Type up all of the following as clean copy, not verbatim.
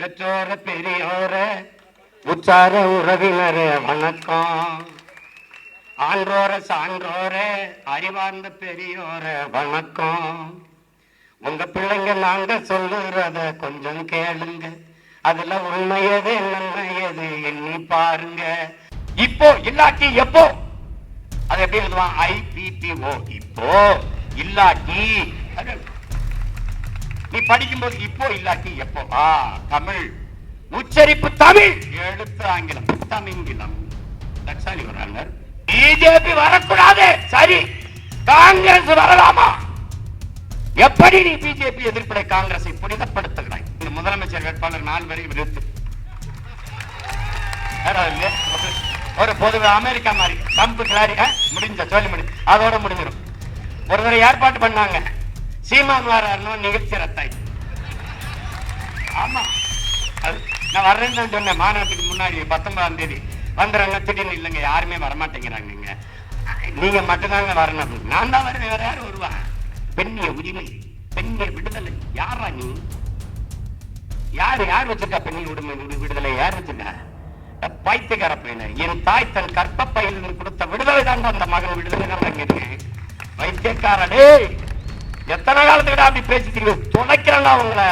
பெற்றோர பெரியோர உச்சார உறவினர வணக்கம். ஆன்றோர சான்றோர அறிவார்ந்த பெரியோர வணக்கம். உங்க பிள்ளைங்க நாங்க சொல்லுறத கொஞ்சம் கேளுங்க, அதுல உண்மையது நன்மையது எண்ணி பாருங்க. இப்போ இல்லாட்டி எப்போ, அது எப்படி எழுதுவான்? IPPO. இப்போ இல்லாட்டி, நீ படிக்கும் போது இப்போ இல்லாட்டி எப்போ. தமிழ் உச்சரிப்பு தமிழ், எழுத்து ஆங்கிலம் தமிங்கிலம். பிஜேபி வரக்கூடாது, சரி. காங்கிரஸ் வரலாமா? எப்படி நீ பிஜேபி எதிர்ப்படை காங்கிரஸை புனிதப்படுத்துகிறாய்? முதலமைச்சர் வேட்பாளர் 4 பேரை விடுத்து ஒரு பொது அமெரிக்கா மாதிரி பம்பு கிளாரி முடிஞ்ச சொல்லி முடி, அதோட முடிஞ்சிடும். ஒரு தடவை ஏற்பாடு பண்ணாங்க, சீமான் வர்றாருன்னு நிகழ்ச்சி ரத்தாய். ஆமா, நான் வர்றேன்னு சொன்னேன். மாநாட்டுக்கு முன்னாடி 19ஆம் தேதி வந்துடுறாங்க. திடீர்னு இல்லைங்க, யாருமே வரமாட்டேங்கிறாங்க, நீங்க மட்டும்தாங்க வரணும். நான் தான் வருவேன், வேற யாரும் வருவாங்க. பெண்ணிய உரிமை, பெண்ணிய விடுதலை, யாரா நீ? யார் வச்சிருக்கா பெண்ணிய விடுதலை? யார் வச்சிருக்கா? பைத்தியக்கார பையனை. என் தாய் தன் கற்ப பையன் கொடுத்த விடுதலை தான் அந்த மகன் விடுதலை தான். வைத்தியக்காரனே, எத்தனை காலத்துக்கிட்ட அப்படி பேசிட்டு தொலைக்கிறேன்டா உங்களை,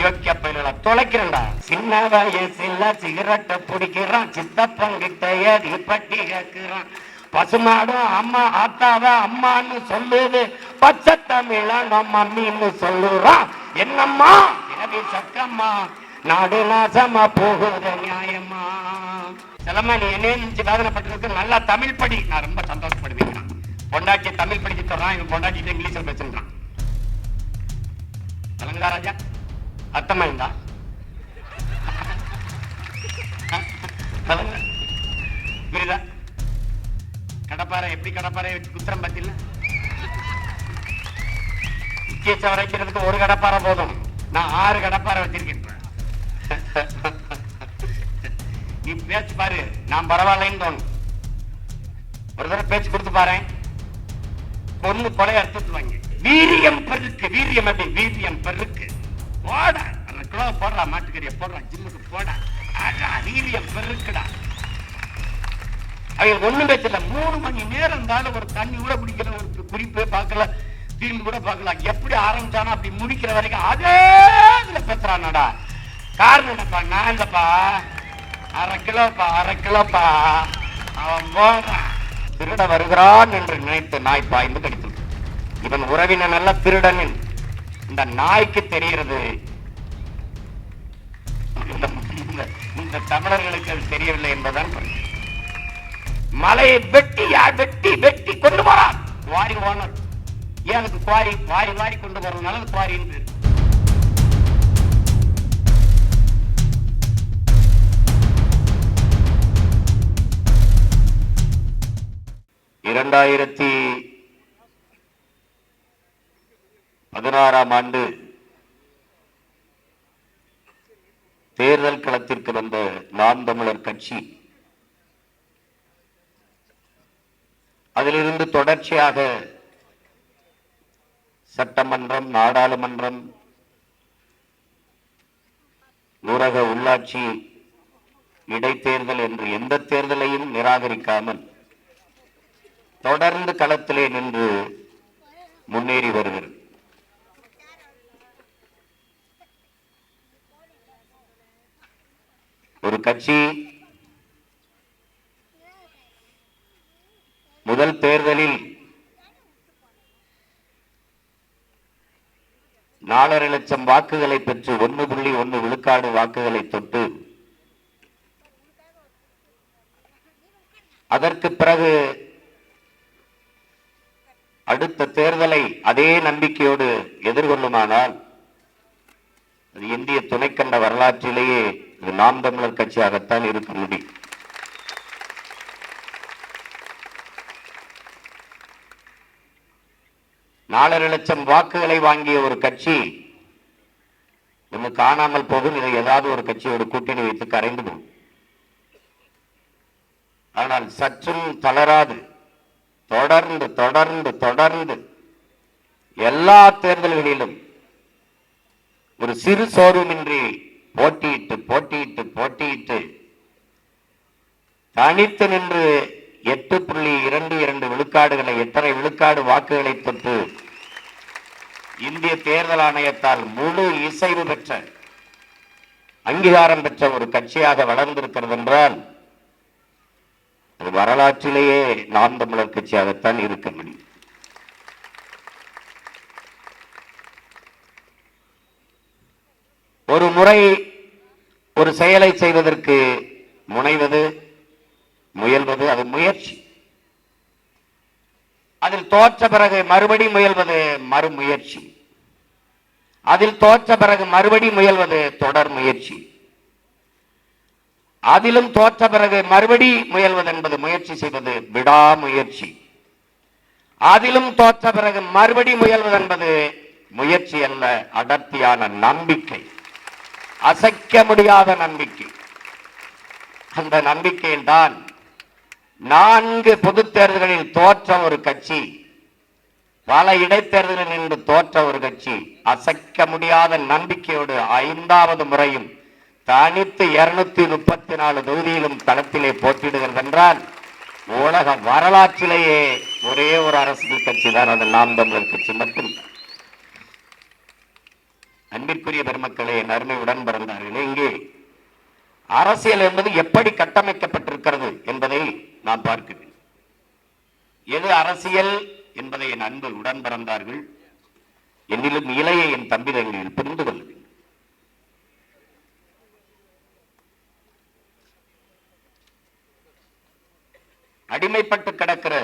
யோக்கிய பையனா தொலைக்கிறேன்டா. சின்ன வயசுல சிகரெட்டை பிடிக்கிறான், சித்தப்பங்கிட்ட ஏறி பட்டி கேட்கிறான். பசுமாடும் அம்மா ஆத்தாவ அம்மான்னு சொல்லுது, பச்சை தமிழ நம்ம மம்மின்னு சொல்லுறான். என்னம்மா சக்கம்மா, நாடு நாசமா போகுது நியாயமா? செலமா, நீ என்ன நினைச்சு வேதனைப்பட்டிருக்கு? நல்லா தமிழ் படி, நான் ரொம்ப சந்தோஷப்படுவேன். பொண்டாட்டி தமிழ் படிக்க சொல்றான், இவன் பொண்டாட்டி இங்கிலீஷ்ல பேசுறான். தெலுங்கா ராஜா அர்த்தமாயிருந்தா? புரியுதா? கடப்பாறை எப்படி கடப்பாறை குத்திரம் பத்தில முக்கிய வரைக்கிறதுக்கு ஒரு கடப்பாறை போதும். நான் 6 கடப்பாறை வச்சிருக்கேன். நீ பேச்சு பாரு, நான் பரவாயில்லைன்னு தோணும். ஒரு தடவை பேச்சு கொடுத்து பாரு, பொண்ணு கொலை அர்த்தத்துவாங்க. வீரியம் பெருக்கு, வீரியம் எப்படி? வீரியம் பெருக்கு. போட அந்த கிலோ போடுறா, மாட்டுக்கறியை போடுறா, ஜிம்முக்கு போடா, வீரியம் பெருக்குடா. அவங்க ஒண்ணும் பேசல. 3 மணி நேரம் இருந்தாலும் ஒரு தண்ணி கூட குடிக்கல, ஒரு குறிப்பே பார்க்கல, தீர்ந்து கூட பார்க்கலாம். எப்படி ஆரம்பிச்சானோ அப்படி முடிக்கிற வரைக்கும் அதே பேசுறானடா. காரணம் என்னப்பா? நான் இல்லப்பா, அரை கிலோப்பா. அவன் போறான், திருட வருகிறான் என்று நினைத்து நாய் பாய்ந்து கடித்து. இவன் உறவினன் அல்ல, திருடன். இந்த நாய்க்கு தெரிகிறது, இந்த தமிழர்களுக்கு அது தெரியவில்லை என்பதுதான். மலையை வெட்டி கொண்டு போறான் குவாரி ஓனர். ஏன் அதுக்கு குவாரி வாரி கொண்டு போறதுனால அது குவாரின்னு பேரு. இரண்டாயிரத்தி 16ஆம் ஆண்டு தேர்தல் களத்திற்கு வந்த நாம் தமிழர் கட்சி அதிலிருந்து தொடர்ச்சியாக சட்டமன்றம், நாடாளுமன்றம், ஊரக உள்ளாட்சி, இடைத்தேர்தல் என்று எந்த தேர்தலையும் நிராகரிக்காமல் தொடர்ந்து களத்திலே நின்று முன்னேறி வருகிறது. ஒரு கட்சி முதல் தேர்தலில் 4.5 லட்சம் வாக்குகளை பெற்று 1.1 விழுக்காடு வாக்குகளை தொட்டு அதற்கு பிறகு அடுத்த தேர்தலை அதே நம்பிக்கையோடு எதிர்கொள்ளுமானால் அது இந்திய துணைக்கண்ட வரலாற்றிலேயே இது நாம் தமிழர் கட்சியாகத்தான் இருக்க முடியும். நாலரை லட்சம் வாக்குகளை வாங்கிய ஒரு கட்சி ஒன்று காணாமல் போகும். இதை ஏதாவது ஒரு கட்சியோடு கூட்டணி வைத்து கரைந்து போகும். ஆனால் சற்றும் தளராது தொடர்ந்து தொடர்ந்து தொடர்ந்து எல்லா தேர்தல்களிலும் ஒரு சிறு சோர்வுமின்றி போட்டியிட்டு போட்டியிட்டு போட்டியிட்டு தனித்து நின்று 8.22 விழுக்காடுகளை 8.5 விழுக்காடு வாக்குகளை தொட்டு இந்திய தேர்தல் ஆணையத்தால் முழு இசைவு பெற்ற அங்கீகாரம் பெற்ற ஒரு கட்சியாக வளர்ந்திருக்கிறது என்றால் அது வரலாற்றிலேயே நாம் தமிழர் கட்சியாகத்தான் இருக்க முடியும். ஒரு முறை ஒரு செயலை செய்வதற்கு முனைவது முயல்வது அது முயற்சி. அதில் தோற்ற பிறகு மறுபடி முயல்வது மறுமுயற்சி. அதில் தோற்ற பிறகு மறுபடி முயல்வது தொடர் முயற்சி. அதிலும் தோற்ற பிறகு மறுபடி முயல்வது என்பது முயற்சி செய்வது விடாமுயற்சி. அதிலும் தோற்ற பிறகு மறுபடி முயல்வது என்பது முயற்சி அல்ல, அடர்த்தியான நம்பிக்கை, அசைக்க முடியாத நம்பிக்கை. அந்த நம்பிக்கையில் தான் 4 பொது தேர்தல்களில் தோற்ற ஒரு கட்சி, பல இடைத்தேர்தலில் நின்று தோற்ற ஒரு கட்சி அசைக்க முடியாத நம்பிக்கையோடு 5வது முறையும் தனித்து 234 தொகுதியிலும் களத்திலே போட்டியிடுகிறது என்றால் உலக வரலாற்றிலேயே ஒரே ஒரு அரசியல் கட்சி தான், அது நாம் தமிழர் கட்சி மட்டும். அன்பிற்குரிய பெருமக்களே, நன்மை உடன் பிறந்தார்களே, இங்கே அரசியல் என்பது எப்படி கட்டமைக்கப்பட்டிருக்கிறது என்பதை நாம் பார்க்கிறேன். எது அரசியல் என்பதை என் அன்பு உடன் பிறந்தார்கள் என்னிலும் இளைய என் தம்பிதங்களில் புரிந்து கொள்ள வேண்டும். அடிமைப்பட்டு கிடக்கிற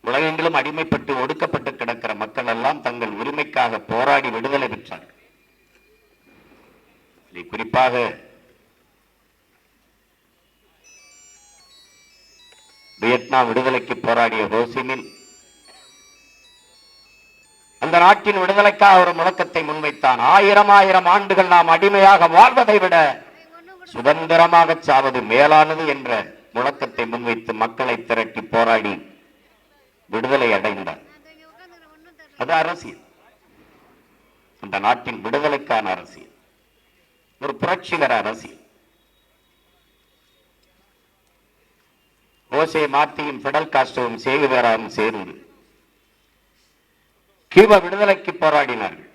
உலகெங்கிலும் அடிமைப்பட்டு ஒடுக்கப்பட்டு கிடக்கிற மக்கள் எல்லாம் தங்கள் உரிமைக்காக போராடி விடுதலை பெற்றார்கள். குறிப்பாக வியட்நாம் விடுதலைக்கு போராடிய ஹோசிமின் அந்த நாட்டின் விடுதலைக்காக ஒரு முழக்கத்தை முன்வைத்தான். 1000 ஆண்டுகள் நாம் அடிமையாக வாழ்வதை விட சுதந்திரமாக சாவது மேலானது என்ற முழக்கத்தை முன்வைத்து மக்களை திரட்டி போராடி விடுதலை அடைந்தார். அது அரசியல், அந்த நாட்டின் விடுதலைக்கான அரசியல், ஒரு புரட்சிகர அரசியல். ஓசே மார்டியும் பிடல் காஸ்ட்ரோவும் சேகுவேராவும் சேர்ந்து கியூபா விடுதலைக்கு போராடினார்கள்.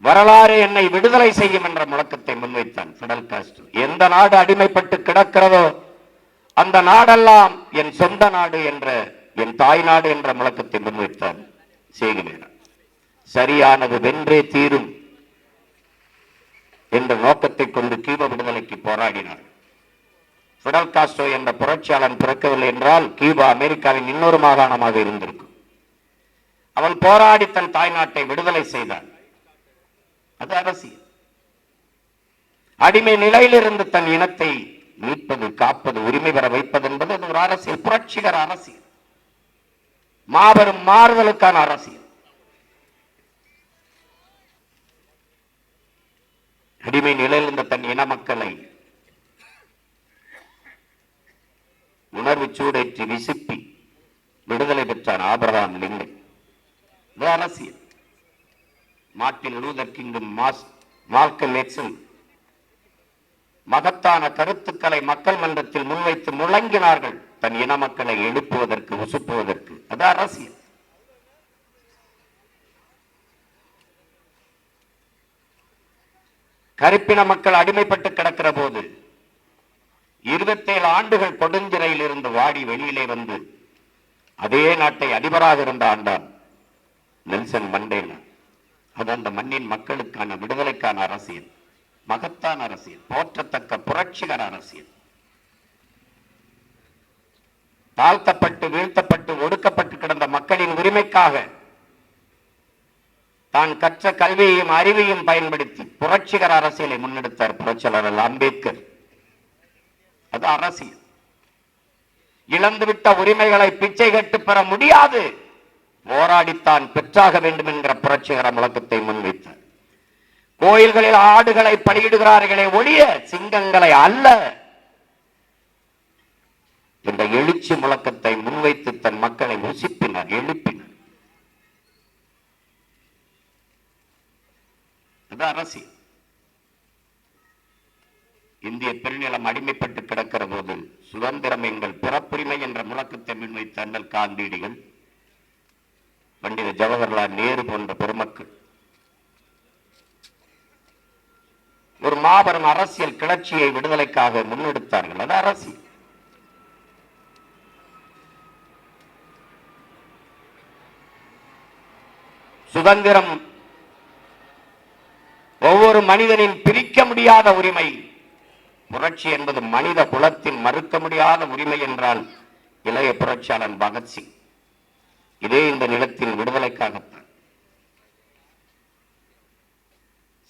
வரலாறு என்னை விடுதலை செய்யும் என்ற முழக்கத்தை முன்வைத்தான் பிடல் காஸ்ட்ரோ. எந்த நாடு அடிமைப்பட்டு கிடக்கிறதோ அந்த நாடெல்லாம் என் சொந்த நாடு என்ற, என் தாய் நாடு என்ற முழக்கத்தை முன்வைத்தான் சேகுவேரா. சரியானது வென்றே தீரும் என்ற நோக்கத்தை கொண்டு கியூபா விடுதலைக்கு போராடினார். பிடல் காஸ்ட்ரோ என்ற புரட்சியாளன் பிறக்கவில்லை என்றால் கியூபா அமெரிக்காவின் இன்னொரு மாகாணமாக இருந்திருக்கும். அவன் போராடி தன் தாய்நாட்டை விடுதலை செய்தான். அது அரசியல். அடிமை நிலையிலிருந்து தன் இனத்தை மீட்பது, காப்பது, உரிமை பெற வைப்பது என்பது ஒரு அரசியல், புரட்சிகர அரசியல், மாபெரும் மாறுதலுக்கான அரசியல். அடிமை நிலையில் இருந்த தன் இன மக்களை உணர்வு சூடேற்றி விசிப்பி விடுதலை பெற்றான் ஆபிரகாம் லிங்கன். இது அரசியல். மார்ட்டின் லூதர் கிங்கும் மால்கம் எக்ஸும் மகத்தான கருத்துக்களை மக்கள் மன்றத்தில் முன்வைத்து முழங்கினார்கள், தன் இன மக்களை எழுப்புவதற்கு, உசுப்புவதற்கு. அது அரசியல். கருப்பின மக்கள் அடிமைப்பட்டு கிடக்கிற போது 27 ஆண்டுகள் கொடுஞ்சிறையில் இருந்து வாடி வெளியிலே வந்து அதே நாட்டை அதிபராக இருந்த ஆண்டான் நெல்சன் மண்டேலா. அது அந்த மண்ணின் மக்களுக்கான விடுதலைக்கான அரசியல், மகத்தான அரசியல், போற்றத்தக்க புரட்சிகர அரசியல். தாழ்த்தப்பட்டு வீழ்த்தப்பட்டு ஒடுக்கப்பட்டு கிடந்த மக்களின் உரிமைக்காக தான் கற்ற கல்வியையும் அறிவையும் பயன்படுத்தி புரட்சிகர அரசியலை முன்னெடுத்தார் புரட்சியாளர் அம்பேத்கர். அது அரசியல். இழந்துவிட்ட உரிமைகளை பிச்சை கேட்டு பெற முடியாது, போராடித்தான் பெற்றாக வேண்டும் என்கிற புரட்சிகர முழக்கத்தை முன்வைத்தார். கோயில்களில் ஆடுகளை பலியிடுகிறார்களே ஒழிய சிங்கங்களை அல்ல என்ற எழுச்சி முழக்கத்தை முன்வைத்து தன் மக்களை உசிப்பினார், எழுப்பினார். அது அரசியல். இந்திய பெருநிலம் அடிமைப்பட்டு கிடக்கிற போது சுதந்திரம் எங்கள் பிறப்புரிமை என்ற முழக்கத்தை முன்வைத்த அண்ணல் காந்தியடிகள், பண்டித ஜவஹர்லால் நேரு போன்ற பெருமக்கள் ஒரு மாபெரும் அரசியல் கிளர்ச்சியை விடுதலைக்காக முன்னெடுத்தார்கள். அது அரசியல். சுதந்திரம் ஒவ்வொரு மனிதனின் பிரிக்க முடியாத உரிமை. புரட்சி என்பது மனித குலத்தின் மறுக்க முடியாத உரிமை என்றால் இளைய புரட்சியாளன் பகத்சிங். இதே இந்த நிலத்தின் விடுதலைக்காகத்தான்.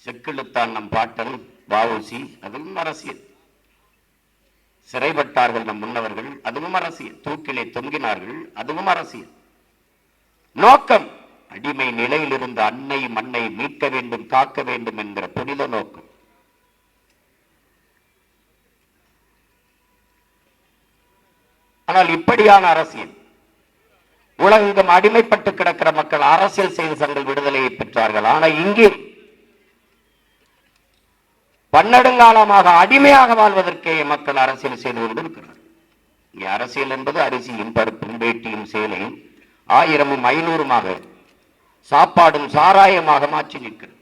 செக்கிழுத்தான் நம் பாட்டன் வ.உ.சி., அதுவும் அரசியல். சிறைப்பட்டார்கள் நம் முன்னவர்கள், அதுவும் அரசியல். தூக்கிலே தொங்கினார்கள், அதுவும் அரசியல். நோக்கம் அடிமை நிலையில் இருந்த அன்னை மண்ணை மீட்க வேண்டும், காக்க வேண்டும் என்கிற புனித நோக்கம். ஆனால் இப்படியான அரசியல் உலகெங்கும் அடிமைப்பட்டு கிடக்கிற மக்கள் அரசியல் செய்து தங்கள் விடுதலையை பெற்றார்கள். ஆனால் இங்கே பன்னெடுங்காலமாக அடிமையாக வாழ்வதற்கே மக்கள் அரசியல் செய்து கொண்டிருக்கிறார். இங்கே அரசியல் என்பது அரிசியும் பருப்பும் வேட்டியும் சேலையும் 1000 500 சாப்பாடும் சாராயமாக மாற்றி நிற்கிறது.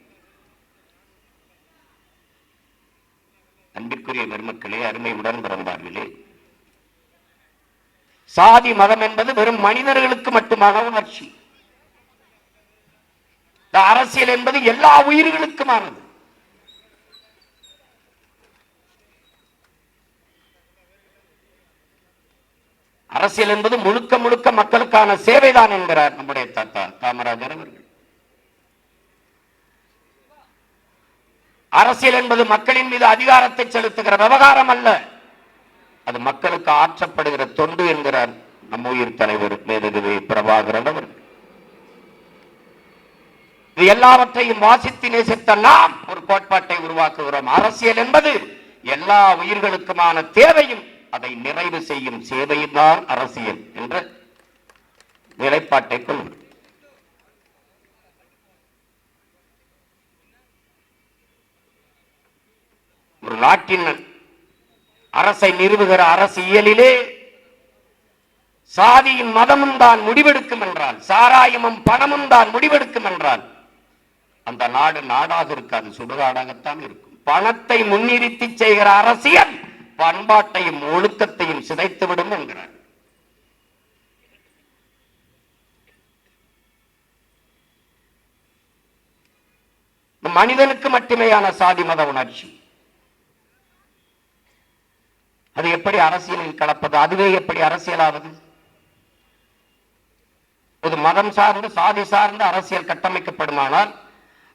அன்பிற்குரிய பெருமக்களே, அருமை உடன் பிறந்தார்களே, சாதி மதம் என்பது வெறும் மனிதர்களுக்கு மட்டுமான உணர்ச்சி. அரசியல் என்பது எல்லா உயிர்களுக்குமானது. அரசியல் என்பது முழுக்க முழுக்க மக்களுக்கான சேவைதான் என்கிறார் நம்முடைய தாத்தா காமராஜர் அவர்கள். அரசியல் என்பது மக்களின் மீது அதிகாரத்தை செலுத்துகிற விவகாரம் அல்ல, அது மக்களுக்கு ஆற்றப்படுகிற தொண்டு என்கிறார் நம் உயிர் தலைவர் மேதகு பிரபாகரன் அவர்கள். இது எல்லாவற்றையும் வாசித்து நேசித்த நாம் ஒரு கோட்பாட்டை உருவாக்குகிறோம். அரசியல் என்பது எல்லா உயிர்களுக்குமான தேவையும் அதை நிறைவு செய்யும் சேவையும் தான் அரசியல் என்ற நிலைப்பாட்டை கொள்ளும். ஒரு நாட்டின் அரசை நிறுவுகிற அரசியலிலே சாதியும் மதமும் தான் முடிவெடுக்கும் என்றால், சாராயமும் பணமும் தான் முடிவெடுக்கும் என்றால், அந்த நாடு நாடாக இருக்காது, சுடுகாடாகத்தான் இருக்கும். பணத்தை முன்னிறுத்தி செய்கிற அரசியல் பண்பாட்டையும் ஒழுக்கத்தையும் சிதைத்துவிடும் என்கிறார். மனிதனுக்கு மட்டுமேயான சாதி மத உணர்ச்சி அது எப்படி அரசியலில் கலப்பது? அதுவே எப்படி அரசியலாவது? ஒரு மதம் சார்ந்து சாதி சார்ந்து அரசியல் கட்டமைக்கப்படுமானால்,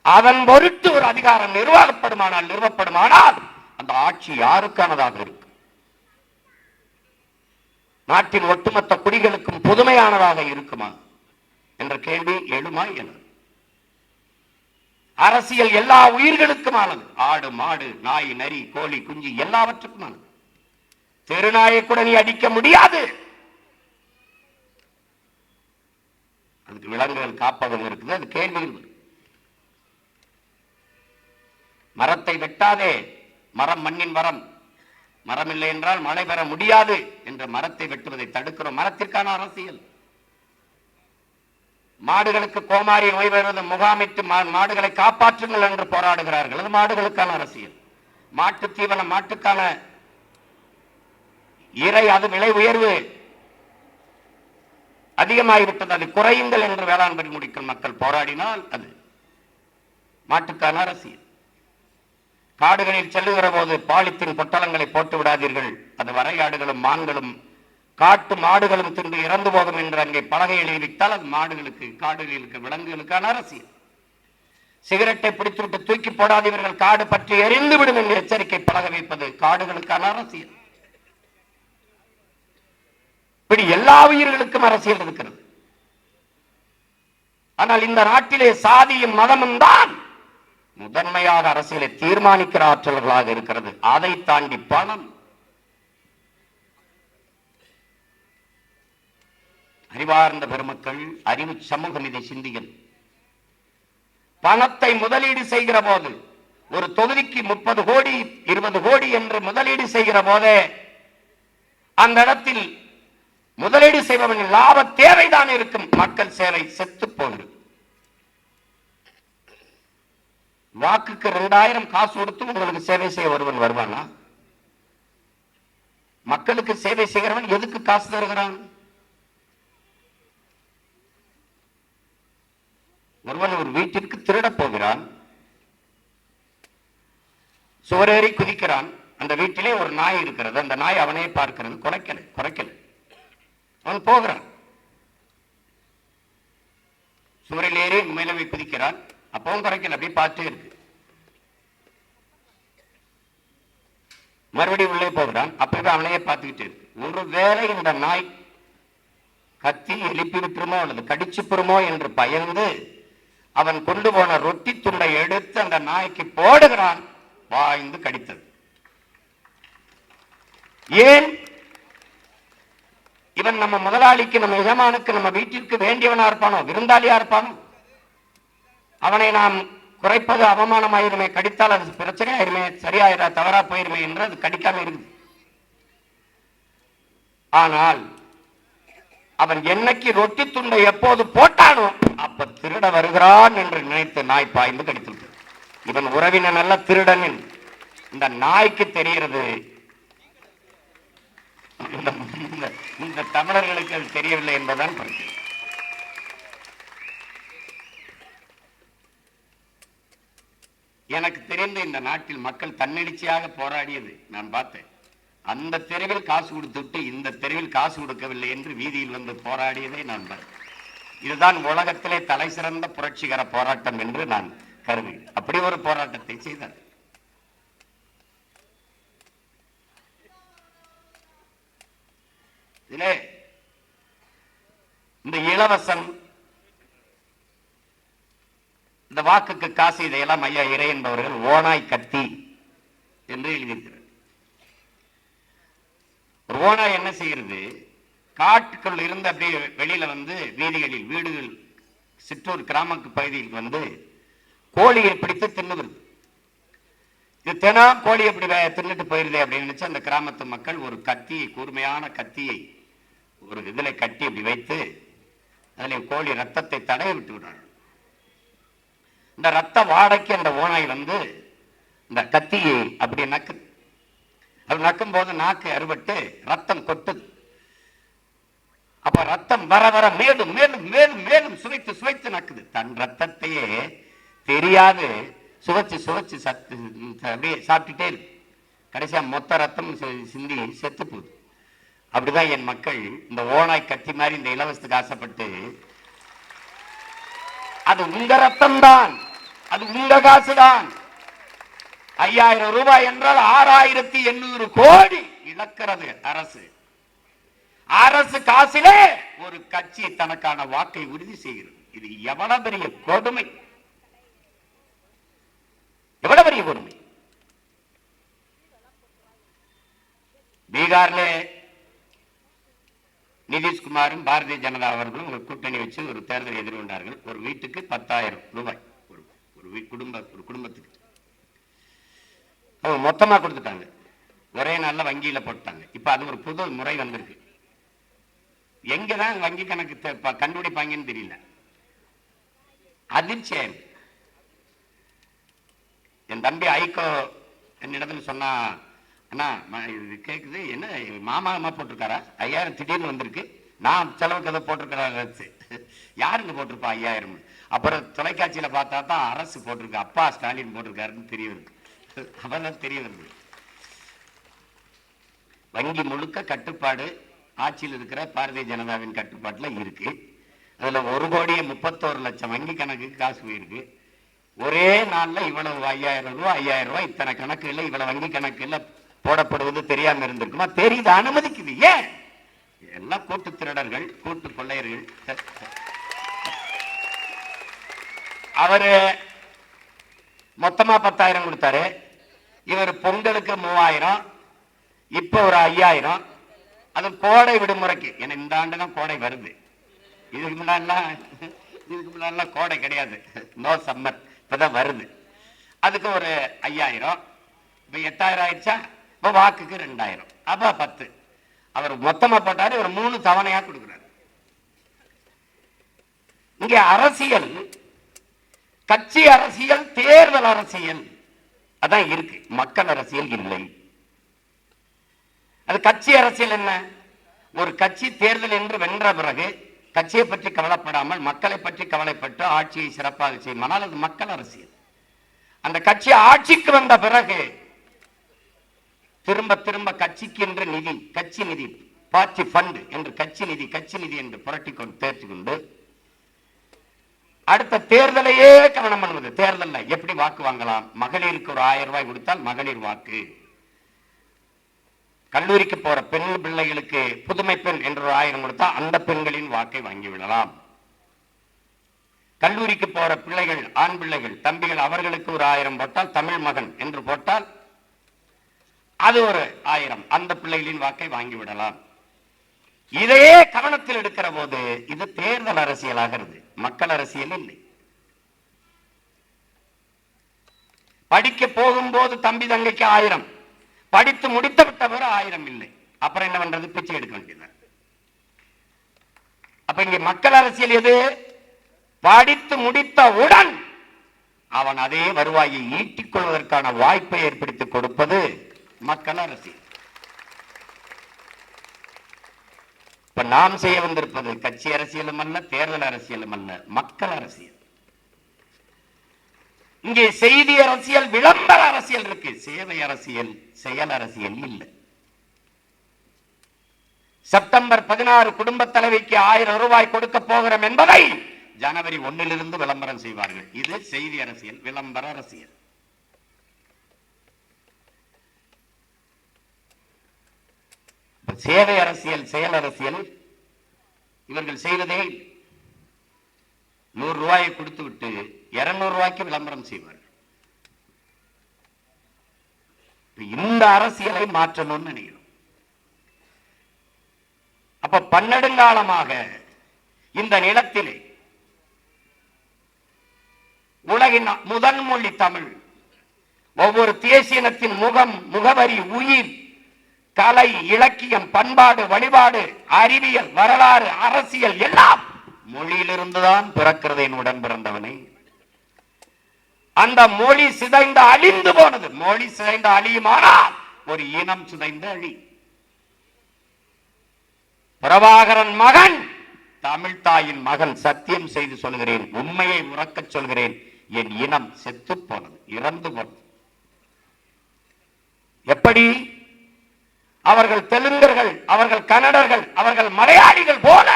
அதன் பொருட்டு ஒரு அதிகாரம் நிறுவப்படுமானால் அந்த ஆட்சி யாருக்கானதாக இருக்கும்? நாட்டின் ஒட்டுமொத்த குடிகளுக்கும் புதுமையானதாக இருக்குமா என்ற கேள்வி எழுமா என. அரசியல் எல்லா உயிர்களுக்குமானது. ஆடு மாடு நாய் நரி கோழி குஞ்சு எல்லாவற்றுக்குமானது. தெருநாயை கூட நீ அடிக்க முடியாது. அதுக்கு விலங்குகள் காப்பகம் இருக்குது, அது கேள்வி. மரத்தை வெட்டாதே, மரம் மண்ணின் வரம், மரம் இல்லை என்றால் மழை பெற முடியாது என்ற மரத்தை வெட்டுவதை தடுக்கிறோம். மரத்திற்கான அரசியல். மாடுகளுக்கு கோமாரி நோய் வருவது முகாமிட்டு மாடுகளை காப்பாற்றுங்கள் என்று போராடுகிறார்கள், அது மாடுகளுக்கான அரசியல். மாட்டு தீவனம், மாட்டுக்கான இறை, அது விலை உயர்வு அதிகமாகிவிட்டது, அது குறையுங்கள் என்று வேளாண் முடிக்கும் மக்கள் போராடினால் அது மாட்டுக்கான அரசியல். காடுகளில் செல்லுகிற போது பாலித்தீன் பொட்டலங்களை போட்டு விடாதீர்கள், அது வரையாடுகளும் மான்களும் காட்டு மாடுகளும் தின்று இறந்து போகும் என்று அங்கே பலகை எழுதிவிட்டால் அது மாடுகளுக்கு, காடுகளுக்கு, விலங்குகளுக்கான அரசியல். சிகரெட்டை பிடித்துவிட்டு தூக்கி போடாதீர்கள், காடு பற்றி எரிந்து விடும் என்று எச்சரிக்கை பலக வைப்பது காடுகளுக்கான அரசியல். இப்படி எல்லா உயிர்களுக்கும் அரசியல் இருக்கிறது. ஆனால் இந்த நாட்டிலே சாதியும் மதமும் தான் முதன்மையாக அரசியலை தீர்மானிக்கிற ஆற்றல்களாக இருக்கிறது. அதை தாண்டி பணம். அறிவார்ந்த பெருமக்கள், அறிவு சமூகம் இதை சிந்திகள். பணத்தை முதலீடு செய்கிற போது ஒரு தொகுதிக்கு 30 கோடி 20 கோடி என்று முதலீடு செய்கிற போதே அந்த இடத்தில் முதலீடு செய்பவனின் லாப தேவைதான் இருக்கும். மக்கள் சேவை செத்து போன்று. வாக்குக்கு 2000 காசு கொடுத்து உங்களுக்கு சேவை செய்ய ஒருவன் வருவானா? மக்களுக்கு சேவை செய்கிறவன் எதுக்கு காசு தருகிறான்? ஒருவன் ஒரு வீட்டிற்கு திருட போகிறான், சுவரேறி குதிக்கிறான். அந்த வீட்டிலே ஒரு நாய் இருக்கிறது, அந்த நாய் அவனே பார்க்கிறது, குறைக்கல. அவன் போகிறான், சுவரில் ஏறி மேலே குதிக்கிறான், அப்பவும் குறைக்கல, அப்படியே பார்த்துட்டே இருக்கு. மறுபடியும் உள்ளே போகிறான், அப்பவே அவனையே பார்த்துக்கிட்டு இருக்கு. ஒருவேளை இந்த நாய் கத்தி எழுப்பி விட்டுருமோ அல்லது கடிச்சு பெறுமோ என்று பயந்து அவன் கொண்டு போன ரொட்டி துண்டை எடுத்து அந்த நாய்க்கு போடுகிறான். வாய்ந்து கடித்தது. ஏன்? இவன் நம்ம முதலாளிக்கு, நம்ம எஜமானுக்கு, நம்ம வீட்டிற்கு வேண்டியவனா இருப்பானோ, விருந்தாளியா இருப்பானோ? அவனை நாம் குறைப்பது அவமானமாயிருமே, கடித்தால் அது பிரச்சனை ஆயிருமே, சரியாயிரா, தவறா போயிருமே என்று அது கடிக்காம இருக்குது. ஆனால் அவன் என்னைக்கு ரொட்டி துண்டை எப்போது போட்டானோ அப்ப திருட வருகிறான் என்று நினைத்து நாய் பாய்ந்து கடித்து. இவன் உறவினன் அல்ல, திருடன். இந்த நாய்க்கு தெரிகிறது, இந்த தமிழர்களுக்கு அது தெரியவில்லை என்பதுதான் பிரச்சனை. எனக்கு தெரிந்த இந்த நாட்டில் மக்கள் தன்னெழுச்சியாக போராடியது நான் பார்த்தேன். அந்த தெருவில் காசு கொடுத்துட்டு இந்த தெருவில் காசு கொடுக்கவில்லை என்று வீதியில் வந்து போராடியதை நான் பார்த்தேன். இதுதான் உலகத்திலே தலை சிறந்த புரட்சிகர போராட்டம் என்று நான் கருதுகிறேன். அப்படி ஒரு போராட்டத்தை செய்தார். இதிலே இந்த இலவசம், இந்த வாக்குக்கு காசு, இதையெல்லாம் ஐயா இறை என்பவர்கள் ஓனாய் கத்தி என்று எழுதியிருக்கிறார். ஒரு ஓனாய் என்ன செய்கிறது? காட்டுக்குள் இருந்து அப்படியே வெளியில வந்து வீதிகளில், வீடுகள், சிற்றூர் கிராம பகுதியில் வந்து கோழியை பிடித்து தின்னுவது. இது தினம் கோழி எப்படி தின்னுட்டு போயிருது அப்படின்னு நினைச்சு அந்த கிராமத்து மக்கள் ஒரு கத்தியை, கூர்மையான கத்தியை ஒரு இதுல கட்டி அப்படி வைத்து அதில் கோழி ரத்தத்தை தடைய விட்டு விடுறாங்க. இந்த ரத்த வாடைக்கு அந்த ஓனாய் வந்து இந்த கத்தியை அப்படி நக்கு. அது நக்கும் போது நாக்கு அறுபட்டு ரத்தம் கொட்டுது. அப்ப ரத்தம் வர வர மேலும் மேலும் மேலும் மேலும் சுவைத்து சுவைத்து நக்குது. தன் ரத்தத்தையே தெரியாது சுவைச்சு சுவைச்சு அப்படியே சாப்பிட்டுட்டே இருக்கு. கடைசியா மொத்த ரத்தம் சிந்தி செத்து போகுது. அப்படிதான் என் மக்கள் இந்த ஓனாய் கத்தி மாதிரி இந்த இலவசத்துக்கு ஆசைப்பட்டு, அது உங்க ரத்தம் தான், அது உங்க காசுதான். 5000 ரூபாய் என்றால் 6800 கோடி இழக்கிறது அரசு. அரசு காசிலே ஒரு கட்சி தனக்கான வாக்கை உறுதி செய்கிறது. இது எவ்வளவு பெரிய கொடுமை, எவ்வளவு பெரிய கொடுமை. பீகார்ல நிதிஷ்குமாரும் பாரதிய ஜனதா அவர்களும் ஒரு கூட்டணி வச்சு ஒரு தேர்தலை எதிர்கொண்டார்கள். ஒரு வீட்டுக்கு 10,000 ரூபாய் ஒரு குடும்பத்துக்கு அவங்க மொத்தமா கொடுத்துட்டாங்க. ஒரே நாள்ல வங்கியில போட்டாங்க. இப்ப அது ஒரு புது முறை வந்திருக்கு. எங்கதான் வங்கி கணக்கு கண்டுபிடிப்பாங்கன்னு தெரியல. அதிர்ச்சியா இருக்கு. என் தம்பி ஐகோ என்னிடத்துல சொன்னா, அண்ணா இது கேக்குது, என்ன மாமா அம்மா போட்டிருக்காரா 5000 திடீர்னு வந்திருக்கு, நான் செலவுக்கு ஏதோ போட்டிருக்கிறாரு. யாருங்க போட்டிருப்பா 5000? அப்புறம் தொலைக்காட்சியில பார்த்தா தான் அரசு போட்டிருக்கு, அப்பா ஸ்டாலின் போட்டிருக்காருன்னு தெரிய வருது. அப்பதான் தெரிய வருது. வங்கி முழுக்க கட்டுப்பாடு ஆட்சியில் இருக்கிற பாரதிய ஜனதாவின் கட்டுப்பாட்டுல இருக்கு. அதுல 1,31,00,000 வங்கி கணக்கு காசு போயிருக்கு. ஒரே நாள்ல இவ்வளவு 5000 ரூபாய் 5000 ரூபாய் இத்தனை கணக்கு இல்லை, இவ்வளவு வங்கி கணக்கு இல்ல போடப்படுவது தெரியாம இருந்திருக்குமா? தெரியுது, அனுமதிக்குது. ஏன்? எல்லாம் கூட்டு திருடர்கள், கூட்டு கொள்ளையர்கள். அவரு மொத்தமா 10,000 கொடுத்தாரு. இவர் பொங்கலுக்கு 3000, இப்ப ஒரு 5000. அது கோடை விடுமுறைக்கு. ஏன்னா இந்த ஆண்டு தான் கோடை வருது. இதுக்கு முன்னாடிலாம் கோடை கிடையாது. No summer. இப்பதான் வருது. அதுக்கு ஒரு 5000, இப்ப 8000 ஆயிடுச்சா. இப்ப வாக்குக்கு 2000, அப்ப 10. அவர் மொத்தமா போட்டாரு, ஒரு 3 தவணையா கொடுக்கிறார். இங்க அரசியல், கட்சி அரசியல், தேர்தல் அரசியல் அதான் இருக்கு. மக்கள் அரசியல் இல்லை. அது கட்சி அரசியல் என்ன? ஒரு கட்சி தேர்தல் என்று வென்ற பிறகு கட்சியை பற்றி கவலைப்படாமல் மக்களை பற்றி கவலைப்பட்டு ஆட்சியை சிறப்பாக செய்யுமானால் அது மக்கள் அரசியல். அந்த கட்சி ஆட்சிக்கு வந்த பிறகு திரும்ப திரும்ப கட்சிக்கு என்று நிதி, கட்சி நிதி, பார்ட்டி ஃபண்ட் என்று கட்சி நிதி என்று புரட்டிக்கொண்டு தேர்ச்சிக்கொண்டு அடுத்த தேர்தலையே கவனம் பண்ணுவது. தேர்தலில் எப்படி வாக்கு வாங்கலாம்? மகளிருக்கு ஒரு 1000 ரூபாய் கொடுத்தால் மகளிர் வாக்கு. கல்லூரிக்கு போற பெண் பிள்ளைகளுக்கு புதுமை பெண் என்று 1000 கொடுத்தா அந்த பெண்களின் வாக்கை வாங்கி விடலாம். கல்லூரிக்கு போற பிள்ளைகள், ஆண் பிள்ளைகள், தம்பிகள், அவர்களுக்கு ஒரு 1000 போட்டால், தமிழ் மகன் என்று போட்டால் அது ஒரு 1000, அந்த பிள்ளைகளின் வாக்கை வாங்கி விடலாம். இதையே கவனத்தில் எடுக்கிற போது இது தேர்தல் அரசியலாகிறது, மக்கள் அரசியல் இல்லை. படிக்க போகும்போது தம்பி தங்கைக்கு 1000, படித்து முடித்து விட்ட பிறகு 1000 இல்லை. அப்புறம் என்ன பண்றது? பிச்சை எடுக்க வேண்டியது. அப்ப இங்க மக்கள் அரசியல் எது? படித்து முடித்தவுடன் அவன் அதே வருவாயை ஈட்டிக் கொள்வதற்கான வாய்ப்பை ஏற்படுத்தி கொடுப்பது மக்கள் அரசியல். இப்ப நாம் செய்ய வந்திருப்பது கட்சி அரசியலும் அல்ல, தேர்தல் அரசியலும் அல்ல, மக்கள் அரசியல். இங்கே செய்தி அரசியல், விளம்பர அரசியல் இருக்கு, சேவை அரசியல், செயல் அரசியல் இல்லை. செப்டம்பர் 16 குடும்ப தலைவிக்கு 1000 ரூபாய் கொடுக்க போகிறோம் என்பதை ஜனவரி 1 விளம்பரம் செய்வார்கள். இது செய்தி அரசியல், விளம்பர அரசியல். சேவை அரசியல், செயல் அரசியல் இவர்கள் செய்வதே 100 ரூபாயை கொடுத்து விட்டு 200 ரூபாய்க்கு விளம்பரம் செய்வார்கள். இந்த அரசியலை மாற்றணும்னு நினைக்கிறோம். அப்ப பன்னெடுங்காலமாக இந்த நிலத்திலே உலகின் முதல் மொழி தமிழ், ஒவ்வொரு தேசியனத்தின் முகம், முகவரி, உயிர், கலை, இலக்கியம், பண்பாடு, வழிபாடு, அறிவியல், வரலாறு, அரசியல் எல்லாம் மொழியிலிருந்துதான் பிறக்கிறது. என் உடன் பிறந்தவனை, அந்த மொழி சிதைந்து அழிந்து போனது. மொழி சிதைந்து அழியுமானால் ஒரு இனம் சிதைந்து அழி. பிரபாகரன் மகன், தமிழ் தாயின் மகன், சத்தியம் செய்து சொல்கிறேன், உண்மையை உறக்கச் சொல்கிறேன், என் இனம் செத்து போனது, இறந்து போனது. எப்படி? அவர்கள் தெலுங்கர்கள், அவர்கள் கன்னடர்கள், அவர்கள் மலையாளிகள் போல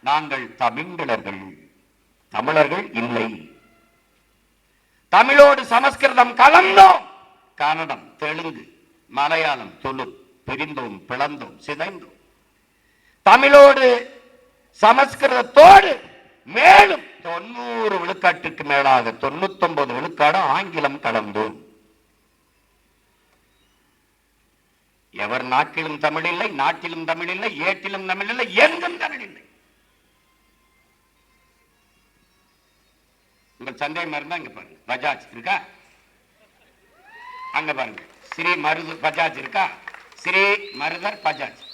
நாங்கள் தமிழர்கள், தமிழர்கள் இல்லை. தமிழோடு சமஸ்கிருதம் கலந்தோம். கன்னடம், தெலுங்கு, மலையாளம், துளு பிரிந்தோம், பிளந்தோம், சிதைந்தோம். தமிழோடு சமஸ்கிருதத்தோடு மேலும் 90 விழுக்காட்டுக்கு மேலாக 99 விழுக்காடு ஆங்கிலம் கலந்தோம். எவர் நாட்டிலும் தமிழ் இல்லை, நாட்டிலும் தமிழ் இல்லை, ஏட்டிலும் தமிழ் இல்லை, எங்கும் தமிழ் இல்லை. உங்கள் சந்தேகம் இருந்தா இங்க பாருங்க, பஜாஜ் இருக்கா? அங்க பாருங்க, ஸ்ரீ மருதர் பஜாஜ் இருக்கா? ஸ்ரீ மருதர் பஜாஜ்,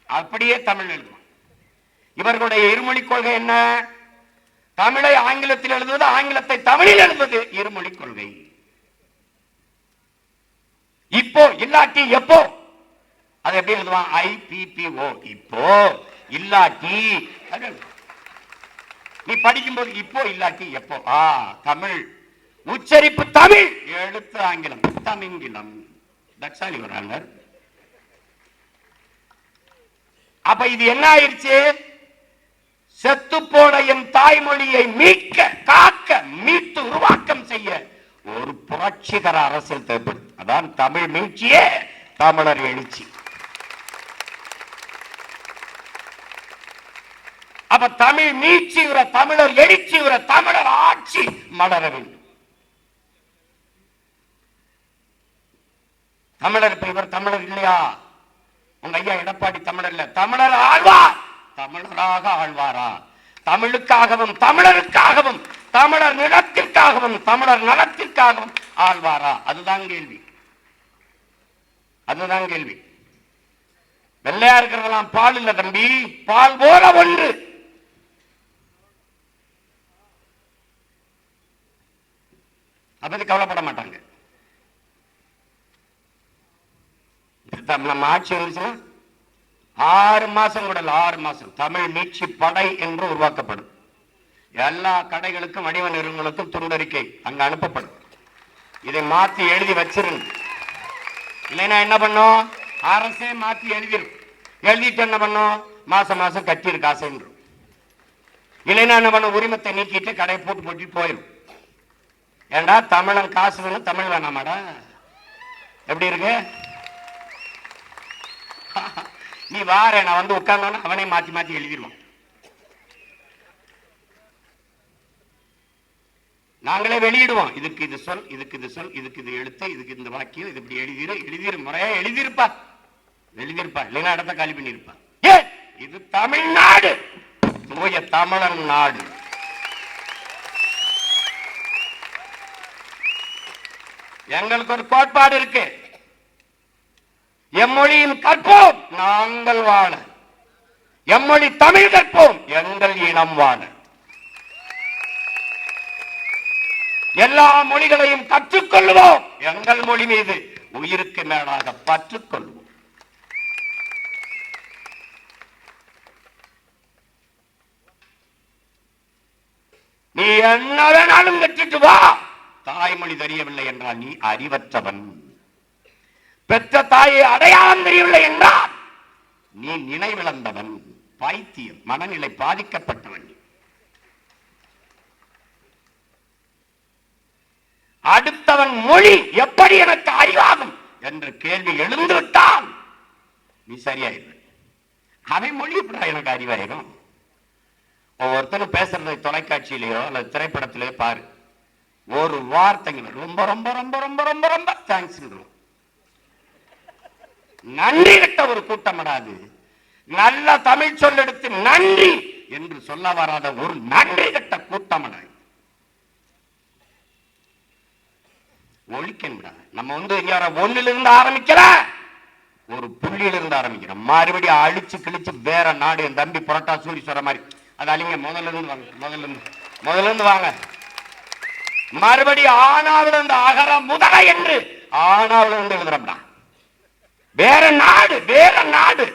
அப்படியே தமிழ் எழுதும். இவர்களுடைய இருமொழி கொள்கை என்ன? தமிழை ஆங்கிலத்தில் எழுதுவது, ஆங்கிலத்தை தமிழில் எழுதுவது இருமொழி கொள்கை. இப்போ இல்லாட்டி எப்போ, அது எப்படி எழுதுவான்? IPPO, இப்போ இல்லாட்டி. நீ படிக்கும்போது இப்போ இல்லாட்டி எப்போ, தமிழ் உச்சரிப்பு தமிழ், எழுத்து ஆங்கிலம், தமிங்கிலம். தட்சாலி வராங்க. அப்ப இது என்ன ஆயிடுச்சு? செத்து போன என் தாய்மொழியை மீட்க, காக்க, மீட்டு உருவாக்கம் செய்ய ஒரு புரட்சிகர அரசியல் தேவைப்படுது. அதான் தமிழ் மீட்சியே தமிழர் எழுச்சி. அப்ப தமிழ் மீட்சி, தமிழர் எழுச்சி, தமிழர் ஆட்சி மலர வேண்டும். தமிழர், இப்ப இவர் தமிழர் இல்லையா? உங்க ஐயா எடப்பாடி தமிழர் இல்ல, தமிழர் ஆழ்வார். தமிழராக ஆழ்வாரா? தமிழுக்காகவும் தமிழருக்காகவும் தமிழர் நிலத்திற்கு நலத்திற்காகவும் தமிழர் நலத்திற்காகவும் ஆழ்வாரா? அதுதான் கேள்வி. அதுதான் கேள்வி. வெள்ளையா இருக்கிறதெல்லாம் பால் இல்ல தம்பி, பால் போல ஒன்று. அப்படி கவலைப்பட மாட்டாங்க. நம்ம ஆட்சி வந்துச்சுன்னா 6 மாசம் கூட 6 மாசம் தமிழ் மீட்சி படை என்று உருவாக்கப்படும். எல்லா கடைகளுக்கும் வணிக நிறுவனங்களுக்கும் துண்டறிக்கை அங்க அனுப்பப்படும். இதை மாத்தி எழுதி வச்சிருங்க. இல்லைன்னா என்ன பண்ணும்? அரசே மாத்தி எழுதிரும். எழுதிட்டு என்ன பண்ணும்? மாசம் மாசம் கட்டிரு காசு. இல்லைன்னா என்ன பண்ணும்? உரிமத்தை நீக்கிட்டு கடையை போட்டு போட்டு போயிடும். ஏண்டா தமிழன் காசு வேணும், தமிழ் வேணாமாடா? எப்படி இருக்கு? நீ வார, நான் வந்து உட்கார்ந்தான அவனே மாத்தி மாத்தி எழுதிடுவான். நாங்களே வெளியிடுவோம். இதுக்கு இது சொல், இதுக்கு இது சொல், இதுக்கு இது எழுத்து, இதுக்கு இந்த வாக்கியம், இது இப்படி எழுதிரு முறையா எழுதியிருப்பா. எழுதியிருப்பா, இல்லைன்னா இடத்த காலி பண்ணிருப்பா. இது தமிழ்நாடு, தூய தமிழன் நாடு. எங்களுக்கு ஒரு கோட்பாடு இருக்கு. எம்மொழியின் கற்போம், நாங்கள் வாழ. எம்மொழி தமிழ் கற்போம், எங்கள் இனம் வாழ. எல்லா மொழிகளையும் கற்றுக்கொள்வோம், எங்கள் மொழி மீது உயிருக்கு மேலாக பற்றுக்கொள்வோம். நீ என்ன வேணாலும் கற்றுட்டு வா, தாய்மொழி தெரியவில்லை என்றால் நீ அறிவற்றவன். பெற்ற தாயை அடையாளம் தெரியவில்லை என்றால் நீ நினைவிழந்தவன், பைத்தியம், மனநிலை பாதிக்கப்பட்டவன். அடுத்தவன் மொழி எப்படி எனக்கு அறிவாகும் என்ற கேள்வி எழுந்துவிட்டால் நீ சரியாயிரு. அவன் மொழி எப்படி எனக்கு அறிவாயிரும்? ஒவ்வொருத்தரும் பேசுறதை தொலைக்காட்சியிலேயோ அல்லது திரைப்படத்திலேயோ பாரு, ஒரு வார்த்தைங்க ரொம்ப ரொம்ப ரொம்ப ரொம்ப ரொம்ப ரொம்ப தேங்க்ஸ், நன்றி கட்ட ஒரு கூட்டம் வராது. நல்ல தமிழ் சொல்லெடுத்து நன்றி என்று சொல்ல வராத ஒரு நன்றி கட்ட கூட்டம். ஒழிக்கின்ற நம்ம ஒன்னிலிருந்து ஆரம்பிக்கல, ஒரு புள்ளியிலிருந்து ஆரம்பிக்கிறோம். மறுபடியும் அழிச்சு கிழிச்சு வேற நாடு. என் தம்பி புரட்டா சூரி சொல்ற மாதிரி அது அழிங்க. முதல்ல இருந்து வாங்க, முதல்ல இருந்து வாங்க. மறுபடியும் ஆனாவில இருந்து அகர முதல என்று ஆனாவில இருந்து எழுதுறோம்டா. வேற நாடு, வேற நாடு.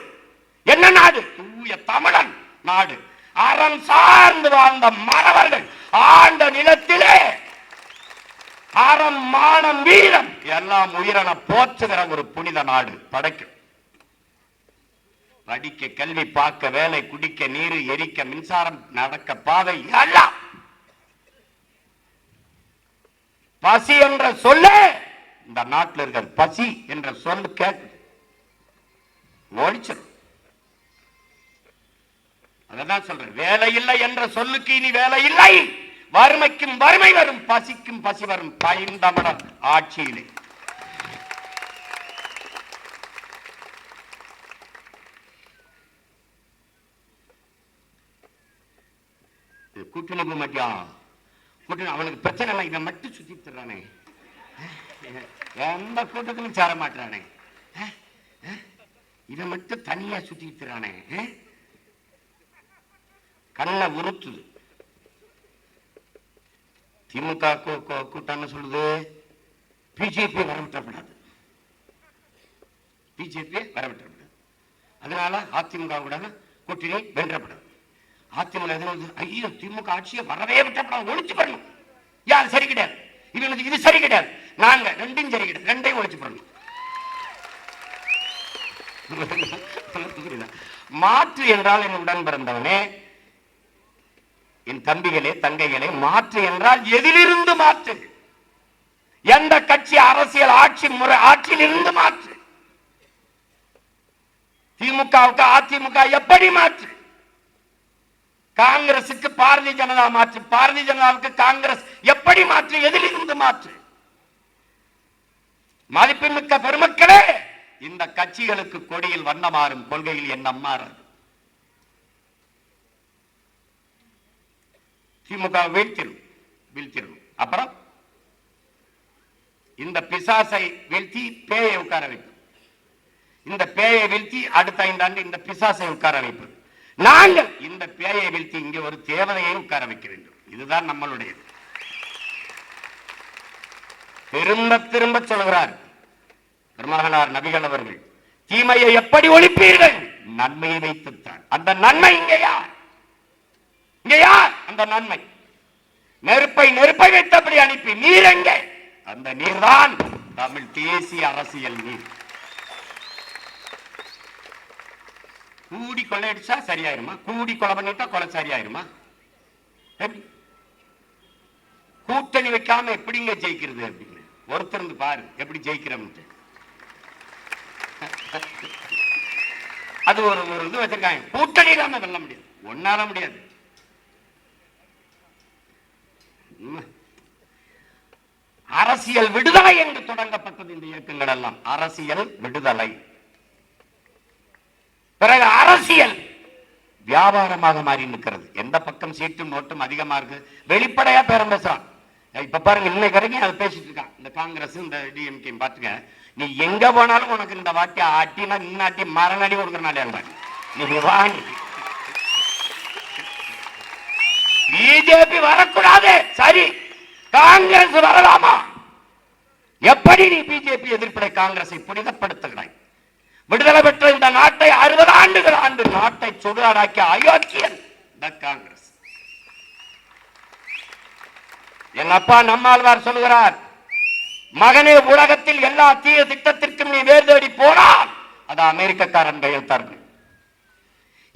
என்ன நாடு? தூய தமிழன் நாடு. அறம் சார்ந்து வாழ்ந்த மறவர்கள் ஆண்ட நிலத்திலே அறம், மானம், வீரம் எல்லாம் உயிரென போற்றுகிற ஒரு புனித நாடு படைக்கும். படிக்க, கல்வி, பார்க்க, வேலை, குடிக்க நீர், எரிக்க மின்சாரம், நடக்க பாதை எல்லாம். பசி என்ற சொல்ல இந்த நாட்டில் இருக்கிற பசி என்ற சொல் கேட்கு ஓடிச்சிடும். அதான் சொல்றேன், வேலை இல்லை என்ற சொல்லுக்கு இனி வேலை இல்லை. வறுமைக்கும் வறுமை வரும், பசிக்கும் பசி வரும். பைந்தமிழர் ஆட்சியிலே கூட்டணி மாட்டியா? கூட்டணி அவனுக்கு பிரச்சனை இல்லை, இவன் மட்டும் சுத்தி தர்றானே, எந்த கூட்டத்திலும் சேர மாட்டானே, இவன் மட்டும் தனியா சுத்தி தர்றானே, கண்ணை உறுத்துது. திமுக கூட்டம் சொல்லுது, பிஜேபி வரவிட்டப்படாது, பிஜேபி வரவிட்டப்படாது. அதனால அதிமுக கூட்டணி வென்றப்படாது. அதிமுக ஐயோ திமுக ஆட்சியை வரவே விட்டப்படாது, ஒழிச்சு பண்ணணும். யார் சரி கிடையாது, இவங்களுக்கு இது சரி கிடையாது, நாங்க ரெண்டும் சரி கிடையாது, ரெண்டையும் ஒழிச்சு பண்ணணும். மாற்று என்றால் என் உடன் பிறந்தவனே, என் தம்பிகளே, தங்கைகளே, மாற்று என்றால் எதிலிருந்து மாற்று? எந்த கட்சி அரசியல் ஆட்சி முறை ஆட்சியிலிருந்து மாற்று? திமுகவுக்கு அதிமுக எப்படி மாற்று? காங்கிரசுக்கு பாரதிய ஜனதா மாற்று, பாரதிய ஜனதாவுக்கு காங்கிரஸ் எப்படி மாற்று? எதிலிருந்து மாற்று? மதிப்புமிக்க பெருமக்களே, இந்த கட்சிகளுக்கு கொடியில் வண்ணம் மாறும், கொள்கையில் எண்ணம் மாறாது. திமுக வீழ்த்திடும். அப்புறம் இந்த பிசாசை வீழ்த்தி பேயை உட்கார வைப்பு, இந்த பேயை வீழ்த்தி அடுத்த 5 ஆண்டு இந்த பிசாசை உட்கார வைப்பு, நாங்கள் இந்த பேயை வீழ்த்தி இங்கே ஒரு தேவதையை உட்கார வைக்க வேண்டும். இதுதான் நம்மளுடைய. திரும்ப திரும்ப சொல்கிறார் பெருமகனார் நபிகள் அவர்கள், தீமையை எப்படி ஒழிப்பீர்கள்? நன்மையை வைத்துத்தான். அந்த நன்மை இங்கே யார்? இங்கே யார் அந்த நன்மை? நெருப்பை நெருப்பை வைத்தபடி அனுப்பி நீர் எங்கே? அந்த நீர்தான் தமிழ் தேசிய அரசியல் நீர். கூடி கொள்ளையடிச்சா சரியாயிருமா? கூடி கொலை பண்ணிட்டா கொலை சரியாயிருமா? கூட்டணி வைக்காம எப்படிங்க ஜெயிக்கிறது அப்படின்னு ஒருத்தர் பாரு எப்படி ஜெயிக்கிறோம். அது ஒரு இது வச்சிருக்காங்க. கூட்டணி இல்லாம வெல்ல முடியாது, ஒன்னால முடியாது. அரசியல் விடுதலை என்று தொடங்கப்பட்டது இந்த இயக்கங்கள் எல்லாம். அரசியல் விடுதலை, பிறகு அரசியல் வியாபாரமாக மாறி நிற்கிறது. எந்த பக்கம் சீட்டும் நோட்டும் அதிகமா இருக்கு, வெளிப்படையா பேரம் பேசுறான். இப்ப பாருங்க, இன்னைக்கு வரைக்கும் அதை பேசிட்டு இருக்கான் இந்த காங்கிரஸ் இந்த டிஎம்கே. பாத்துக்க, நீ எங்க போனாலும் உனக்கு இந்த வாட்டி ஆட்டினா இன்னாட்டி மரணடி கொடுக்கறனாலே நீ வாங்கி பிஜேபி வரக்கூடாது, சரி காங்கிரஸ் வரலாமா? எப்படி நீ பிஜேபி எதிர்ப்படை காங்கிரஸை புனிதப்படுத்துகிறாய்? விடுதலை பெற்ற இந்த நாட்டை 60 ஆண்டுகள் ஆண்டு நாட்டை சுடுகாடாக்கிய அயோக்கியன் இந்த காங்கிரஸ். என் அப்பா நம்மாழ்வார் சொல்கிறார், மகனே உலகத்தில் எல்லா தீய திட்டத்திற்கும் நீ வேர் தேடி போனால் அது அமெரிக்கக்காரன் கையெழுத்தார்கள்.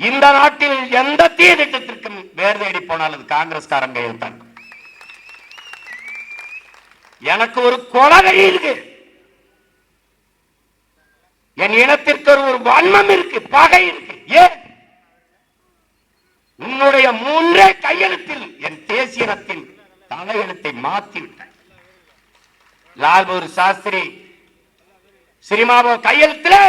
இந்த நாட்டில் எந்த தீய திட்டத்திற்கும் வேர் தேடி போனால் அது காங்கிரஸ்காரன் கையெழுத்தார்கள். எனக்கு ஒரு கொலை இருக்கு, என் இனத்திற்கு ஒரு வன்மம் இருக்கு, பகை இருக்கு. ஏன்? உன்னுடைய 3 கையெழுத்தில் என் தேசியத்தின் தலையெழுத்தை மாற்றி விட்டார். லால் பகதூர் சாஸ்திரி சினிமாவோ கையெழுத்திலே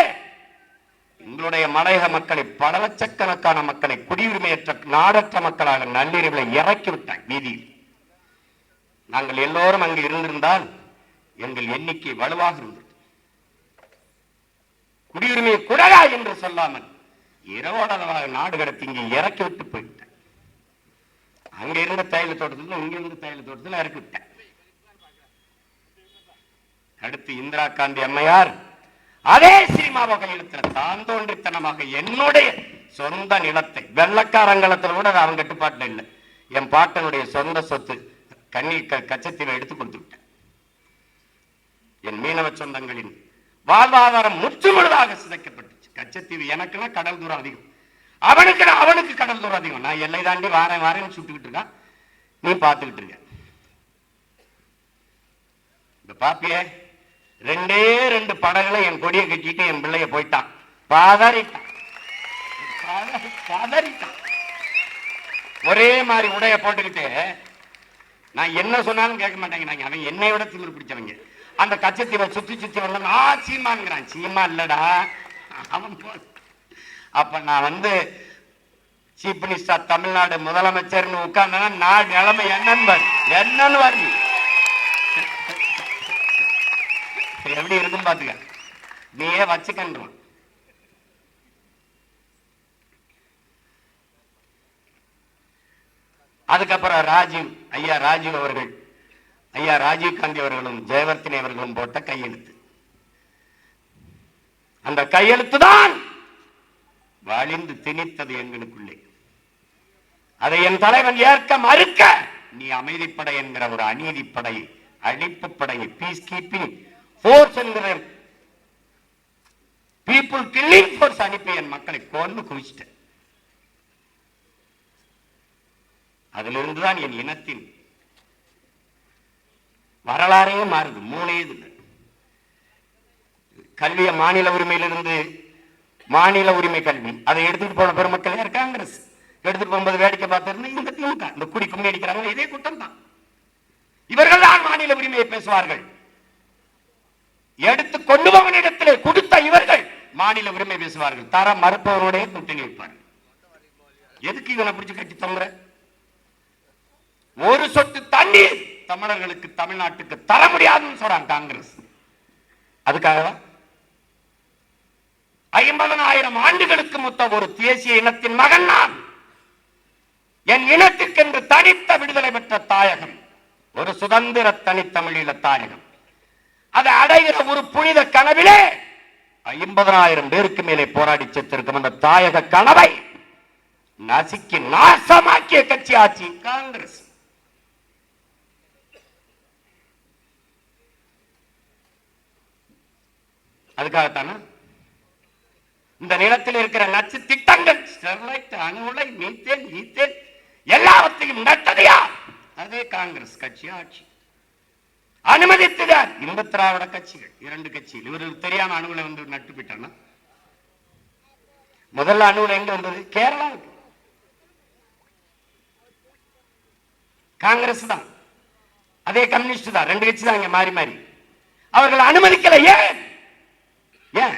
எங்களுடைய மலையக மக்களை, பல லட்சக்கணக்கான மக்களை, குடியுரிமையற்ற நாடற்ற மக்களாக நள்ளிரவில் இறக்கி விட்டார் வீதியில். நாங்கள் எல்லோரும் அங்கு இருந்திருந்தால் எங்கள் எண்ணிக்கை வலுவாக இருந்தது. குடியுரிமையை குடகா என்று சொல்லாமல் இரவோடளவாக நாடு கடத்தி இங்கே இறக்கி விட்டு போய்விட்டார். அங்க இருந்த தைல தோட்டத்தில் இங்க இருந்த தைல தோட்டத்தில் இறக்கி விட்டார். அடுத்து இந்திரா காந்தி அம்மையார் அதே சினிமாவை கையெழுத்துல தான் தோன்றித்தனமாக என்னுடைய சொந்த நிலத்தை, வெள்ளக்காரங்களத்தில் கூட அவன் கட்டுப்பாட்டில் இல்லை, என் பாட்டனுடைய சொந்த சொத்து கச்சத்தீவை எடுத்து கொடுத்து விட்டேன். என் மீனவ சொந்தங்களின் வாழ்வாதாரம் முற்றுமுழுதாக சிதைக்கப்பட்டுச்சு. கச்சத்தீவு எனக்குன்னா கடல் தூரம் அதிகம், அவனுக்கு கடல் தூரம் அதிகம். நான் எல்லை தாண்டி வாரேன்னு சுட்டுக்கிட்டு இருக்கான், நீ பார்த்துக்கிட்டு இருக்க. இந்த பாப்பிய 2 படகுல என் கொடியை கட்டிட்டு என் பிள்ளைய போயிட்டான், பதறிட்டான். ஒரே மாதிரி உடைய போட்டுக்கிட்டு நான் என்ன சொன்னாலும் கேட்க மாட்டேங்கிறாங்க. அவன் என்னை விட திமிரு பிடிச்சவங்க. அந்த கச்சத்தீவை சுத்தி சுத்தி வந்தான், சீமான்ங்கிறான். சீமா இல்லடா அவன். அப்ப நான் சீஃப் மினிஸ்டர் தமிழ்நாடு முதலமைச்சர்னு உட்கார்ந்தா நாடு நிலைமை என்னன்னு வருது, எப்படி இருக்கும் பாத்துக்க. நீயே வச்சுக்கன்றான். அதுக்கப்புறம் ஐயா ராஜீவ் அவர்கள், ஐயா ராஜீவ் காந்தி அவர்களும் ஜெயவர்த்தினி அவர்களும் போட்ட கையெழுத்து. அந்த கையெழுத்து தான் வழிந்து திணித்தது எங்களுக்குள்ளே. அதை என் தலைவன் ஏற்க மறுக்க, நீ அமைதிப்படை என்கிற ஒரு அநீதிப்படை, அழிப்பு படையை, பீஸ் கீப்பிங் போர்ஸ் என்கிற பீப்புள் கில்லிங் போர்ஸ் அனுப்பி என் மக்களை கொண்டு குவிச்சிட்டேன். அதிலிருந்துதான் என் இனத்தின் வரலாறே மாறுது. 3 இல்லை. கல்விய மாநில உரிமையிலிருந்து மாநில உரிமை கல்வி அதை எடுத்துட்டு போன பெருமக்கள் யார்? காங்கிரஸ். எடுத்துட்டு போகும்போது வேடிக்கை பார்த்திருந்தா இந்த திமுக, இந்த குடி கும்மி அடிக்கிறாங்க, இதே குற்றம் தான். இவர்கள் தான் மாநில உரிமையை பேசுவார்கள். எடுத்து கொண்டு போவனிடத்திலே கொடுத்த இவர்கள் மாநில உரிமை பேசுவார்கள். தர மறுப்பவரோட கூட்டணி வைப்பார்கள். எதுக்கு இவனை பிடிச்சு கட்டி தொங்குற? ஒரு சொட்டு தண்ணீர் தமிழர்களுக்கு தமிழ்நாட்டுக்கு தர முடியாதுன்னு சொல்றாங்க காங்கிரஸ். அதுக்காக 50,000 ஆண்டுகளுக்கு மொத்த ஒரு தேசிய இனத்தின் மகன் நான். என் இனத்திற்கென்று தனித்த விடுதலை பெற்ற தாயகம், ஒரு சுதந்திர தனித்தமிழீழ தாயகம். அதை அடைகிற ஒரு புனித கனவிலே 50,000 பேருக்கு மேலே போராடி செத்திருக்கும் அந்த தாயக கனவை நசுக்கி நாசமாக்கிய கட்சி ஆட்சி காங்கிரஸ். அதுக்காகத்தானே இந்த நிலத்தில் இருக்கிற நச்சு திட்டங்கள், ஸ்டெர்லைட், அணு உலை, மீத்தேன், ஈத்தேன் எல்லாவற்றையும் நட்டதையா அதே காங்கிரஸ் கட்சி ஆட்சி. அனுமதித்துதான் இந்த திராவிட கட்சிகள், 2 கட்சிகள். இவருக்கு தெரியாம அணுகுல வந்து நட்டு போயிட்டானா? முதல்ல அணுகுல எங்க வந்தது? கேரளாவுக்கு. காங்கிரஸ் தான், அதே கம்யூனிஸ்ட் தான், 2 கட்சி தான் இங்க மாறி மாறி. அவர்கள் அனுமதிக்கல. ஏன்? ஏன்?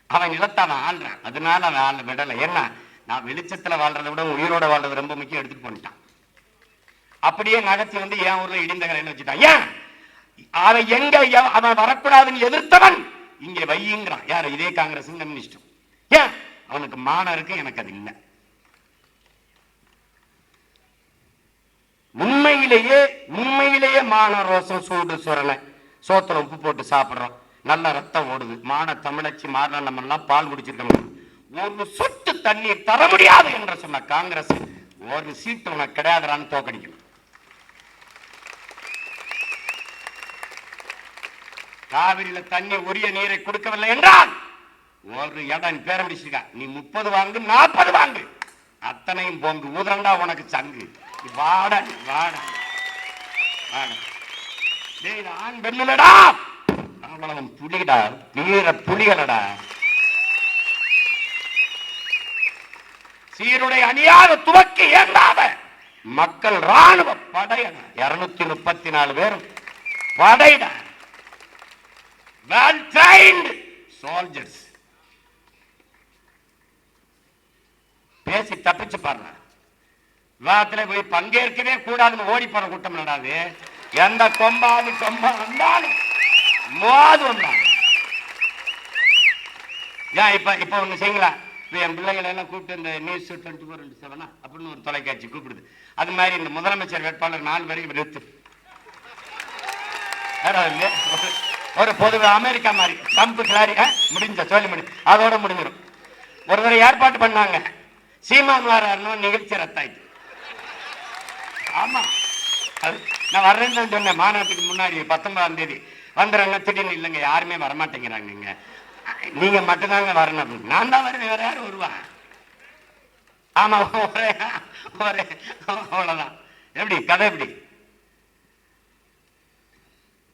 அவன் நிலத்தான் ஆள்றான், அதனால அவன் ஆள விடல. ஏன்னா நான் வெளிச்சத்துல வாழ்றதை விட உயிரோட வாழ்றது ரொம்ப முக்கியம், எடுத்துட்டு போயிட்டான். அப்படியே நகர்த்தி வந்து என் ஊர்ல இடிந்த கரைன்னு வச்சுட்டான். ஏன்? அவன் எங்க அவன் வரக்கூடாதுன்னு எதிர்த்தவன் இங்கே வையுங்கிறான். யாரு? இதே காங்கிரஸ் கம்யூனிஸ்டும். ஏன்? அவனுக்கு மானம் இருக்கு, எனக்கு அது இல்லை. உண்மையிலேயே மான ரோசம், சூடு சுரணை, சோத்துல உப்பு போட்டு சாப்பிடுறோம், நல்ல ரத்தம் ஓடுது, மான தமிழச்சி மாறின நம்ம எல்லாம் பால் குடிச்சிருக்கோம். ஒரு சொட்டு தண்ணீர் தர முடியாது என்று சொன்ன காங்கிரஸ் ஒரு சீட்டு உனக்கு கிடையாதுன்னு தோக்கடிக்கணும். காவிரியில தண்ணி உரிய நீரை கொடுக்கவில்லை என்றால் ஒரு இடம் பேரம்பிடிச்சிருக்கா, நீ 30 வாங்கு, 40 வாங்கு, அத்தனையும் போங்கு ஊதரண்டா உனக்கு சங்கு. வாட வாட வாட. ஆண் பெண்ணுலடா, அவ்வளவு புலிடா, வீர புலிகளடா. சீருடை அணியாக துவக்கி ஏந்தாத மக்கள் ராணுவ படையட, 234 பேரும் படையிட, well trained soldiers. பேசி தப்பிச்சு பாருங்க. விவாதத்துல போய் பங்கேற்கவே கூடாதுன்னு ஓடி போற கூட்டம் நடாது. எந்த கொம்பாது வந்தாலும் மோது வந்தாங்க. ஏன் இப்ப ஒண்ணு செய்யுங்களா, என் பிள்ளைகளை எல்லாம் கூப்பிட்டு இந்த நியூஸ் 24/7 அப்படின்னு ஒரு தொலைக்காட்சி கூப்பிடுது. அது மாதிரி இந்த முதலமைச்சர் வேட்பாளர் 4 பேரையும் நிறுத்து. ஒரு பொது அமெரிக்கா மாதிரி ட்ரம்ப் கிளாரி முடிஞ்ச சொல்லி முடியும், அதோட முடிஞ்சிடும். ஒரு தடவை ஏற்பாடு பண்ணாங்க, சீமான் வர்றாருன்னு நிகழ்ச்சி ரத்தாயிட்டு. ஆமா, நான் வர்றேன்னு சொன்னேன் மாநாட்டுக்கு முன்னாடி 19ஆம் தேதி வந்துடுறாங்க. திடீர்னு இல்லைங்க யாருமே வரமாட்டேங்கிறாங்க, நீங்க மட்டும்தாங்க வரணும். நான் தான் வருவேன், வேற யாரும் வருவா? ஆமா, ஒரே அவ்வளவுதான். எப்படி கதை? எப்படி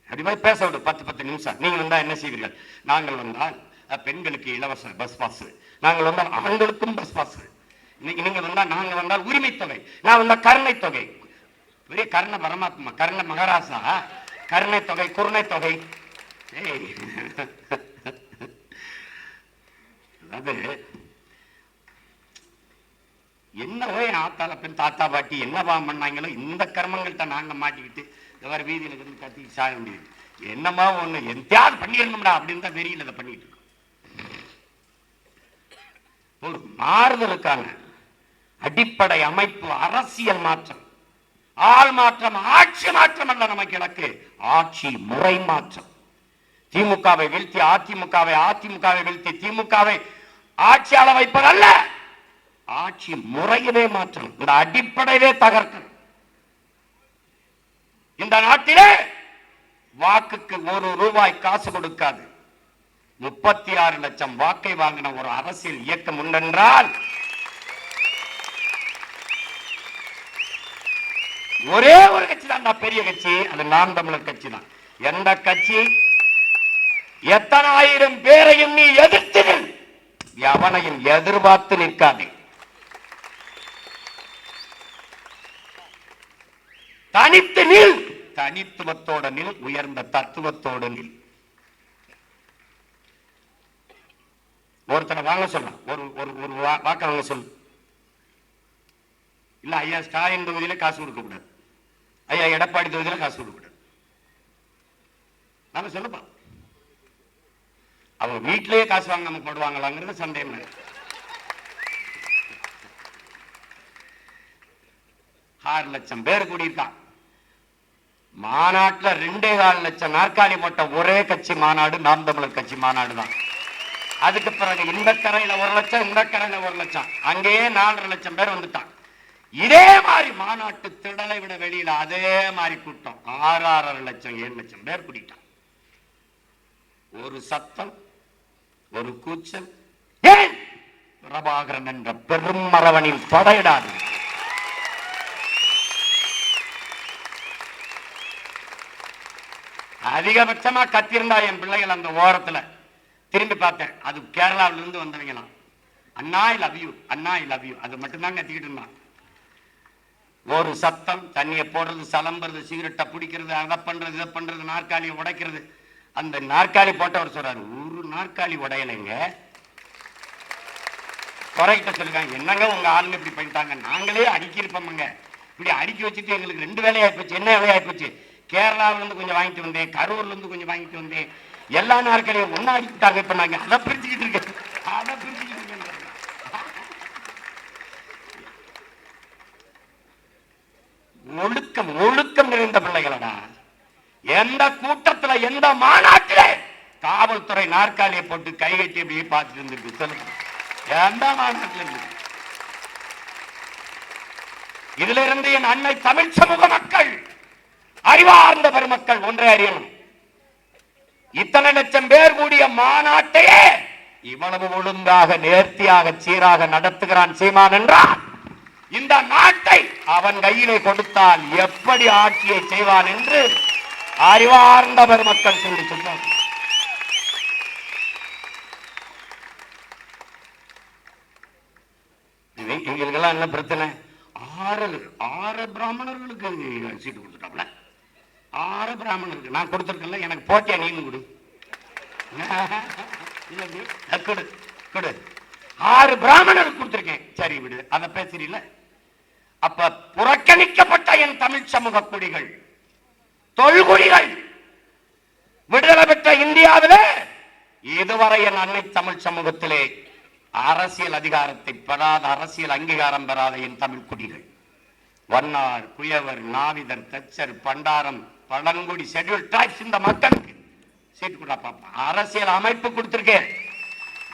அப்படி போய் பேச விடு 10 நிமிஷம். நீங்க வந்தா என்ன செய்வீர்கள்? நாங்கள் வந்தால் பெண்களுக்கு இலவச பஸ் பாஸ், நாங்கள் வந்தால் ஆண்களுக்கும் பஸ் பாஸ், நீங்க வந்தா, நாங்க வந்தால் உரிமை தொகை, நான் வந்தா கருணை தொகை. பெரிய கர்ண பரமாத்மா, கர்ண மகாராசா, கருணை தொகை, குருணை தொகை. அதாவது என்னவோ என் ஆத்தால பெண் தாத்தா பாட்டி என்னவா பண்ணாங்களோ இந்த கர்மங்கள்ட்ட நாங்க மாட்டிக்கிட்டு வேற வீதியில இருந்து கத்தி சாய முடியுது. என்னமா ஒண்ணு எந்தாவது பண்ணிடணும்டா அப்படின்னு தான் வெறியில் அதை பண்ணிட்டு இருக்கோம். ஒரு மாறுதலுக்கான அடிப்படை அமைப்பு அரசியல் மாற்றம், ஆள் மாற்றம், ஆட்சி மாற்றம் அல்ல நமக்கு இலக்கு, ஆட்சி முறை மாற்றம். திமுகவை வீழ்த்தி அதிமுகவை, அதிமுகவை வீழ்த்தி திமுகவை ஆட்சியாள வைப்பதல்ல, ஆட்சி முறையிலே மாற்றம், இந்த அடிப்படையிலே தகர்க்கணும். இந்த நாட்டிலே வாக்குக்கு 1 ரூபாய் காசு கொடுக்காது 36 லட்சம் வாக்கை வாங்கின ஒரு அரசியல் இயக்கம் உண்டென்றால் ஒரே ஒரு கட்சி தான், பெரிய கட்சி, அது நாம் தமிழர் கட்சி தான். எந்த கட்சி எத்தனை ஆயிரம் பேரையும் நீ எதிர்த்து எவனையும் எதிர்பார்த்து நிற்காதே. தனித்து நில், தனித்துவத்தோட நில், உயர்ந்த தத்துவத்தோடு நில். ஒருத்தனை வாங்க சொல்லலாம், ஒரு வாக்க வாங்க சொல்லு. இல்ல ஐயா ஸ்டாலின் தொகுதியில காசு கொடுக்க கூடாது, ஐயா எடப்பாடி தொகுதியில் காசு கொடுக்கூடாது. நாம சொல்லப்பா அவங்க வீட்டிலேயே காசு வாங்காம போடுவாங்களாங்கிறது சந்தேகம். 6 லட்சம் பேர் கூடியிருக்கான் மாநாட்டில். 2.25 லட்சம் நாற்காலி போட்ட ஒரே கட்சி மாநாடு நாம் தமிழர் கட்சி மாநாடு தான். அதுக்கு பிறகு இந்த கரையில 1 லட்சம், இந்த கரையில 1 லட்சம், அங்கேயே 4.5 லட்சம் பேர் வந்துட்டான். இதே மாதிரி மாநாட்டு திடலை விட வெளியில அதே மாதிரி கூட்டம் 6.5 லட்சம் 7 லட்சம் பேர் கூட்டிட்டான். ஒரு சத்தம், ஒரு கூச்சல், ஏன் பிரபாகரன் என்ற பெரும் மரவனில் படையிடாது. அதிகபட்சமா கத்திருந்தா என் பிள்ளைகள் அந்த ஓரத்துல திரும்பி பார்த்தேன். அது கேரளாவில இருந்து வந்தவங்களாம். அண்ணா ஐ லவ் யூ, அண்ணா ஐ லவ் யூ, அது மட்டும்தான் கத்திக்கிட்டு இருந்தான். ஒரு சத்தம், தண்ணியை போடுறது, சலம்புறது, சிகரெட்டை பிடிக்கிறது, அதை பண்றது, இதை பண்றது, நாற்காலியை உடைக்கிறது. அந்த நாற்காலி போட்டவர் சொல்றாரு, ஒரு நாற்காலி உடையலைங்க. குறைகிட்ட சொல்லுங்க, என்னங்க உங்க ஆளுங்க இப்படி பண்ணிட்டாங்க, நாங்களே அடுக்கி இருப்போம்ங்க. இப்படி அடுக்கி வச்சுட்டு எங்களுக்கு 2 வேலையாகி போச்சு. என்ன வேலையாகி போச்சு? கேரளாவில இருந்து கொஞ்சம் வாங்கிட்டு வந்தேன், கரூர்ல இருந்து கொஞ்சம் வாங்கிட்டு வந்தேன், எல்லா நாற்காலியும் ஒன்னா அடிக்கிட்டாங்க. இப்ப நாங்க அதை பிரிச்சுக்கிட்டு இருக்கேன், அதை பிரிச்சுக்கிட்டு இருக்கேன். ஒழுக்கம், ஒழுக்கம் நிறைந்த பிள்ளைகளடா. எந்த கூட்டத்துல, எந்த மாநாட்டிலே காவல்துறை நாற்காலியை போட்டு கை கட்டி அப்படியே பார்த்துட்டு இருந்திருக்கு சொல்லுங்க? எந்த மாநாட்டில் இருந்து? இதுல இருந்து என் அன்னை தமிழ் சமூக மக்கள், அறிவார்ந்த பெருமக்கள் ஒன்றை அறியணும். இத்தனை லட்சம் பேர் கூடிய மாநாட்டையே இவ்வளவு ஒழுங்காக, நேர்த்தியாக, சீராக நடத்துகிறான் சீமான் என்றால், இந்த நாட்டை அவன் கையிலே கொடுத்தால் எப்படி ஆட்சியை செய்வான் என்று அறிவார்ந்த பெருமக்கள் சொல்லி சொன்னார். எங்களுக்கெல்லாம் என்ன பிரச்சனை? 6 பிராமணர்களுக்கு சீட்டு கொடுத்துட்டாப்ல. 6 பிராமணருக்கு நான் கொடுத்துருக்கல, எனக்கு போட்டியா நீங்க கொடு, கொடு கொடு. 6 பிராமணருக்கு கொடுத்துருக்கேன், சரி விடு, அதை பேசுறீல. அப்ப புறக்கணிக்கப்பட்ட என் தமிழ் சமூக குடிகள், தொல்குடிகள் விடுதலை பெற்ற இந்தியாவிலே இதுவரை என் அன்னை தமிழ் சமூகத்திலே அரசியல் அதிகாரத்தை பெறாத, அரசியல் அங்கீகாரம் பெறாத என் தமிழ் குடிகள், வண்ணார், குயவர், நாவிதர், தச்சர், பண்டாரம், பழங்குடி, ஷெட்யூல் டிரைப்ஸ், இந்த மக்களுக்கு சீட்டு கூட பாப்பா. அரசியல் அமைப்பு கொடுத்திருக்கேன்.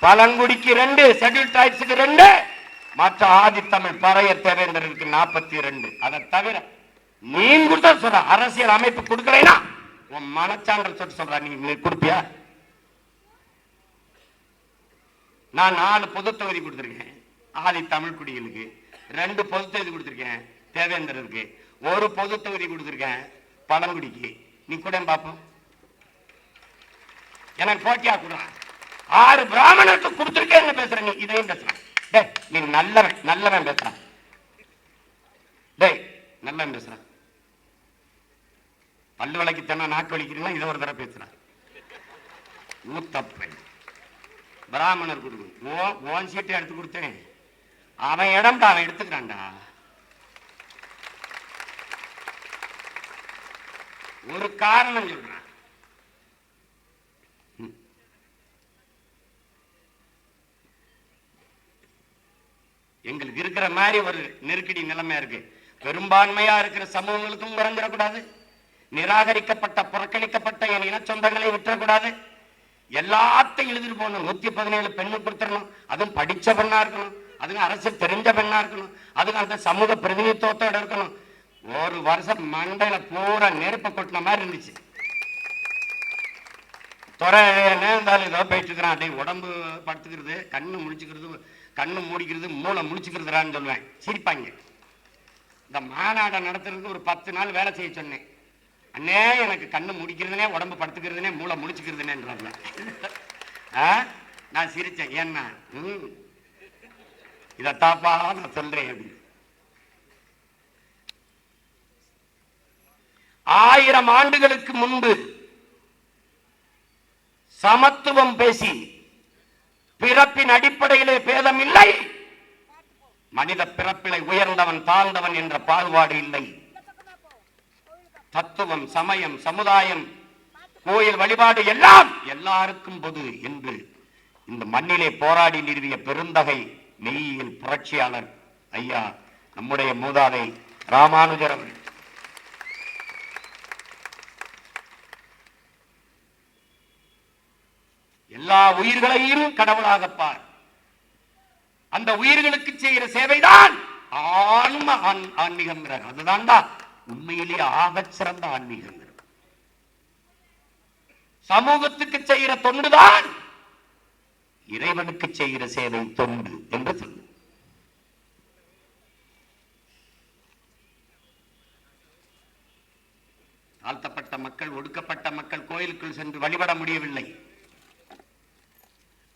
பழங்குடிக்கு 2, ஷெட்யூல் டிரைப்ஸுக்கு 2, மற்ற ஆதித்தமிழ் பறையர் தேவேந்தருக்கு 42. அதை தவிர நீ கொடுத்த சொல்ற அரசியல் அமைப்பு கொடுக்கலைன்னா உன் மனச்சான்றல் சொல்லிட்டு சொல்ற, நீ கொடுப்பியா? நான் 4 பொது தொகுதி கொடுத்திருக்கேன் ஆதி தமிழ் குடிகளுக்கு, 2 பொது தொகுதி கொடுத்திருக்கேன் தேவேந்தருக்கு, 1 பொது தொகுதி கொடுத்திருக்கேன் பழங்குடிக்கு. நீ கூட பாப்போம், எனக்கு போட்டியா கூட. 6 பிராமணருக்கு கொடுத்திருக்கேன்னு பேசுற, நீ இதையும் பேசுறான். டேய் நீ நல்லவன், நல்லவன் பேசுறான். டேய் நல்லவன் பேசுறான். பல்லு வளைக்கு தானே நாக்கு வலிக்கிறீங்களா, இதை ஒரு தடவை பேசுறான். ஊத்தப்பை பிராமணர் கொடுக்கணும். ஓன் சீட்டை எடுத்து கொடுத்தேன், அவன் இடம் அவன் எடுத்துக்கிறான்டா. ஒரு காரணம் சொல்றான். எங்களுக்கு இருக்கிற மாதிரி ஒரு நெருக்கடி நிலைமையா இருக்கு. பெரும்பான்மையா இருக்கிற சமூகங்களுக்கும் குறைஞ்சிடக்கூடாது, நிராகரிக்கப்பட்ட, புறக்கணிக்கப்பட்ட என் இன சொந்தங்களை விட்டுறக்கூடாது. எல்லாத்தையும் எழுதிட்டு போகணும். 117 பெண்ணு கொடுத்துடணும், அதுவும் படிச்ச பெண்ணா இருக்கணும், அதுவும் அரசியல் தெரிஞ்ச பெண்ணா இருக்கணும், அதுவும் அந்த சமூக பிரதிநிதித்துவத்தோட இருக்கணும். ஒரு வருஷம் மண்டையில பூரா நெருப்ப கொட்டின மாதிரி இருந்துச்சு. துறை நேர்ந்தாலும் ஏதோ போயிட்டு இருக்கிறான். அப்படியே உடம்பு படுத்துக்கிறது, கண்ணு முழிச்சுக்கிறது, கண்ணு மூடிக்கிறது, மூளை முழிச்சுக்கிறதுறான்னு சொல்லுவேன். சிரிப்பாங்க. இந்த மாநாடை நடத்துறதுக்கு ஒரு 10 நாள் வேலை செய்ய சொன்னேன். அண்ணே எனக்கு கண்ணு முடிக்கிறதுனே, உடம்பு படுத்துக்கிறதுனே, மூளை முழிச்சுக்கிறதுனேன்றாங்க. நான் சிரிச்சேன். ஏன்னா இதத்தாப்பா நான் சொல்றேன் அப்படின்னு. 1000 ஆண்டுகளுக்கு முன்பு சமத்துவம் பேசி பிறப்பின் அடிப்படையிலே பேதம் இல்லை, மனித பிறப்பிலை உயர்ந்தவன் தாழ்ந்தவன் என்ற பாகுபாடு இல்லை. தத்துவம், சமயம், சமுதாயம், கோயில் வழிபாடு எல்லாம் எல்லாருக்கும் பொது என்று இந்த மண்ணிலே போராடி நிறுவிய பெருந்தகை மெய்யியல் புரட்சியாளர் ஐயா நம்முடைய மூதாதை ராமானுஜர் அவர்கள். எல்லா உயிர்களையும் கடவுளாக பார், அந்த உயிர்களுக்கு செய்கிற சேவைதான் ஆன்ம ஆன்மீகம். அதுதான்டா உண்மையிலேயே ஆகச் சிறந்த ஆன்மீகம். சமூகத்துக்கு செய்கிற தொண்டுதான் இறைவனுக்கு செய்கிற சேவை தொண்டு என்று சொல்லு. தாழ்த்தப்பட்ட மக்கள், ஒடுக்கப்பட்ட மக்கள் கோயிலுக்குள் சென்று வழிபட முடியவில்லை.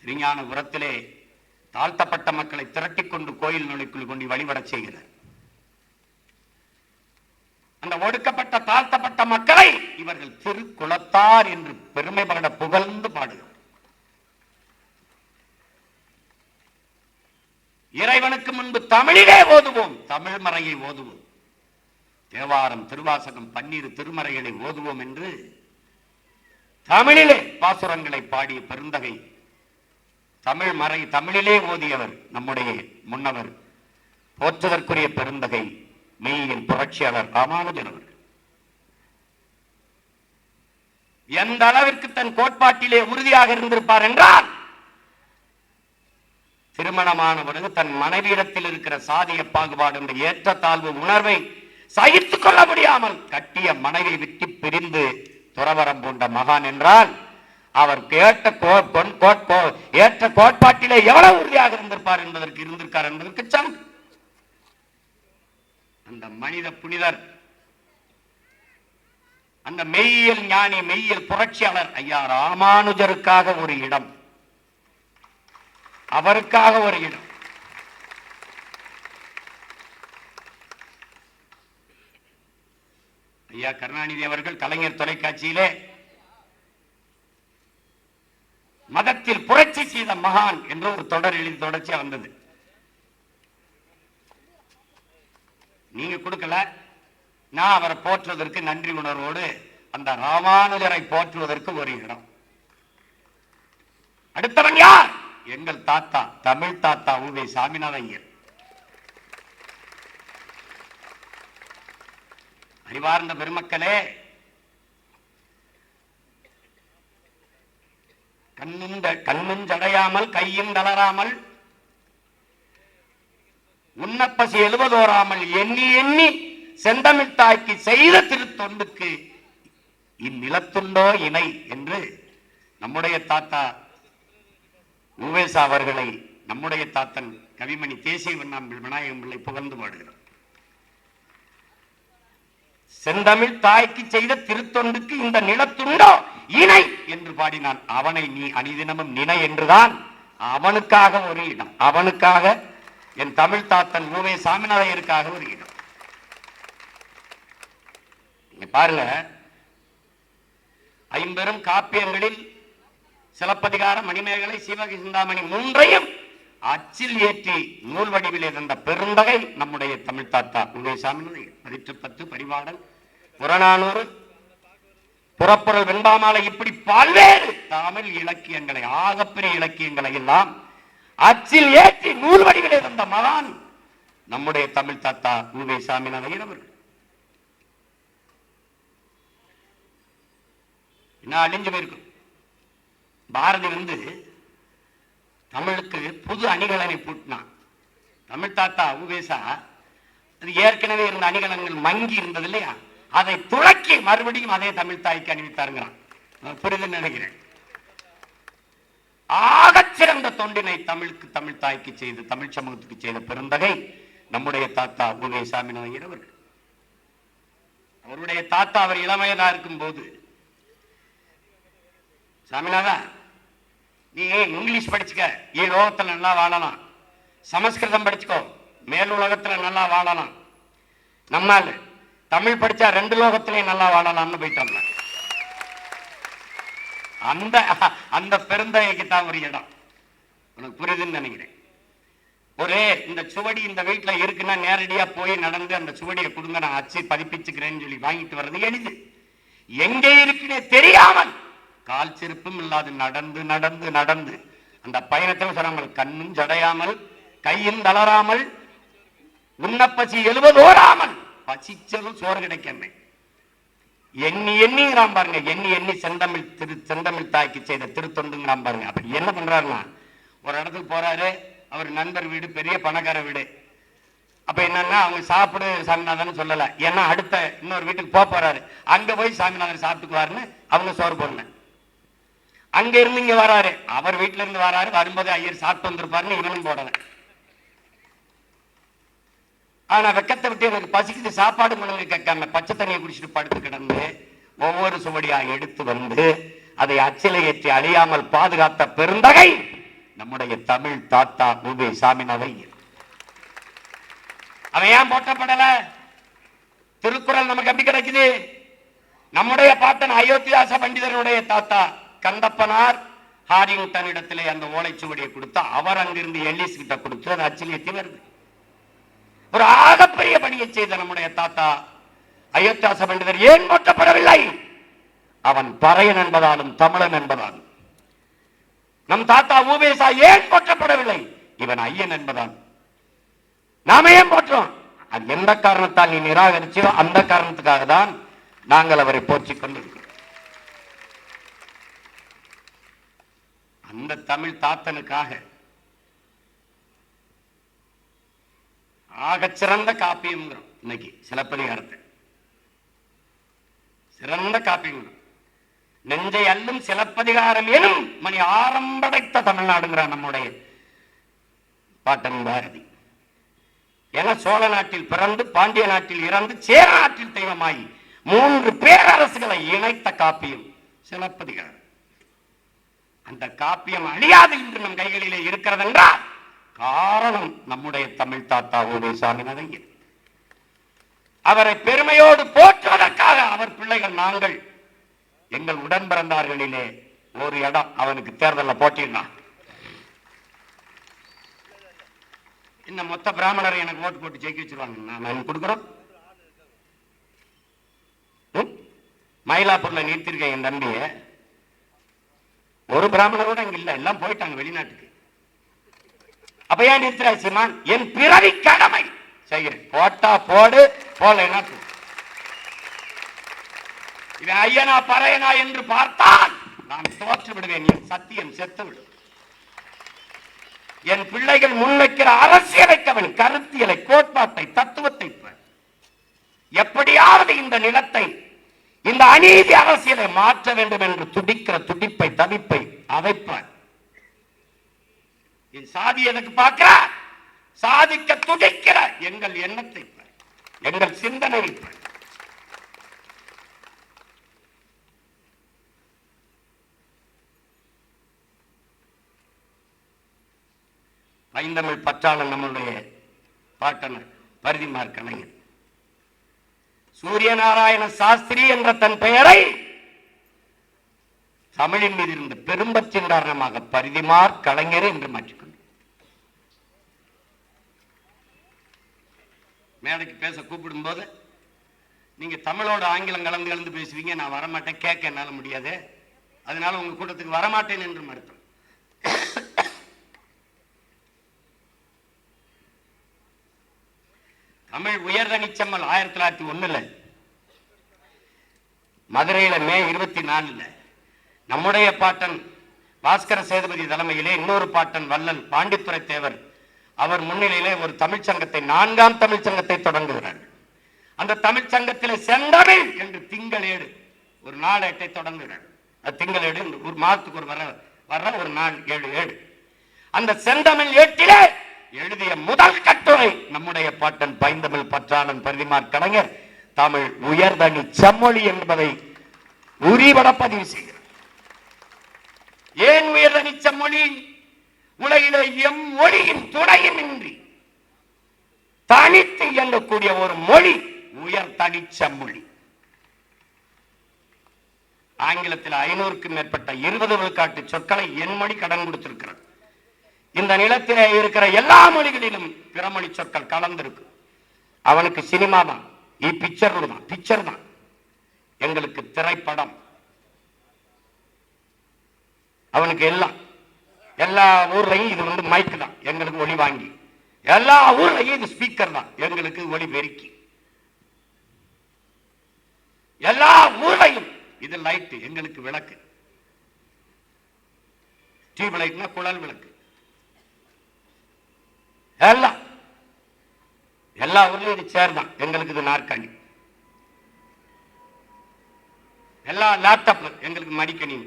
திருஞானபுரத்திலே தாழ்த்தப்பட்ட மக்களை திரட்டிக் கொண்டு கோயில் நுழைக்குள் கொண்டு வழிபட செய்கிறார். அந்த ஒடுக்கப்பட்ட தாழ்த்தப்பட்ட மக்களை இவர்கள் திருக்குலத்தார் என்று பெருமைப்பட புகழ்ந்து பாடுகிறார். இறைவனுக்கு முன்பு தமிழிலே ஓதுவோம், தமிழ் மறையை ஓதுவோம், தேவாரம், திருவாசகம், 12 திருமறைகளை ஓதுவோம் என்று தமிழிலே பாசுரங்களை பாடிய பெருந்தகை, தமிழ் மறை தமிழிலே ஓதியவர் நம்முடைய முன்னவர், போற்றுதற்குரிய பெருந்தகை மெய்யியல் புரட்சியாளர் ராமானுஜர் அவர்கள். எந்த அளவிற்கு தன் கோட்பாட்டிலே உறுதியாக இருந்திருப்பார் என்றால், திருமணமான பிறகு தன் மனைவியிடத்தில் இருக்கிற சாதிய பாகுபாடு என்ற ஏற்றத்தாழ்வு உணர்வை சகித்துக் கொள்ள முடியாமல் கட்டிய மனைவி விட்டு பிரிந்து துறவரம் பூண்ட மகான் என்றால், அவர் ஏற்ற கோட்பாட்டிலே எவ்வளவு உறுதியாக இருந்திருப்பார் என்பதற்கு இருந்திருக்கார் என்பதற்கு சான்று. அந்த மனித புனிதர், அந்த மெய்யியல் ஞானி, மெய்யியல் புரட்சியாளர் ஐயா ராமானுஜருக்காக ஒரு இடம், அவருக்காக ஒரு இடம். ஐயா கருணாநிதி அவர்கள் கலைஞர் தொலைக்காட்சியிலே மதத்தில் புரட்சி செய்த மகான் என்று ஒரு தொடர் எழுதி தொடர்ச்சியா வந்தது. நீங்க கொடுக்கல, நான் அவரை போற்றுவதற்கு நன்றி உணர்வோடு அந்த ராமானுஜரை போற்றுவதற்கு ஒரு இடம். அடுத்தவன் யார்? எங்கள் தாத்தா, தமிழ் தாத்தா உ.வே. சாமிநாத ஐயர். அறிவார்ந்த பெருமக்களே, கண்ணும் ஜடையாமல் கையும் தளராமல் உண்ணப்பசி எழுவதோராமல் எண்ணி எண்ணி செந்தமிழ் தாய்க்கு செய்த திருத்தொண்டுக்கு இந்நிலத்துண்டோ இணை என்று நம்முடைய தாத்தா உவேசா அவர்களை நம்முடைய தாத்தன் கவிமணி தேசிய விநாயகம் பிள்ளை புகழ்ந்து பாடுகிறார். செந்தமிழ் தாய்க்கு செய்த திருத்தொண்டுக்கு இந்த நிலத்துண்டோ இணை என்று பாடினான். அவனை நீ அணிதினமும் நினை என்றுதான் அவனுக்காக ஒரு இடம், அவனுக்காக என் தமிழ் தாத்தன் உ.வே. சாமிநாதையருக்காக ஒரு இடம். பாருங்க, ஐம்பெரும் காப்பியங்களில் சிலப்பதிகாரம், மணிமேகலை, சிவகி சிந்தாமணி மூன்றையும் அச்சில் ஏற்றி நூல் வடிவிலே தந்த பெருந்தகை நம்முடைய தமிழ் தாத்தா உ.வே. சாமிநாதையர். 10 பரிபாடல், புறநானூறு, புறப்பொருள், வெண்பாமாலை, இப்படி பல்வேறு தமிழ் இலக்கியங்களை, ஆகப்பெரிய இலக்கியங்களை எல்லாம் அச்சில் ஏற்றி நூல் வடிவிலே தந்த மகான் நம்முடைய தமிழ் தாத்தா உ.வே. சாமிநாதையர் அவர்கள். என்ன அழிஞ்சு போயிருக்கும். பாரதி தமிழுக்கு புது அணிகலனை பூட்டினான். தமிழ் தாத்தா உ.வே.சா அது ஏற்கனவே இருந்த அணிகலன்கள் மங்கி இருந்தது இல்லையா, அதை துளக்கி மறுபடியும் அதே தமிழ் தாய்க்கு அணிவித்தாருங்கிறான். புரிதுன்னு நினைக்கிறேன். ஆகச்சிறந்த தொண்டினை தமிழுக்கு, தமிழ் தாய்க்கு செய்து, தமிழ் சமூகத்துக்கு செய்த பெருந்தகை நம்முடைய தாத்தா உ.வே. சாமிநாதையர் அவர்கள். அவருடைய தாத்தா அவர் இளமையனா இருக்கும் போது, சாமிநாதா நீ இங்கிலீஷ் படிச்சுக்க, லோகத்துல நல்லா வாழலாம், சமஸ்கிருதம் படிச்சுக்கோ, மேல் உலகத்துல நல்லா வாழலாம், நம்மால் தமிழ் படிச்சா 2 லோகத்திலையும் நல்லா வாழலாம்னு போயிட்டோம்ல. அந்த அந்த பெருந்தகைக்கு தான் ஒரு இடம். உனக்கு புரியுதுன்னு நினைக்கிறேன். ஒரு இந்த சுவடி இந்த வீட்டுல இருக்குன்னா நேரடியா போய் நடந்து அந்த சுவடியை கொடுங்க, நான் அச்சு பதிப்பிச்சுக்கிறேன்னு சொல்லி வாங்கிட்டு வர்றது எளிது. எங்கே இருக்குன்னே தெரியாமல் கால் செருப்பும் இல்லாது நடந்து நடந்து நடந்து அந்த பயணத்தில் சொன்னாமல் கண்ணும் ஜடையாமல் கையும் தளராமல் உண்ணப்பசி எழுவதோடாமல் பசிச்சதும் சோறு கிடைக்கமே எண்ணி எண்ணிங்கிறான் பாருங்க. எண்ணி எண்ணி செந்தமிழ் தாய்க்கு செய்த திருத்தொண்டுங்கிறான் பாருங்க. அப்படி என்ன பண்றாருன்னா, ஒரு இடத்துக்கு போறாரு, அவர் நண்பர் வீடு பெரிய பணக்கார வீடு. அப்ப என்னன்னா அவங்க சாப்பிடு சாமிநாதன் சொல்லல, ஏன்னா அடுத்த இன்னொரு வீட்டுக்கு போறாரு, அங்க போய் சாமிநாதன் சாப்பிட்டுக்குவாருன்னு அவங்க சோறு போடல. அங்க இருந்து இங்க வராரு, அவர் வீட்டுல இருந்து வராரு, வரும்போது ஐயர் சாப்பிட்டு வந்திருப்பாருன்னு இவனும் போடல. ஆனா வெக்கத்தை விட்டு எனக்கு பசிக்குது சாப்பாடு முழுங்க கேட்காம பச்சை தண்ணியை குடிச்சிட்டு படுத்து கிடந்து ஒவ்வொரு சுவடியா எடுத்து வந்து அதை அச்சிலை ஏற்றி அழியாமல் பாதுகாத்த பெருந்தகை நம்முடைய தமிழ் தாத்தா உபே சாமிநாதன். அவன் ஏன் போற்றப்படல? திருக்குறள் நமக்கு எப்படி கிடைக்குது? நம்முடைய பாட்டன் அயோத்திதாச பண்டிதனுடைய தாத்தா கந்தப்பனார் ஹாரிங்டன் இடத்திலே அந்த ஓலைச்சுவடியை கொடுத்தா அவர் அங்கிருந்து எல்லிஸ் கிட்ட கொடுத்து அது அச்சில் ஏற்றி வருது. ஒரு ஆகப்பெரிய பணியை செய்த நம்முடைய தாத்தா அயோத்தியாச பண்டிதர் ஏன் போற்றப்படவில்லை? அவன் பறையன் என்பதாலும் தமிழன் என்பதாலும். நம் தாத்தா ஊவேசா ஏன் போற்றப்படவில்லை? இவன் ஐயன் என்பதான். நாம ஏன் போற்றோம்? அது எந்த காரணத்தால் நீ நிராகரிச்சோ அந்த காரணத்துக்காக தான் நாங்கள் அவரை போற்றிக் கொண்டிருக்கிறோம். அந்த தமிழ் தாத்தனுக்காக ஆகச்சிறந்த காப்பியம் இன்னைக்கு சிலப்பதிகாரத்தை சிறந்த காப்பியம். நெஞ்சை அல்லும் சிலப்பதிகாரம் எனும் மணி ஆரம்படைத்த தமிழ்நாடுங்கிறார் நம்முடைய பாட்டன் பாரதி. என சோழ நாட்டில் பிறந்து பாண்டிய நாட்டில் இறந்து சேர நாட்டில் தெய்வமாயி 3 பேரரசுகளை இணைத்த காப்பியம் சிலப்பதிகாரம். அந்த காப்பியம் அழியாது இன்று நம் கைகளிலே இருக்கிறது என்றால் காரணம் நம்முடைய தமிழ் தாத்தா உபே சாமிநாதன். அவரை பெருமையோடு போற்றுவதற்காக அவர் பிள்ளைகள் நாங்கள் எங்கள் உடன் பிறந்தார்களிலே ஒரு இடம் அவனுக்கு தேர்தலில் போட்டிருந்தான். இந்த மொத்த பிராமணரை எனக்கு ஓட்டு போட்டு ஜெயிக்க வச்சிருவாங்க, நான் கொடுக்குறோம். மயிலாப்பூர்ல நிறுத்திருக்கேன் என் தம்பிய. ஒரு பிராமணரோட அங்க இல்ல, எல்லாம் போயிட்டாங்க வெளிநாட்டுக்கு. அப்ப ஏன் நிறுத்துறா சீமான்? என் பிறவி கடமை செய்கிறேன். போட்டா போடு, போடலைன்னா இவன் ஐயனா பறையனா என்று பார்த்தால் நான் தோற்று விடுவேன். என் சத்தியம் செத்து விடும். என் பிள்ளைகள் முன்வைக்கிற அரசியலைக்கவன் கருத்தியலை, கோட்பாட்டை, தத்துவத்தை எப்படியாவது இந்த நிலத்தை, இந்த அநீதி அரசியலை மாற்ற வேண்டும் என்று துடிக்கிற துடிப்பை, தவிப்பை அவைப்பார். சாதி எதுக்கு பார்க்கிற? சாதிக்க துடிக்கிற எங்கள் எண்ணத்தை, எங்கள் சிந்தனை. பைந்தமிழ் பற்றாளன் நம்முடைய பாட்டனர் பரிதிமார் கலைஞர் சூரியநாராயண சாஸ்திரி என்ற தன் பெயரை தமிழின் மீது இருந்த பெரும்பற்றின் காரணமாக பரிதிமார் கலைஞர் என்று மாற்றிக்கொண்டார். மேடைக்கு பேச கூப்பிடும் போது நீங்க தமிழோட ஆங்கிலம் கலந்து கலந்து பேசுவீங்க, நான் வரமாட்டேன், கேட்க என்னால முடியாது, அதனால உங்க கூட்டத்துக்கு வரமாட்டேன் என்று மறுத்தோம். தமிழ் உயர்தனிச்சம்மல் 1901 மதுரையில மே 24 நம்முடைய பாட்டன் பாஸ்கர சேதுபதி தலைமையிலே இன்னொரு பாட்டன் வள்ளல் பாண்டித்துரை தேவர் அவர் முன்னிலையிலே ஒரு தமிழ்ச்சங்கத்தை, 4ஆம் தமிழ்ச்சங்கத்தை தொடங்குகிறார். அந்த தமிழ்ச்சங்கத்திலே செந்தமிழ் என்று திங்களேடு ஒரு நாளேட்டை தொடங்குகிறார். அது திங்களேடு ஒரு மாதத்துக்கு ஒரு வர ஒரு நாள் 7 ஏடு. அந்த செந்தமிழ் ஏட்டிலே எழுதிய முதல் கட்டுரை நம்முடைய பாட்டன் பைந்தமிழ் பற்றாளன் பரிதிமார் கலைஞர் தமிழ் உயர்தனி செம்மொழி என்பதை உரிபட பதிவு செய்கிறார். ஏன் உயர்தனி செம்மொழி? உலகிலே எம்மொழியின் துணையின்றி தனித்து இயங்கக்கூடிய ஒரு மொழி உயர் தனி செம்மொழி. ஆங்கிலத்தில் 500க்கும் மேற்பட்ட 20 விழுக்காட்டு சொற்களை என் மொழி கடன் கொடுத்திருக்கிறது. இந்த நிலத்திலே இருக்கிற எல்லா மொழிகளிலும் பிறமொழி சொற்கள் கலந்திருக்கு. அவனுக்கு சினிமா தான், பிக்சர் தான். எங்களுக்கு திரைப்படம். அவனுக்கு எல்லா ஊர்லயும் இது மைக் தான், எங்களுக்கு ஒளி வாங்கி. எல்லா ஊர்லயும் இது ஸ்பீக்கர் தான், எங்களுக்கு ஒளி பெருக்கி. எல்லா ஊர்லயும் இது லைட், எங்களுக்கு விளக்கு. டியூப் லைட்னா குழல் விளக்கு. எல்லா ஊர்லயும் இது சேர் தான், எங்களுக்கு இது நாற்காலி. எல்லா லேப்டாப் எங்களுக்கு மடிக்கணினி.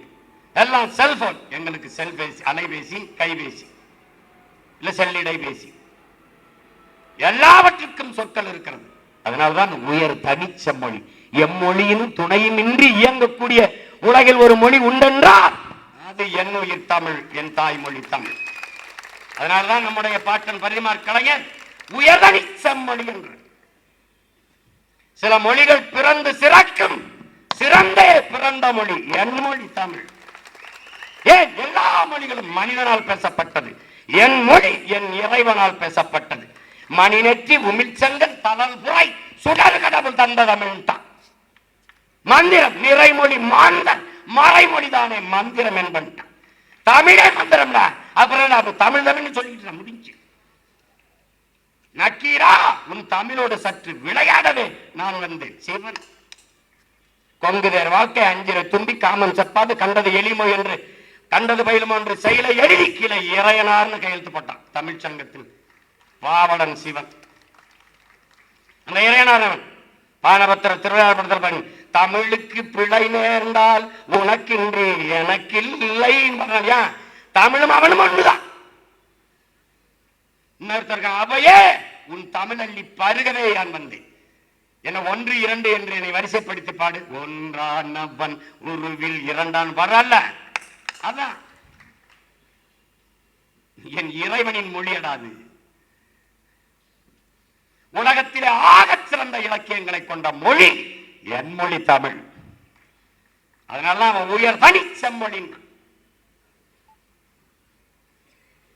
எல்லாம் செல்போன் எங்களுக்கு செல்பேசி, அலைபேசி, கைபேசி, இல்ல செல்லிடைபேசி. எல்லாவற்றுக்கும் சொற்கள் இருக்கிறது. அதனால்தான் உயர் தனிச்ச மொழி. எம்மொழியின் துணையும் இன்றி இயங்கக்கூடிய உலகில் ஒரு மொழி உண்டென்றால் அது என் உயிர் தமிழ், என் தாய்மொழி தமிழ். அதனால்தான் நம்முடைய பாட்டன் பரிமார் கலைஞர் உயர்தனி செம்மொழி என்று. சில மொழிகள் பிறந்து சிறக்கும், சிறந்தே பிறந்த மொழி என் மொழி தமிழ். ஏன் எல்லா மொழிகளும் மனிதனால் பேசப்பட்டது, என் மொழி என் இறைவனால் பேசப்பட்டது. மணி நெற்றி உமிழ்ச்சங்கன் தளல் புரை சுடர் கடவுள் தந்த தமிழ் தான் மந்திரம். நிறைமொழி மாந்தன் மறைமொழி தானே மந்திரம் என்பன். தமிழே மந்திரம். அப்புறம் தமிழ் தமிழ்னு சொல்லிட்டு முடிஞ்சு. நக்கீரா, உன் தமிழோடு சற்று விளையாடவே நான் வந்தேன். சிவன் கொங்குதேர் வாழ்க்கை அஞ்சிர தும்பி காமன் செப்பாது கண்டது எளிமோ என்று கண்டது பயிலுமோ என்று செயலை எழுதி கீழே இறையனார்னு கையெழுத்து போட்டான் தமிழ் சங்கத்தில் பாவலன் சிவன். அந்த இறையனார் பானபத்திர திருவிழாப்படுத்தல் பண்ணி தமிழுக்கு பிழை நேர்ந்தால் உனக்கின்றி எனக்கில்லை. தமிழும் அவனும் ஒன்றுதான். இன்னொருத்தருக்கான், அவையே உன் தமிழ் அள்ளி பருகவே நான் வந்தேன். என்ன 1, 2 என்று என்னை வரிசைப்படுத்தி பாடு. ஒன்றானவன் உருவில் இரண்டான் வரல. அதான் என் இறைவனின் மொழியடாது. உலகத்திலே ஆகச் சிறந்த இலக்கியங்களை கொண்ட மொழி என் மொழி தமிழ். அதனால அவன் உயர் தனி செம்மொழி.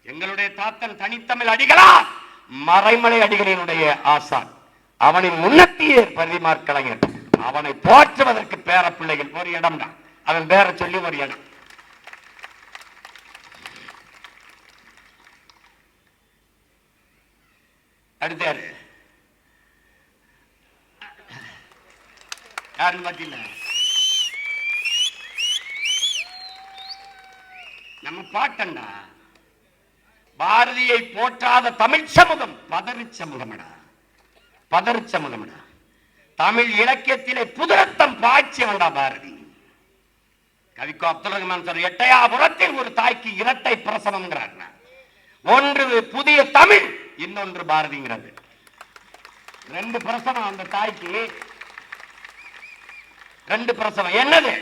எங்களுடைய தாத்தன் தனித்தமிழ் அடிகளா மறைமலை அடிகளினுடைய ஆசான். அவனின் முன்னத்தியே பரிமார் கலைஞர். அவனை போற்றுவதற்கு பேர பிள்ளைகள் ஒரு இடம் தான். அவன் பேர சொல்லி ஒரு இடம். அடுத்தாரு யாருன்னு பாத்தீங்களா? நம்ம பாட்டண்டா. பாரதியை போற்றாத தமிழ் சமூகம் பதறி சமூகமடா, பதறி சமூகமடா. தமிழ் இலக்கியத்திலே புதுரத்தம் பாய்ச்சி வந்தா பாரதி. கவிக்கோ அப்துல் ரஹ்மான் சார் எட்டயாபுரத்தில் ஒரு தாய்க்கு இரட்டை பிரசவம். ஒன்று புதிய தமிழ், இன்னொன்று பாரதிங்கிறது. 2 பிரசவம் அந்த தாய்க்கு. 2 பிரசவம். என்னது?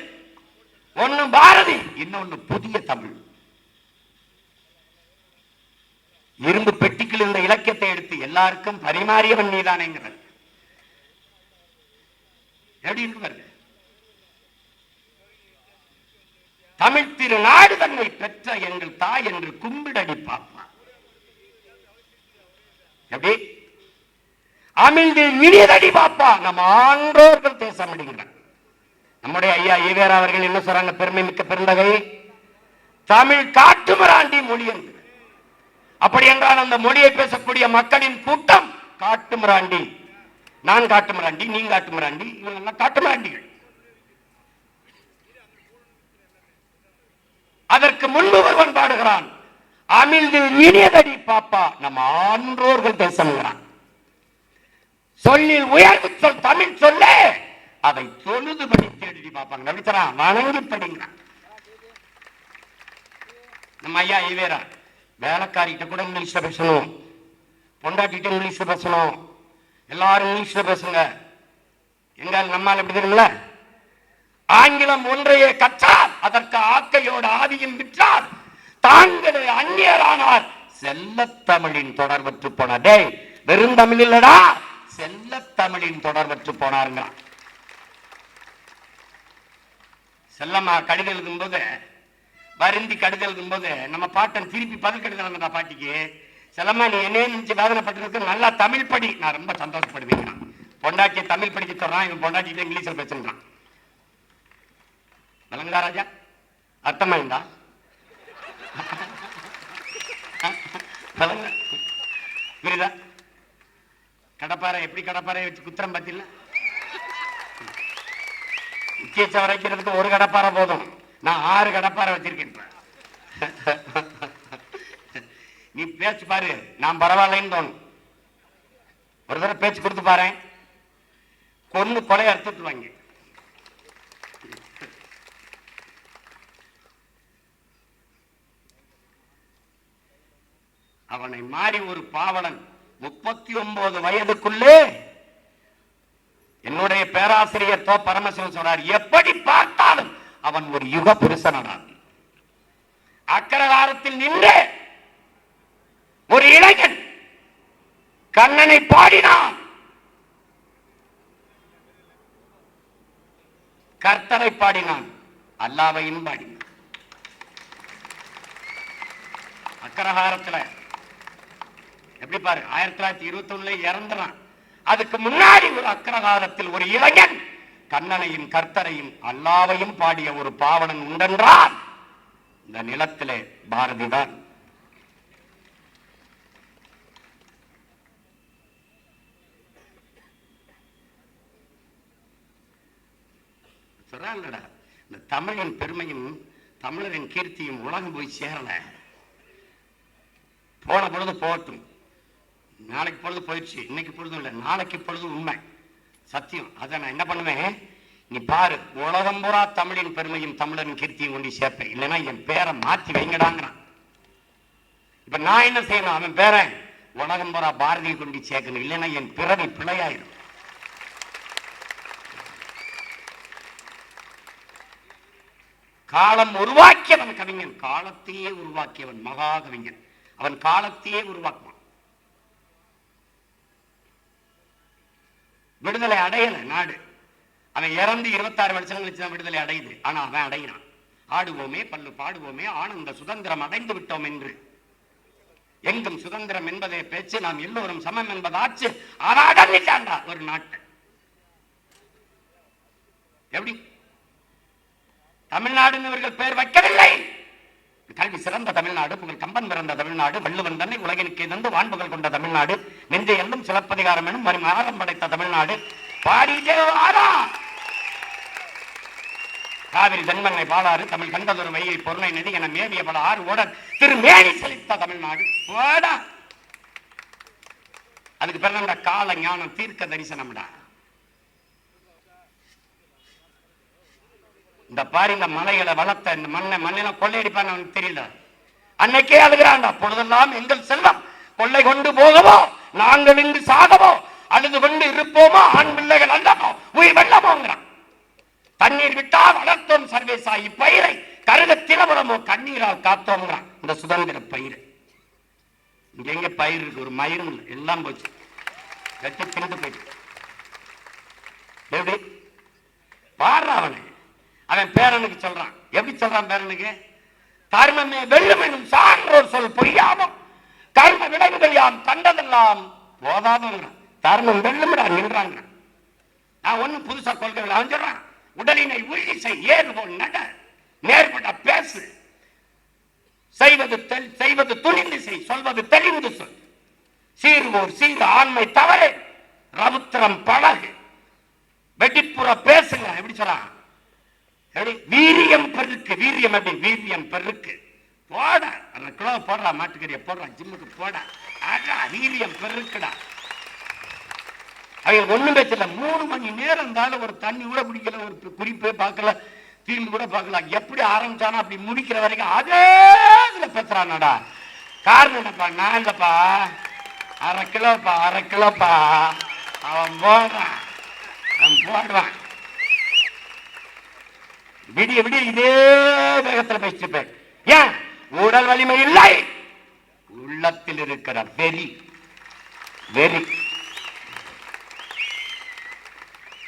ஒன்னு பாரதி, இன்னொன்னு புதிய தமிழ். இரும்பு பெட்டிக்குள் இந்த இலக்கியத்தை எடுத்து எல்லாருக்கும் பரிமாறியவன் நீதானேங்கிறது. எப்படி இருக்கு? தமிழ் திருநாடு தன்னை பெற்ற எங்கள் தாய் என்று கும்பிடடி பாப்பா. எப்படி அமிழ்தில் இனியதடி பாப்பா. நம்ம ஆன்றோர்கள் பேச முடிகிறார். நம்முடைய ஐயா ஈவேரா அவர்கள் என்ன சொல்றாங்க? பெருமை மிக்க பெருந்தகை தமிழ் காட்டுமிராண்டி மொழி என்று. அப்படி என்றால் அந்த மொழியை பேசக்கூடிய மக்களின் கூட்டம் காட்டுமிராண்டி. நான் காட்டுமிராண்டி, நீ காட்டுமிராண்டி, இவங்க காட்டுமிராண்டிகள். அதற்கு முன்பு ஒருவன் பாடுகிறான், அமிழ்து இனியதடி பாப்பா நம்ம ஆன்றோர்கள் பேசுகிறான். சொல்லில் உயர்வு சொல் தமிழ் சொல்ல அதை தொழுது படித்து எழுதி பார்ப்பாங்க. நடிச்சரா வணங்கி படிங்கிறான். நம்ம ஐயா ஈவேரா வேலைக்காரிகிட்ட கூட இங்கிலீஷ்ல பேசணும், பொண்டாட்டிட்ட இங்கிலீஷ்ல பேசணும், எல்லாரும் இங்கிலீஷ்ல பேசுங்க. எங்க நம்மால் எப்படி தெரியுமில்ல? ஆங்கிலம் ஒன்றையே கற்றால் அதற்கு ஆக்கையோடு ஆதியும் விற்றால் தாங்களே அந்நியரானார். செல்ல தமிழின் தொடர்பற்று போனார். டேய் வெறும் தமிழ் இல்லடா, செல்ல தமிழின் தொடர்பற்று போனாருங்க. செல்லம்மா கடிதம் எழுதும் போது வருந்தி கடுதல் போது நம்ம பாட்டன் திருப்பி பதில் கடுதல் அந்த பாட்டிக்கு, செல்லம்மா நீ என்ன நினைச்சு வேதனைப்பட்டிருக்கு, நல்லா தமிழ் படி, நான் ரொம்ப சந்தோஷப்படுவேன். பொண்டாட்டி தமிழ் படிக்க சொல்றான், இவன் பொண்டாட்டி இங்கிலீஷ்ல பேசுறான். விளங்குதா ராஜா? அர்த்தமாயிண்டா? புரியுதா? கடப்பாறை எப்படி கடப்பாறை வச்சு குத்திரம் பத்தில உச்ச வரைக்கிறதுக்கு ஒரு கடப்பாறை போதும், நான் 6 கடப்பாறை வச்சிருக்கேன். நீ பேச்சு பாரு, நான் பரவாயில்லைன்னு தோணும். ஒரு தடவை பேச்சு கொடுத்து பாரு, கொன்னு கொலையை அறுத்துட்டுவாங்க. அவனை மாறி ஒரு பாவலன் 39 வயதுக்குள்ளே, என்னுடைய பேராசிரியர் தோ பரமசிவன் சொல்றார், எப்படி பார்த்தாலும் அவன் ஒரு யுக புருஷனானான். அக்கரகாரத்தில் நின்று ஒரு இளைஞன் கண்ணனை பாடினான், கர்த்தரை பாடினான், அல்லாவையும் பாடினான். அக்கரகாரத்தில் எப்படி பாரு, 1921 இறந்துறான். அதுக்கு முன்னாடி ஒரு அக்கரகாரத்தில் ஒரு இளைஞன் கண்ணனையும் கர்த்தரையும் அல்லாவையும் பாடிய ஒரு பாவனன் உண்டென்றால் இந்த நிலத்திலே பாரதிதான். சொல்றாங்கடா, இந்த தமிழின் பெருமையும் தமிழரின் கீர்த்தியும் உலகம் போய் சேரல. போன பொழுது போகட்டும், நாளைக்கு பொழுது போயிடுச்சு, இன்னைக்கு பொழுதும் இல்லை, நாளைக்கு பொழுது உண்மை சத்தியம். அதை நான் என்ன பண்ணுவேன், நீ பாரு, உலகம் பூரா தமிழின் பெருமையும் தமிழரின் கீர்த்தியும் கொண்டு சேர்ப்பேன், இல்லைன்னா என் பேரை மாற்றி வைங்கடாங்கிறான். இப்ப நான் என்ன செய்யணும், அவன் பேரை உலகம் பூரா பாரதியை கொண்டு சேர்க்கணும், இல்லைன்னா என் பிறவி பிழையாயிடும். காலம் உருவாக்கியவன் கவிஞன், காலத்தையே உருவாக்கியவன் மகா கவிஞன். அவன் காலத்தையே உருவாக்குவான். விடுதலை அடையல நாடு, அவன் இறந்து 26 வருஷம் கழிச்சு தான் விடுதலை அடையுது. ஆனா அவன் அடையினான். ஆடுவோமே பல்லு பாடுவோமே ஆனந்த சுதந்திரம் அடைந்து விட்டோம் என்று, எங்கும் சுதந்திரம் என்பதே பேச்சு, நாம் எல்லோரும் சமம் என்பதாச்சு. அடாண்டா ஒரு நாட்டை எப்படி தமிழ்நாடுன்னு இவர்கள் பெயர் வைக்கவில்லை. கல்வி சிறந்த தமிழ்நாடு, புகழ் கம்பன் பிறந்த தமிழ்நாடு, வள்ளுவன் தன்னை உலகினுக்கு தந்து வான்புகள் கொண்ட தமிழ்நாடு, நெஞ்சை எல்லும் சிலப்பதிகாரம் எனும் மறுமாறம் படைத்த தமிழ்நாடு. பாடிட்டே வாரா காவிரி தென்மங்கை பாலாறு தமிழ் கண்டதொரு வையை பொருளை நதி என மேவிய பல 6 ஓட திருமேனி செழித்த தமிழ்நாடு. அதுக்கு பிறந்த கால ஞானம் தீர்க்க தரிசனம்டா. இந்த பாரு, இந்த மலைகளை வளர்த்த இந்த மண்ணெல்லாம் கொள்ளையடிப்பான்னு அவனுக்கு தெரியல. அன்னைக்கே அழுகிறான்டா, பொழுதெல்லாம் எங்கள் செல்வம் கொள்ளை கொண்டு போகவோ, நாங்கள் இங்கு சாகவோ, அழுது கொண்டு இருப்போமோ, ஆண் பிள்ளைகள் அல்லவோ, உயிர் வெள்ளமோங்கிறான். தண்ணீர் விட்டா வளர்த்தோம் சர்வேசா இப்பயிரை, கருத திலபுரமோ கண்ணீரால் காத்தோங்கிறான். இந்த சுதந்திர பயிர் இங்க எங்க பயிர் இருக்கு, ஒரு மயிரும் இல்லை, எல்லாம் போச்சு, வெட்டி திண்டு போயிட்டு. எப்படி பாடுற அவனை, அவன் பேரனுக்கு சொல்றான். எப்படி சொல்றான் பேரனுக்கு, கர்மமே வெல்லும் எனும் சான்றோர் சொல் பொய்யாமல் கர்ம விளைவுகள் யாம் கண்டதெல்லாம் போதாதுங்கிறான். தர்மம் வெல்லும்டா நின்றாங்க. நான் ஒன்னும் புதுசா கொள்கைகள் அவன் சொல்றான். உடலினை உறுதி செய், ஏறு போல் நட, நேர்பட பேசு, செய்வது துணிந்து செய், சொல்வது தெளிந்து சொல், சீர்வோர் சீர் ஆண்மை தவறு, ரவுத்திரம் பழகு, வெடிப்புற பேசுங்க. எப்படி சொல்றான், வீரியம் பெருக்கு, வீரியம் எப்படி, வீரியம் பெருக்கு, போட கிலோ போடுறா, மாட்டுக்கறியை போடுறா, ஜிம்முக்கு போட, வீரியம் பெருக்குடா. அவங்க ஒண்ணும் பேசல. 3 மணி நேரம் இருந்தாலும் ஒரு தண்ணி கூட குடிக்கல, ஒரு குறிப்பே பார்க்கல, தீர்ந்து கூட பார்க்கலாம். எப்படி ஆரம்பிச்சானா அப்படி முடிக்கிற வரைக்கும் அதே இதுல பேசுறானடா. காரணம் என்னப்பா, நான் இல்லப்பா, அரை கிலோப்பா அவன் போடுறான், அவன் போடுறான். விடிய விடிய இதே வேகத்தில் பேசிப்பேன். ஏன் உடல் வலிமை இல்லை, உள்ளத்தில் இருக்கிற வெறி.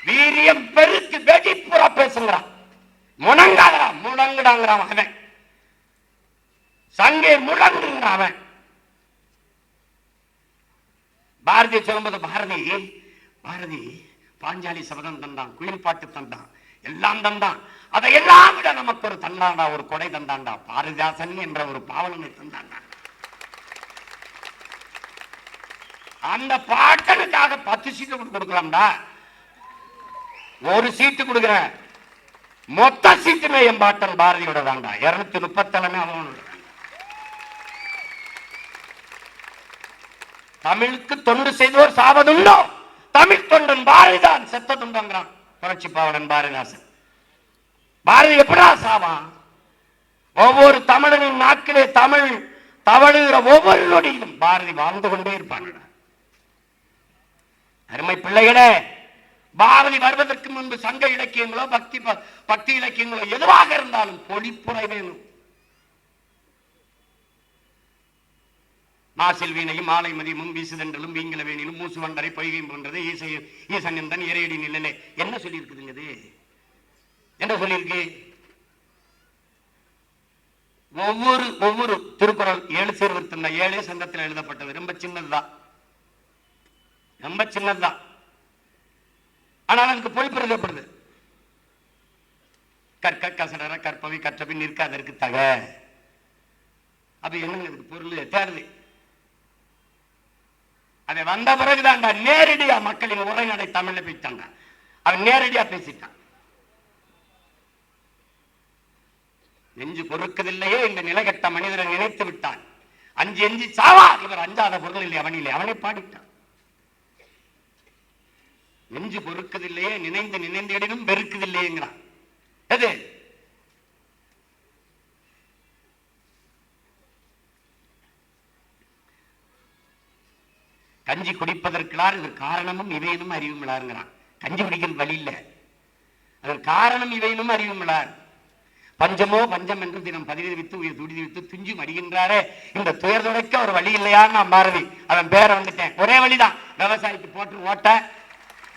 வீரியம் பெருக்கு, வெடிப்புற பேசுங்கிறான். முடங்காங்கிறான் அவன். சங்கே முழங்குங்க அவன். பாரதி சொல்லும்போது பாரதி பாஞ்சாலி சபதம் தந்தான், குயில் பாட்டு தந்தான், எல்லாம் தந்தான். அதையெல்லாம் விட நமக்கு ஒரு தந்தாண்டா, ஒரு கொடை தந்தாண்டா, பாரதிதாசன் என்ற ஒரு பாவலனை தந்தாண்டா. அந்த பாட்டனுக்காக 10 சீட்டு கொடுக்கலாம்டா. ஒரு சீட்டு கொடுக்கிற, மொத்த சீட்டுமே என் பாட்டன் பாரதியோட தாண்டா. 237 அவனோட. தமிழுக்கு தொண்டு செய்தோர் சாவதுண்டோ, தமிழ் தொண்டன் பாரதிதான் செத்ததுண்டாங்கிறான் புரட்சி பாவலன் பாரதிதாசன். பாரதி எப்படா சாவான்? ஒவ்வொரு தமிழனின் நாக்கிலே தமிழ் தவழுகிற ஒவ்வொரு நொடியிலும் பாரதி வாழ்ந்து கொண்டே இருப்பான். அருமை பிள்ளைகளே, பாரதி வருவதற்கு முன்பு சங்க இலக்கியங்களோ பக்தி இலக்கியங்களோ எதுவாக இருந்தாலும் பொழிப்புரை வேணும். மாசில் வீணையும் மாலை மதியமும் வீசுதென்றலும் வீங்கில வேணிலும் மூசு வண்டரை பொய்கையும் போன்றது ஈசன் எந்தன் இறையடி நிலையிலே என்ன சொல்லி இருக்குதுங்க? என்ன சொல்லியிருக்கு? ஒவ்வொரு திருக்குறள் 7 சீர்திருத்தம் 7 சங்கத்தில் எழுதப்பட்டது. ரொம்ப சின்னதுதான், ரொம்ப சின்னதுதான். ஆனால் அதுக்கு பொழிப்பு எழுதப்படுது. கற்க கசடர கற்பவை கற்றபின் நிற்காதற்கு தக. அது என்னங்க அதுக்கு பொருள் தேடுது. அதை வந்த பிறகுதான் நேரடியா மக்களின் உரைநடை தமிழ்ல பேசிட்டாங்க. அவன் நேரடியா பேசிட்டான். நெஞ்சு பொறுக்கதில்லையே இந்த நிலகட்ட மனிதரை நினைத்து விட்டான். அஞ்சு எஞ்சி சாவா, இவர் அஞ்சாத பொருள் இல்லை அவனிலே, அவனை பாடிட்டான். நெஞ்சு பொறுக்கதில்லையே நினைந்து எடினும் பெருக்குதில்லையேங்கிறான். எது கஞ்சி குடிப்பதற்குள்ளார் இது காரணமும் இவையினும் அறிவும் விளாருங்கிறான். கஞ்சி குடிக்கிறது வழி இல்லை, அதன் காரணம் இவையினும் அறிவும் விளார். பஞ்சமோ பஞ்சம் என்று தினம் பதிவு வித்து உயிர் துடிதி வித்து துஞ்சி மடிகின்றாரே, இந்த துயர் துடைக்க ஒரு வழி இல்லையான்னு நான் பாரதி அவன் பேரை வந்துட்டேன். ஒரே வழிதான், விவசாயிக்கு போட்டு ஓட்ட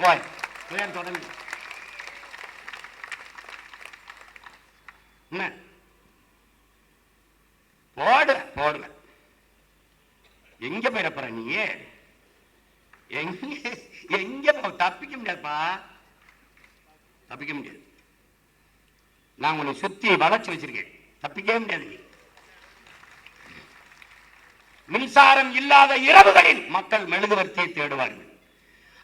போய் துயர் தொடங்கி. என்ன போடுற எங்க போயிடப்பற நீ? எங்க தப்பிக்க முடியாதுப்பா, தப்பிக்க முடியாது. நான் உன்னை சுத்தி வளைச்சு வச்சிருக்கேன், தப்பிக்கவே முடியாது. மின்சாரம் இல்லாத இரவுகளில் மக்கள் மெழுகுவர்த்தியை தேடுவார்கள்.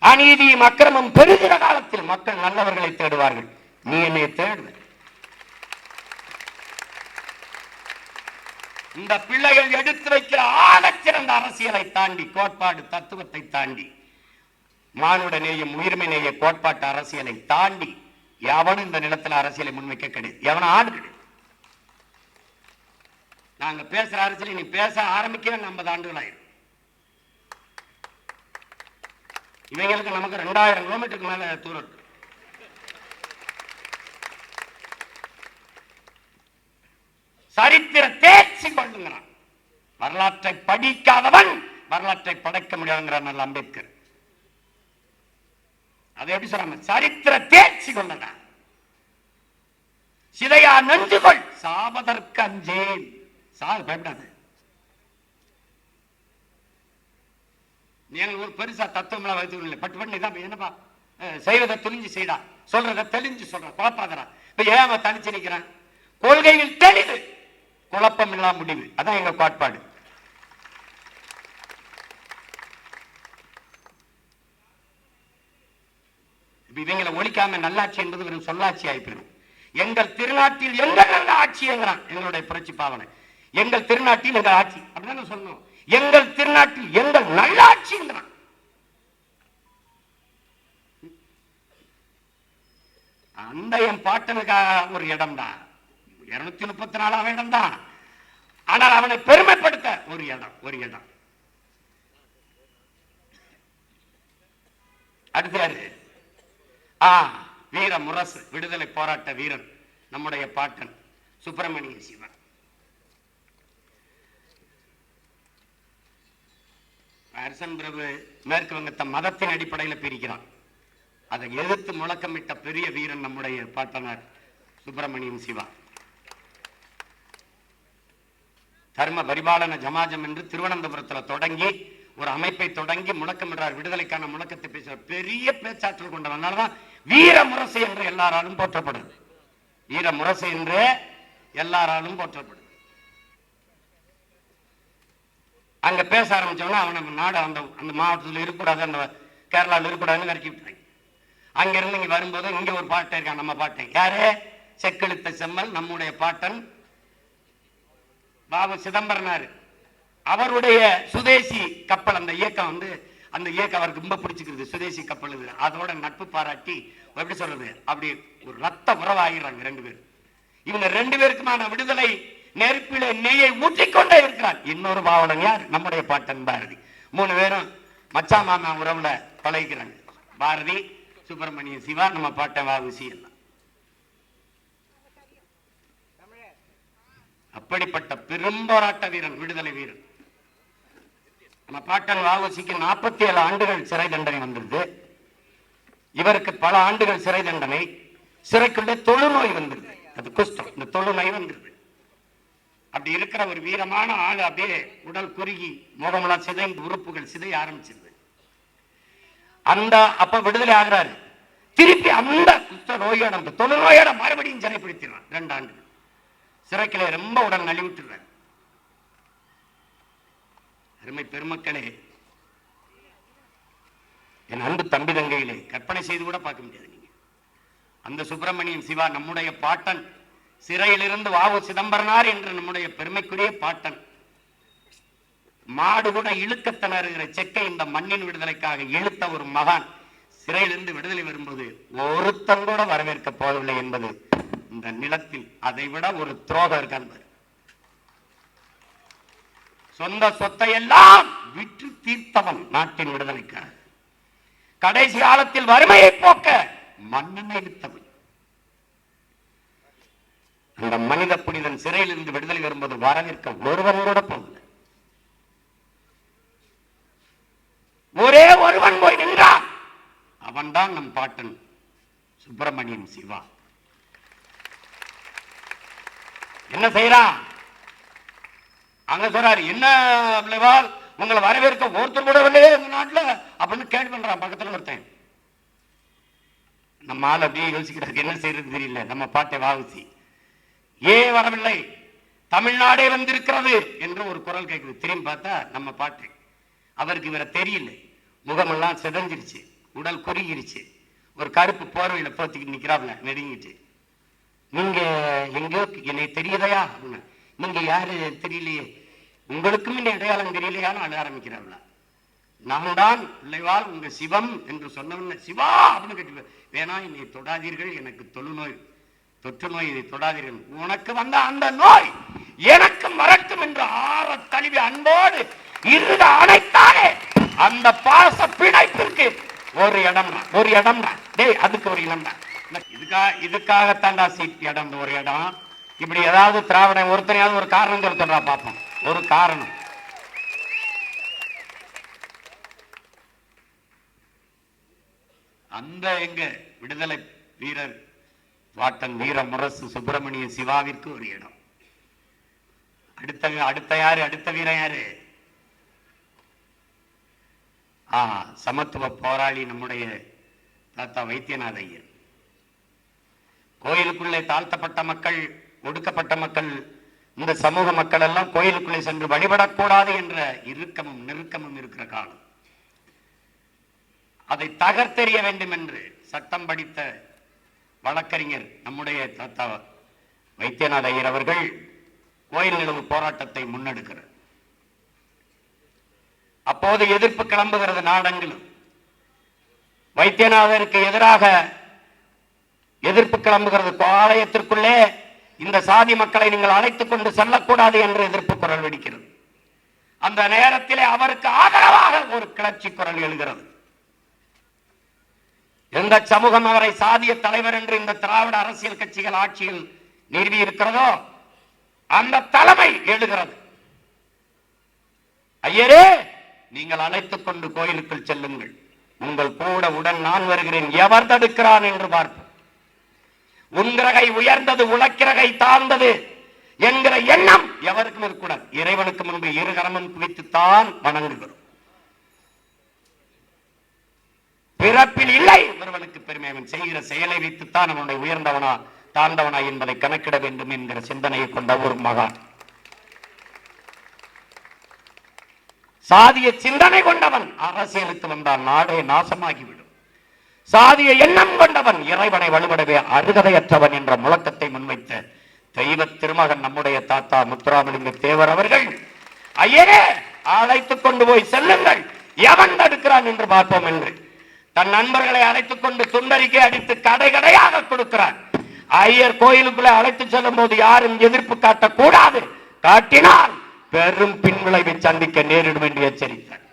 அநீதியும் அக்கிரமம் பெருகிற காலத்தில் மக்கள் நல்லவர்களை தேடுவார்கள். நீ என்னை தேடு. இந்த பிள்ளைகள் எடுத்து வைக்கிற ஆழச்சிறந்த அரசியலை தாண்டி, கோட்பாடு தத்துவத்தை தாண்டி, மானுட நேயம் உயிர்மை நேய கோட்பாட்டு அரசியலை தாண்டி எவனும் இந்த நிலத்தில் அரசியலை முன்வைக்க கிடையாது. எவனும் ஆடு கிடையாது. நாங்க பேசுற அரசியலை நீ பேச ஆரம்பிக்க 50 ஆண்டுகள் ஆயிரும். இவங்களுக்கு நமக்கு 2000 கிலோமீட்டருக்கு மேல தூரம் இருக்கு. சரித்திர தேர்ச்சி கொள்ளுங்கிறான். வரலாற்றை படிக்காதவன் வரலாற்றை படைக்க முடியாதுங்கிறார் நல்ல அம்பேத்கர். அதை எப்படி சொல்றாங்க? சரித்திர தேர்ச்சி கொள்ளன சிதையா நெஞ்சுகொள் சாவதற்கு அஞ்சேன். சாவு பயப்படாது. நீங்க ஒரு பெருசா தத்துவம் வைத்து பட்டு பண்ணி தான் என்னப்பா செய்வதை துணிஞ்சு செய்டா, சொல்றதை தெளிஞ்சு சொல்ற, குழப்பாதரா. இப்ப ஏன் தனிச்சு நிக்கிறேன்? கொள்கையில் தெளிவு, குழப்பம் இல்லாம முடிவு. அதான் எங்க கோட்பாடு. இவங்களை ஒழிக்காம நல்லாட்சி என்பது வெறும் சொல்லாட்சி ஆயிப்போம். எங்கள் திருநாட்டில் எங்கள் நல்ல ஆட்சி என்கிறான் எங்களுடைய புரட்சி பாவனை. எங்கள் திருநாட்டில் எங்கள் ஆட்சி அப்படின்னு சொல்லணும். எங்கள் திருநாட்டில் எங்கள் நல்லாட்சி என்கிறான். அந்த என் பாட்டனுக்காக ஒரு இடம் தான், 234 இடம் தான். ஆனால் அவனை பெருமைப்படுத்த ஒரு இடம். அடுத்து வீர முரசு விடுதலை போராட்ட வீரன் நம்முடைய பாட்டன் சுப்பிரமணிய சிவன். அரசன் பிரபு மேற்கு வங்கத்தை மதத்தின் அடிப்படையில் பிரிக்கிறான். அதை எதிர்த்து முழக்கமிட்ட பெரிய வீரன் நம்முடைய பாட்டனார் சுப்பிரமணியம் சிவா. தர்ம பரிபாலன ஜமாஜம் என்று திருவனந்தபுரத்தில் தொடங்கி ஒரு அமைப்பை தொடங்கி முழக்கமிடுறார். விடுதலைக்கான முழக்கத்தை பேசுற பெரிய பேச்சாற்றல் கொண்டவனால்தான் வீர முரசு என்று எல்லாராலும் போற்றப்படுது. வீர முரசு என்று எல்லாராலும் போற்றப்படுது. அங்க பேச ஆரம்பிச்சவனா அவனை நாடு அந்த மாவட்டத்தில் இருக்கக்கூடாது, அந்த கேரளாவில் இருக்கக்கூடாதுன்னு விரட்டி விட்டாங்க. அங்கிருந்து இங்க வரும்போது இங்க ஒரு பாட்டை இருக்கான், நம்ம பாட்டை. யாரு? செக்கெழுத்த செம்மல் நம்முடைய பாட்டன் பாபு சிதம்பரனார். அவருடைய சுதேசி கப்பல் அந்த இயக்கம் அந்த இயக்கம் அவருக்கு ரொம்ப பிடிச்சிக்கிறது. சுதேசி கப்பல் இது. அதோட நட்பு பாராட்டி எப்படி சொல்றது, அப்படி ஒரு ரத்த உறவாகிறாங்க ரெண்டு பேரும். இவங்க ரெண்டு பேருக்குமான விடுதலை நெருப்பில நெய்யை ஊற்றிக்கொண்டே இருக்கிறார். இன்னொரு பாவலன் யார்? நம்முடைய பாட்டன் பாரதி. மூணு பேரும் மச்சா மாமா உறவுல பழகிக்கிறாங்க. பாரதி, சுப்பிரமணிய சிவா, நம்ம பாட்டன் வாவுசி எல்லாம். அப்படிப்பட்ட பெரும் போராட்ட வீரன், விடுதலை வீரன். நம்ம பாட்டன் வாவுசிக்கு 47 ஆண்டுகள் சிறை தண்டனை வந்தது. இவருக்கு பல ஆண்டுகள் சிறை தண்டனை. சிறைக்குள்ளே தொழுநோய் வந்தது. அது குஷ்டம், இந்த தொழுநோய் வந்தது. அப்படி இருக்கிற ஒரு வீரமான ஆளு அப்படியே உடல் குறுகி முகமெல்லாம் சிதைந்து உறுப்புகள் சிதைய ஆரம்பிச்சிருது. அப்ப விடுதலை ஆகிறாரு. திருப்பி அந்த குஷ்ட நோயோட அந்த தொழுநோயோட மறுபடியும் சிறைப்படுத்திடுறான். 2 ஆண்டு சிறைக்கிலே ரொம்ப உடல் நலிவிட்டுறாரு. அருமை பெருமக்களே, என் அன்பு தம்பி தங்கையிலே, கற்பனை செய்து கூட பார்க்க முடியாது. நீங்க அந்த சுப்பிரமணியன் சிவா நம்முடைய பாட்டன், சிறையிலிருந்து வாவு சிதம்பரனார் என்று நம்முடைய பெருமைக்குரிய பாட்டன், மாடு கூட இழுக்க திணறுகிற செக்கை இந்த மண்ணின் விடுதலைக்காக இழுத்த ஒரு மகான் சிறையிலிருந்து விடுதலை வரும்போது ஒருத்தன் கூட வரவேற்க போவதில்லை என்பது இந்த நிலத்தில் அதை விட ஒரு துரோகம் இருக்காது. சொந்த சொத்தை எல்லாம் விற்று தீர்த்தவன் நாட்டின் விடுதலைக்காக. கடைசி காலத்தில் வறுமையை போக்க மண்ணெண்ணெய் வித்தவன். அந்த மனித புனிதன் சிறையிலிருந்து விடுதலை வரும்போது வரவேற்க ஒருவன் கூட போகல. ஒரே ஒருவன் போய் நின்றான். அவன்தான் நம் பாட்டன் சுப்பிரமணியன் சிவா. என்ன செய்யறான்? அங்க சொல்றாரு, என்ன விளைவால் உங்களை வரவேற்க ஒருத்தர் கூட இல்லையே இந்த நாட்டுல அப்படின்னு கேள்வி பண்றான். பக்கத்துல ஒருத்தன். நம்ம ஆள் அப்படியே யோசிக்கிறாரு, என்ன செய்யறது தெரியல. நம்ம பாட்டை வாவுசி ஏன் வரவில்லை, தமிழ்நாடே வந்திருக்கிறது என்று ஒரு குரல் கேட்குது. திரும்பி பார்த்தா நம்ம பாட்டு. அவருக்கு இவரை தெரியல. முகமெல்லாம் சிதஞ்சிருச்சு, உடல் குறுகிருச்சு, ஒரு கருப்பு போர்வையில போத்திக்கிட்டு நிக்கிறாப்ல நெடுங்கிட்டு. நீங்க எங்கேயோ என்னை தெரியலையா? நீங்க யாரு தெரியலையே, உங்களுக்கும் இந்த அடையாளம் தெரியலையான்னு அழ ஆரம்பிக்கிறாப்ல. நான் தான் பிள்ளைவாள் உங்க சிவம் என்று சொன்ன சிவா அப்படின்னு கேட்டு, வேணா என்னை தொடாதீர்கள், எனக்கு தொற்று நோய், இதை தொடாதீர்கள், உனக்கு வந்த அந்த நோய் எனக்கு மறக்கும் என்று ஆற தழுவி அன்போடு இருந்த அனைத்தானே அந்த பாச பிணைப்பிற்கு ஒரு இடம் தான். டேய், அதுக்கு ஒரு இடம் தான். இதுக்காகத்தாண்டா சீட் இடம், ஒரு இடம். இப்படி ஏதாவது திராவிடம் ஒருத்தனையாவது ஒரு காரணம் சொல்றா பார்ப்போம். ஒரு காரணம். அந்த எங்க விடுதலை வீரர் பாட்டன் வீர முரசு சுப்பிரமணிய சிவாவிற்கு ஒரு இடம். அடுத்த யாரு? அடுத்த வீரன் யாரு? சமத்துவ போராளி நம்முடைய தாத்தா வைத்தியநாத ஐயர். கோயிலுக்குள்ளே தாழ்த்தப்பட்ட மக்கள், ஒடுக்கப்பட்ட மக்கள், இந்த சமூக மக்கள் எல்லாம் கோயிலுக்குள்ளே சென்று வழிபடக்கூடாது என்ற இறுக்கமும் நெருக்கமும் இருக்கிற காலம். அதை தகர்த்தெறிய வேண்டும் என்று சட்டம் படித்த வழக்கறிஞர் நம்முடைய தாத்தா வைத்தியநாத ஐயர் அவர்கள் கோயில் நிலவு போராட்டத்தை முன்னெடுக்கிறார். அப்போது எதிர்ப்பு கிளம்புகிறது நாடெங்கிலும். வைத்தியநாதருக்கு எதிராக எதிர்ப்பு கிளம்புகிறது. ஆலயத்திற்குள்ளே இந்த சாதி மக்களை நீங்கள் அழைத்துக் கொண்டு செல்லக்கூடாது என்று எதிர்ப்பு குரல் வெடிக்கிறது. அந்த நேரத்திலே அவருக்கு ஆதரவாக ஒரு கிளர்ச்சி குரல் எழுகிறது. எந்த சமூகம் அவரை சாதிய தலைவர் என்று இந்த திராவிட அரசியல் கட்சிகள் ஆட்சியில் நிறுவி இருக்கிறதோ அந்த தலைமை எழுகிறது. ஐயரே, நீங்கள் அழைத்துக் கொண்டு கோயிலுக்குள் செல்லுங்கள், உங்கள் கூட உடன் நான் வருகிறேன், எவர் தடுக்கிறான் என்று பார்ப்போம். உன்கிரகை உயர்ந்தது, உலக்கிரகை தாழ்ந்தது, என்கிற எண்ணம் எவருக்கும் இருக்கக்கூடாது. இறைவனுக்கு முன்பு இரு கரமும் குவித்துத்தான் வணங்குகிறோம். பிறப்பில் இல்லை ஒருவனுக்கு பெருமை, அவன் செய்கிற செயலை வைத்துத்தான் அவனுடைய உயர்ந்தவனா தாழ்ந்தவனா என்பதை கணக்கிட வேண்டும் என்கிற சிந்தனையை கொண்ட ஒரு மகான். சாதிய சிந்தனை கொண்டவன் அரசியலுக்கு வந்தால் நாடே நாசமாகிவிடும். சாதிய எண்ணம் கொண்டவன் இறைவனை வழிபடவே அருகதையற்றவன் என்ற முழக்கத்தை முன்வைத்த தெய்வ திருமகன் நம்முடைய தாத்தா முத்துராமலிங்க தேவர் அவர்கள், ஐயே அழைத்துக் கொண்டு போய் செல்லுங்கள், எவன் தடுக்கிறான் என்று பார்ப்போம் என்று தன் நண்பர்களை அழைத்துக் கொண்டு துண்டறிக்கை அடித்து கடை கடையாக கொடுக்கிறார். ஐயர் கோயிலுக்குள்ளே அழைத்து செல்லும் போது யாரும் எதிர்ப்பு காட்டக்கூடாது, காட்டினால் பெரும் பின்விளைவை சந்திக்க நேரிடும் என்று எச்சரித்தார்.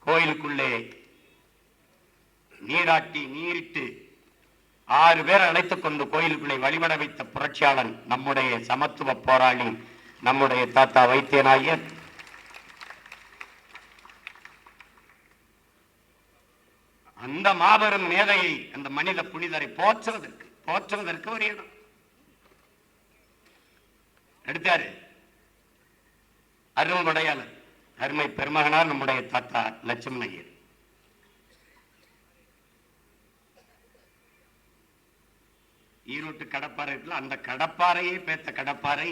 கோயிலுக்குள்ளே நீராட்டி நீரிட்டு 6 பேர் அழைத்துக் கொண்டு கோயிலுக்குள்ளே வழிபட வைத்த புரட்சியாளன் நம்முடைய சமத்துவ போராளி நம்முடைய தாத்தா வைத்தியநாயர். அந்த மாபெரும் மேதையை, அந்த மனித புனிதரை போற்றுவதற்கு ஒரு இடம் எடுத்தாரு. அருள்வடையாளர் அருமை பெருமகனார் நம்முடைய தாத்தா லட்சுமண ஐயர். ஈரோட்டு கடப்பாறை இருக்குல்ல, அந்த கடப்பாறையே பேத்த கடப்பாறை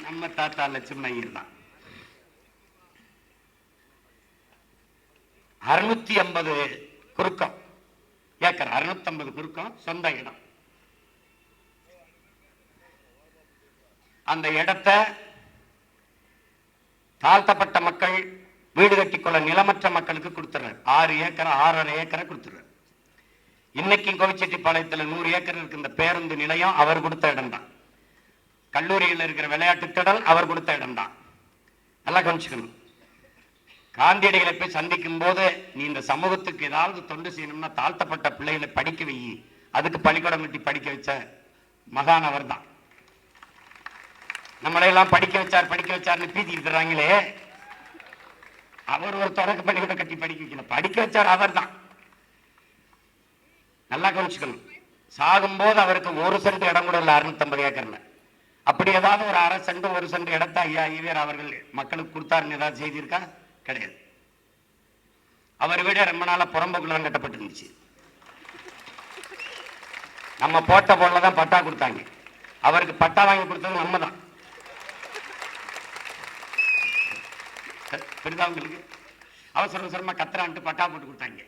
நம்ம தாத்தா லட்சுமண ஐயர் தான். 650 குறுக்கம் ஏக்கர், 650 குறுக்கம் சொந்த இடம். அந்த இடத்தை தாழ்த்தப்பட்ட மக்கள் வீடு கட்டிக்கொள்ள நிலமற்ற மக்களுக்கு கொடுத்துறாரு. 6 ஏக்கர் 6.5 ஏக்கரை கொடுத்துறாரு. இன்னைக்கும் கோவிச்செட்டிப்பாளையத்தில் 100 ஏக்கர் இருக்கு. இந்த பேருந்து நிலையம் அவர் கொடுத்த இடம் தான். கல்லூரியில் இருக்கிற விளையாட்டு திடல் அவர் கொடுத்த இடம் தான். நல்லா கவனிச்சுக்கணும். காந்தியடிகளை போய் சந்திக்கும் போது, நீ இந்த சமூகத்துக்கு ஏதாவது தொண்டு செய்யணும்னா தாழ்த்தப்பட்ட பிள்ளைகளை படிக்க வை, அதுக்கு பள்ளிக்கூடம் கட்டி படிக்க வச்ச மகான் அவர் தான். நம்மளையெல்லாம் படிக்க வச்சார்னு பீத்திட்டு தர்றாங்களே, அவர் ஒரு தொடக்க பள்ளிக்கூடம் கட்டி படிக்க வைக்கல, படிக்க வச்சார் அவர் தான். நல்லா கவனிச்சுக்கணும். சாகும்போது அவருக்கு 1 சென்ட் இடம் கூட இல்லை 650 ஏக்கர்ல. அப்படி ஏதாவது ஒரு 1/2 சென்ட் 1 சென்ட் இடத்த ஐயா ஈவேர் அவர்கள் மக்களுக்கு கொடுத்தாருன்னு ஏதாவது செய்தி இருக்கா? கிடையாது. அவர் வீட ரொம்ப நாளா புறம்போக்குள்ள கட்டப்பட்டு இருந்துச்சு. நம்ம போட்ட போலதான் பட்டா கொடுத்தாங்க. அவருக்கு பட்டா வாங்கி கொடுத்தது நம்ம தான். பெரிதவங்களுக்கு அவசர அவசரமா கத்திரான்ட்டு பட்டா போட்டு கொடுத்தாங்க.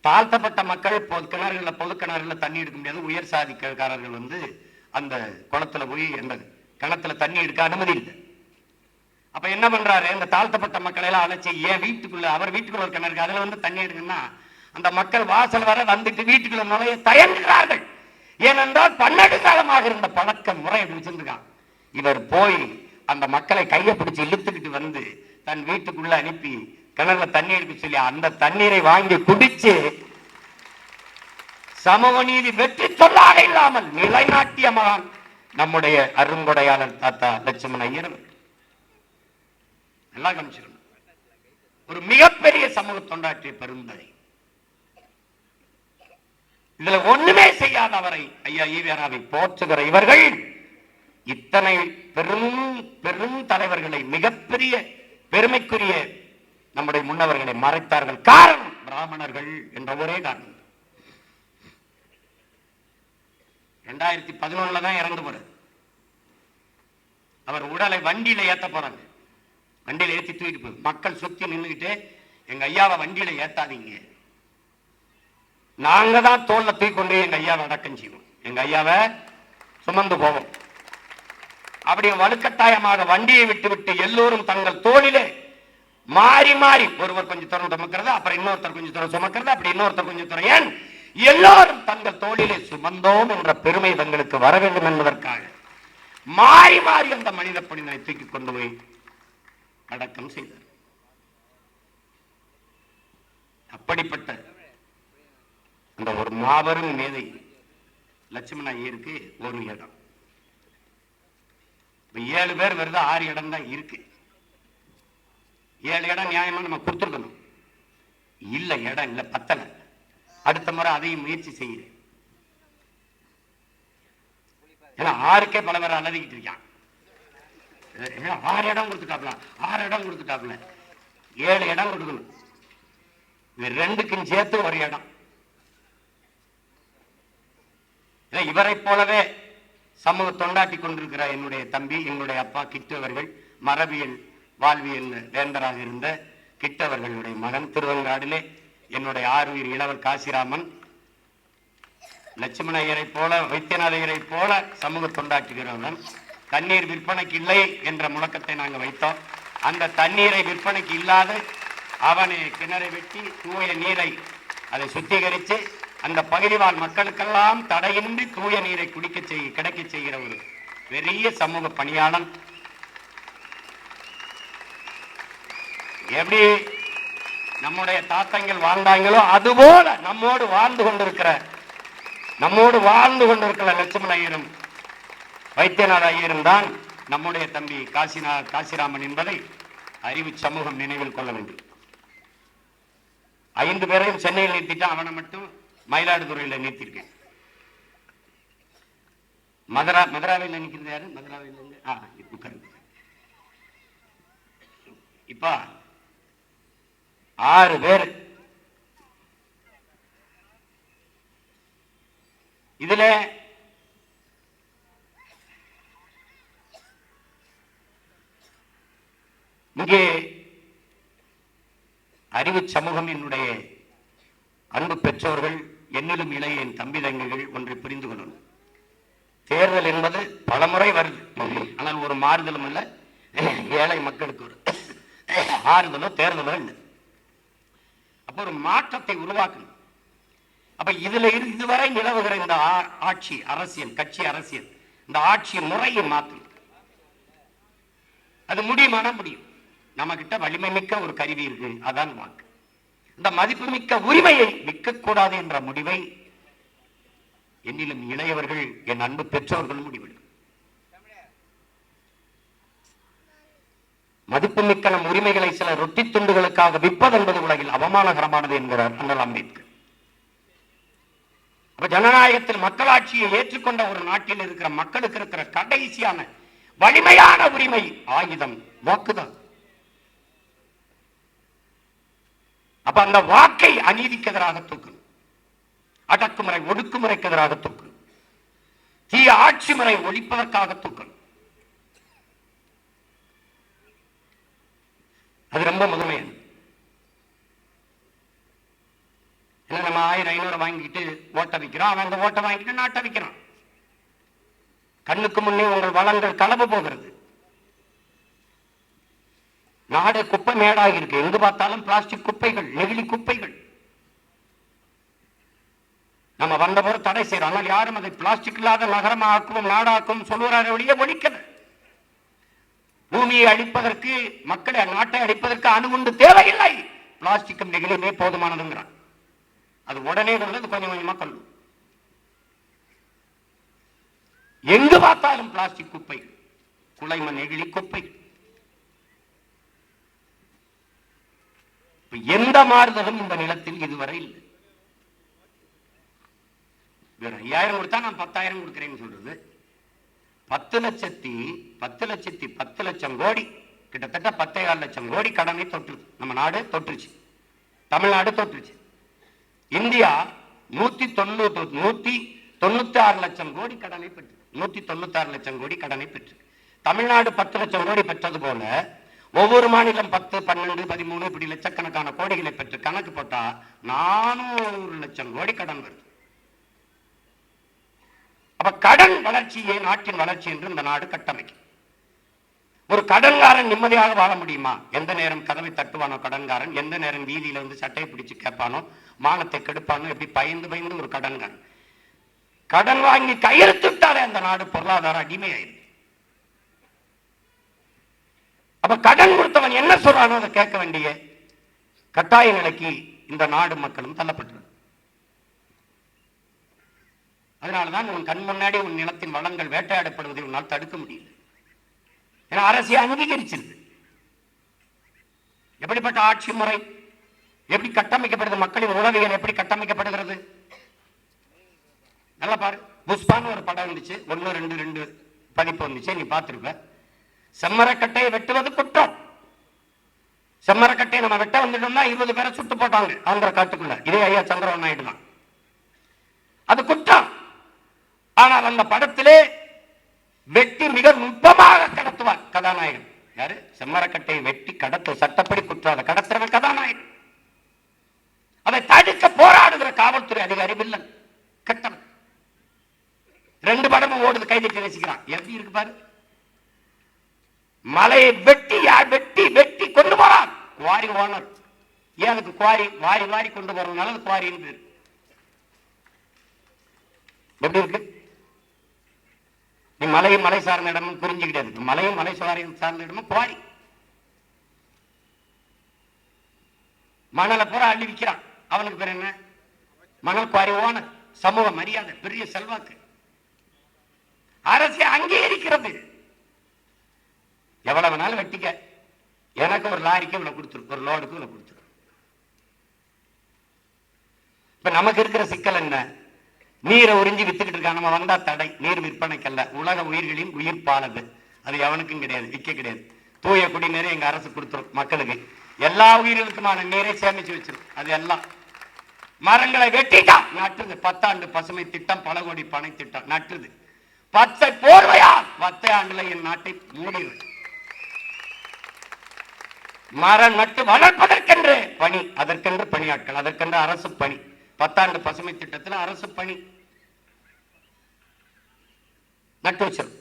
தாழ்த்தப்பட்ட மக்கள் பொது கிணறுல தண்ணி எடுக்க முடியாது. உயர் சாதிக்காரர்கள் அந்த குளத்துல போய் அந்த கிணத்துல தண்ணி எடுக்க அனுமதி இல்லை. அப்ப என்ன பண்றாரு, இந்த தாழ்த்தப்பட்ட மக்களை எல்லாம் அழைச்சி, ஏன் வீட்டுக்குள்ள, அவர் வீட்டுக்குள்ள ஒரு கிணறு அதுல தண்ணி எடுக்குன்னா அந்த மக்கள் வாசல் வர வந்துட்டு வீட்டுக்குள்ள நுழைய தயங்குகிறார்கள். ஏனென்றால் 12 காலமாக இருந்த பழக்க முறை வச்சிருக்கான். இவர் போய் அந்த மக்களை கையை பிடிச்சு இழுத்துக்கிட்டு தன் வீட்டுக்குள்ள அனுப்பி கிணறுல தண்ணி எடுக்க சொல்லி அந்த தண்ணீரை வாங்கி குடிச்சு சமூக நீதி வெற்றி சொல்லாக இல்லாமல் நிலைநாட்டிய மகான் நம்முடைய அருங்கொடையாளர் தாத்தா லட்சுமண ஐயர். நல்லா கவனிச்சுக்கணும். ஒரு மிகப்பெரிய சமூக தொண்டாற்றிய பெருந்தகை. இதுல ஒண்ணுமே செய்யாத அவரை, ஐயா ஈவேராவை போற்றுகிற இவர்கள் இத்தனை பெரும் பெரும் தலைவர்களை, மிகப்பெரிய பெருமைக்குரிய நம்முடைய முன்னவர்களை மறைத்தார்கள். காரணம் பிராமணர்கள் என்ற ஒரே காரணம். 2011 தான் இறந்து போறார். அவர் உடலை வண்டியில ஏத்த போறாங்க. வண்டியில ஏத்தி தூக்கிட்டு போய் மக்கள் சுத்தி நின்றுகிட்டு, எங்க ஐயாவை வண்டியில ஏத்தாதீங்க, நாங்க தான் தோல்ல தூக்கி கொண்டு எங்க ஐயாவை அடக்கம் செய்வோம், எங்க ஐயாவை சுமந்து போவோம். அப்படி வலுக்கட்டாயமாக வண்டியை விட்டு எல்லோரும் தங்கள் தோளிலே மாறி மாறி, ஒருவர் கொஞ்சம் தூரம் சுமக்கிறது, அப்புறம் இன்னொருத்தர் கொஞ்சம் தூரம் சுமக்கிறது, அப்படி இன்னொருத்தர் கொஞ்சம் தூரம், ஏன் எல்லோரும் தங்கள் தோளிலே சுமந்தோம் என்ற பெருமை தங்களுக்கு வர வேண்டும் என்பதற்காக மாறி மாறி அந்த மனித புனிதனை தூக்கி கொண்டு போய் அடக்கம் செய்தார். அப்படிப்பட்ட அந்த ஒரு மாபெரும் மேதை லட்சுமண ஐயருக்கு ஒரு இடம். 7 பேர் வருது, 6 இடம் தான் இருக்கு. 7 இடம் நியாயமா நம்ம கொடுத்துருக்கணும். இல்ல, இடம் இல்ல, பத்தல. அடுத்த முறை அதையும் முயற்சி செய்கிறேன். ஏன்னா 6க்கே பல பேர் அலறிக்கிட்டு இருக்கான். 6 இடம் கொடுத்துட்டாப்ல, 6 இடம் கொடுத்துட்டாப்ல, 7 இடம் கொடுக்கணும். இது 2க்கும் சேர்த்து ஒரு இடம். இவரை போலவே சமூக தொண்டாட்டி கொண்டிருக்கிற என்னுடைய தம்பி, என்னுடைய அப்பா கிட்டு அவர்கள், மரபியல் வாழ்வியல் வேந்தராக இருந்த கிட்டு அவர்களுடைய மகன், திருவங்காடிலே என்னுடைய ஆறுயிர் இளவல் காசிராமன், லட்சுமண ஐயரை போல, வைத்தியநாத ஐயரை போல சமூக தொண்டாற்றுகிறவன். தண்ணீர் விற்பனைக்கு இல்லை என்ற முழக்கத்தை நாங்கள் வைத்தோம். அந்த தண்ணீரை விற்பனைக்கு இல்லாத அவனை கிணறை வெட்டி தூய நீரை அதை சுத்திகரித்து அந்த பகுதி வாழ் மக்களுக்கெல்லாம் தடையின்றி தூய நீரை கிடைக்க செய்கிற ஒரு பெரிய சமூக பணியாளன். எப்படி நம்முடைய தாத்தங்கள் வாழ்ந்தாங்களோ அதுபோல நம்மோடு வாழ்ந்து கொண்டிருக்கிற லட்சுமண ஐயரும் வைத்தியநாத ஐயரும் தான் நம்முடைய தம்பி காசிராமன் என்பதை அறிவு சமூகம் நினைவில் கொள்ள வேண்டும். 5 பேரையும் சென்னையில் நிறுத்திட்டு அவனை மட்டும் மயிலாடுதுறையில் நிறுத்திருக்கேன். மதுராவில் நிற்கிறது யாரு? மதுராவில் இப்ப 6 பேர். இதுல இங்கே அறிவு சமூகம், என்னுடைய அன்பு பெற்றோர்கள், என்னிலும் இளைய என் தம்பி தங்கைகள் ஒன்றை புரிந்து கொள்ளணும். தேர்தல் என்பது பலமுறை வருது, ஆனால் ஒரு மாறுதலும் அல்ல. ஏழை மக்களுக்கு ஒரு ஆறுதலோ தேர்தலோ இல்லை. அப்ப ஒரு மாற்றத்தை உருவாக்கணும். அப்ப இதுவரை நிலவுகிற இந்த ஆட்சி அரசியல், கட்சி அரசியல், இந்த ஆட்சி முறையை மாற்றணும். அது முடியுமான முடியும். நம்ம கிட்ட வலிமை மிக்க ஒரு கருவி இருக்கு, அதான் வாக்கு. இந்த மதிப்பு மிக்க உரிமையை விற்கக்கூடாது என்ற முடிவை என்னிலும் இளையவர்கள், என் அன்பு பெற்றோர்கள் முடிவெடுக்கும். மதிப்பு மிக்க நம் உரிமைகளை சில ரொட்டி துண்டுகளுக்காக விற்பது என்பது உலகில் அவமானகரமானது என்கிறார் அண்ணல் அம்பேத்கர். அப்ப ஜனநாயகத்தில் மக்களாட்சியை ஏற்றுக்கொண்ட ஒரு நாட்டில் இருக்கிற மக்களுக்கு இருக்கிற கடைசியான வலிமையான உரிமை ஆயுதம் வாக்குதான். அப்ப அந்த வாக்கை அநீதிக்கு எதிராக தூக்கணும், அடக்குமுறை ஒடுக்குமுறைக்கு எதிராக தூக்கணும், தீய ஆட்சி முறை ஒழிப்பதற்காக தூக்கணும். அது ரொம்ப முதன்மையானது. நம்ம 1000-500 வாங்கிட்டு ஓட்ட வைக்கிறோம், அவன் அந்த ஓட்டை வாங்கிட்டு நாட்டை வைக்கிறான். கண்ணுக்கு முன்னே உங்கள் வளங்கள் களவு போகிறது. நாடு குப்பை மேடாக இருக்கு. எங்கு பார்த்தாலும் பிளாஸ்டிக் குப்பைகள், நெகிழி குப்பைகள். நம்ம வந்த போது தடை செய்யறோம், ஆனால் யாரும் அதை பிளாஸ்டிக் இல்லாத நகரமாக்கும் நாடாக்கும் சொல்லுவார வழியே ஒழிக்கல. பூமியை அழிப்பதற்கு, மக்களை நாட்டை அழிப்பதற்கு அணுகுண்டு தேவையில்லை, பிளாஸ்டிக்கும் நெகிழியுமே போதுமானதுங்கிறான். அது உடனே கொள்வது கொஞ்சம் கொஞ்சமா கொள்ளும். எங்கு பார்த்தாலும் பிளாஸ்டிக் குப்பை, குலைம நெகிழி குப்பை. எந்த மாறுதலும் இந்த நிலத்தில் இதுவரை இல்லை. 5000 கொடுத்தா நான் 10,000 கொடுக்கிறேன்னு சொல்றது 10 லட்சம் கோடி, கிட்டத்தட்ட 10,4 லட்சம் கோடி கடனை தொற்றுது. நம்ம நாடு தொற்றுச்சு, தமிழ்நாடு தொற்றுச்சு. இந்தியா 196 லட்சம் கோடி கடனை பெற்று, 196 லட்சம் கோடி கடனை பெற்று. தமிழ்நாடு 10 லட்சம் கோடி பெற்றது போல ஒவ்வொரு மாநிலம் 10, 12, 13 இப்படி லட்சக்கணக்கான கோடிகளை பெற்று கணக்கு போட்டா 400 லட்சம் கோடி கடன் வருது. அப்ப கடன் வளர்ச்சியே நாட்டின் வளர்ச்சி என்று இந்த நாடு கட்டமைக்கும். ஒரு கடன்காரன் நிம்மதியாக வாழ முடியுமா? எந்த நேரம் கதவை தட்டுவானோ கடன்காரன், எந்த நேரம் வீதியில வந்து சட்டையை பிடிச்சு கேட்பானோ, மானத்தை கெடுப்பானோ, எப்படி பயந்து ஒரு கடன்காரன். கடன் வாங்கி கையெழுத்துட்டாலே அந்த நாடு பொருளாதார அடிமையாயிருக்கு. அப்ப கடன் கொடுத்தவன் என்ன சொல்றானோ அதை கேட்க வேண்டிய கட்டாய நிலைக்கு இந்த நாடு மக்களும் தள்ளப்பட்டது. அதனாலதான் உன் கண் முன்னாடி உன் நிலத்தின் வளங்கள் வேட்டையாடப்படுவதை உன்னால் தடுக்க முடியல. ஏன்னா அரசியல் அங்கீகரிச்சிருக்கு. எப்படிப்பட்ட ஆட்சி முறை, எப்படி கட்டமைக்கப்படுது, மக்களின் உணவியல் எப்படி கட்டமைக்கப்படுகிறது. நல்லா பாரு. புஷ்பான்னு ஒரு படம் இருந்துச்சு, 1 2 பதிப்பு வந்துச்சு, நீ பார்த்திருப்ப. செம்மரக்கட்டையை வெட்டுவது குற்றம். செம்மரக்கட்டையை நம்ம வெட்ட வந்துட்டோம்னா 20 பேரை சுட்டு போட்டாங்க ஆந்திர காட்டுக்குள்ள. இதே ஐயா சந்திரபாபு நாயுடு தான். அது குற்றம். ஆனால் அந்த படத்திலே வெட்டி மிக நுட்பமாக கடத்துவார் கதாநாயகன். யாரு? செம்மரக்கட்டையை வெட்டி கடத்த சட்டப்படி குற்றம். கடத்துறவன் கதாநாயகன். அதை தடுக்க போராடுகிற காவல்துறை அதிகாரி வில்லன் கட்டவன். 2 படமும் ஓடுது, கைதட்டி ரசிக்கிறான். எப்படி இருக்கு பாரு. மலையை வெட்டி வெட்டி வெட்டி கொண்டு போறான் குவாரி ஓனர். ஏன் அதுக்கு குவாரி வாரி வாரி கொண்டு போறதுனால குவாரி எப்படி இருக்கு. நீ மலையும் மலை சார்ந்த இடமும் புரிஞ்சுக்கிட்டே. மலையும் மலை சார்ந்த இடமும் குவாரி. மணலை பூரா அள்ளி விற்கிறான். அவனுக்கு பேர் என்ன? மணல் குவாரி ஓனர். சமூக மரியாதை, பெரிய செல்வாக்கு. அரசு அங்கீகரிக்கிறது. எவ்வளவு வேணாலும் வெட்டிக்க, எனக்கு ஒரு லாரிக்கு இவ்வளவு கொடுத்துரும், ஒரு லோடுக்கு இவ்வளவு கொடுத்துரும். இப்ப நமக்கு இருக்கிற சிக்கல் என்ன? நீரை உறிஞ்சி வித்துக்கிட்டு இருக்கா. நம்ம வந்தா தடை. நீர் விற்பனைக்கல்ல, உலக உயிர்களின் உயிர் பாலது. அது எவனுக்கும் கிடையாது, விற்க கிடையாது. தூய குடிநீரை எங்க அரசு கொடுத்துரும் மக்களுக்கு. எல்லா உயிர்களுக்குமான நீரை சேமிச்சு வச்சிரும். அது எல்லாம் மரங்களை வெட்டிட்டான். நட்டுது 10 ஆண்டு பசுமை திட்டம், பல கோடி பனை திட்டம் நட்டுது. 10 போர்வையா 10 ஆண்டுல என் நாட்டை மூடிடுது. மரம் நட்டு வளர்ப்பதற்கென்று பணி, அதற்கென்று பணியாட்கள், அதற்கென்று அரசு பணி. 10 ஆண்டு பசுமை திட்டத்தில் அரசு பணி நட்டு வச்சிடும்.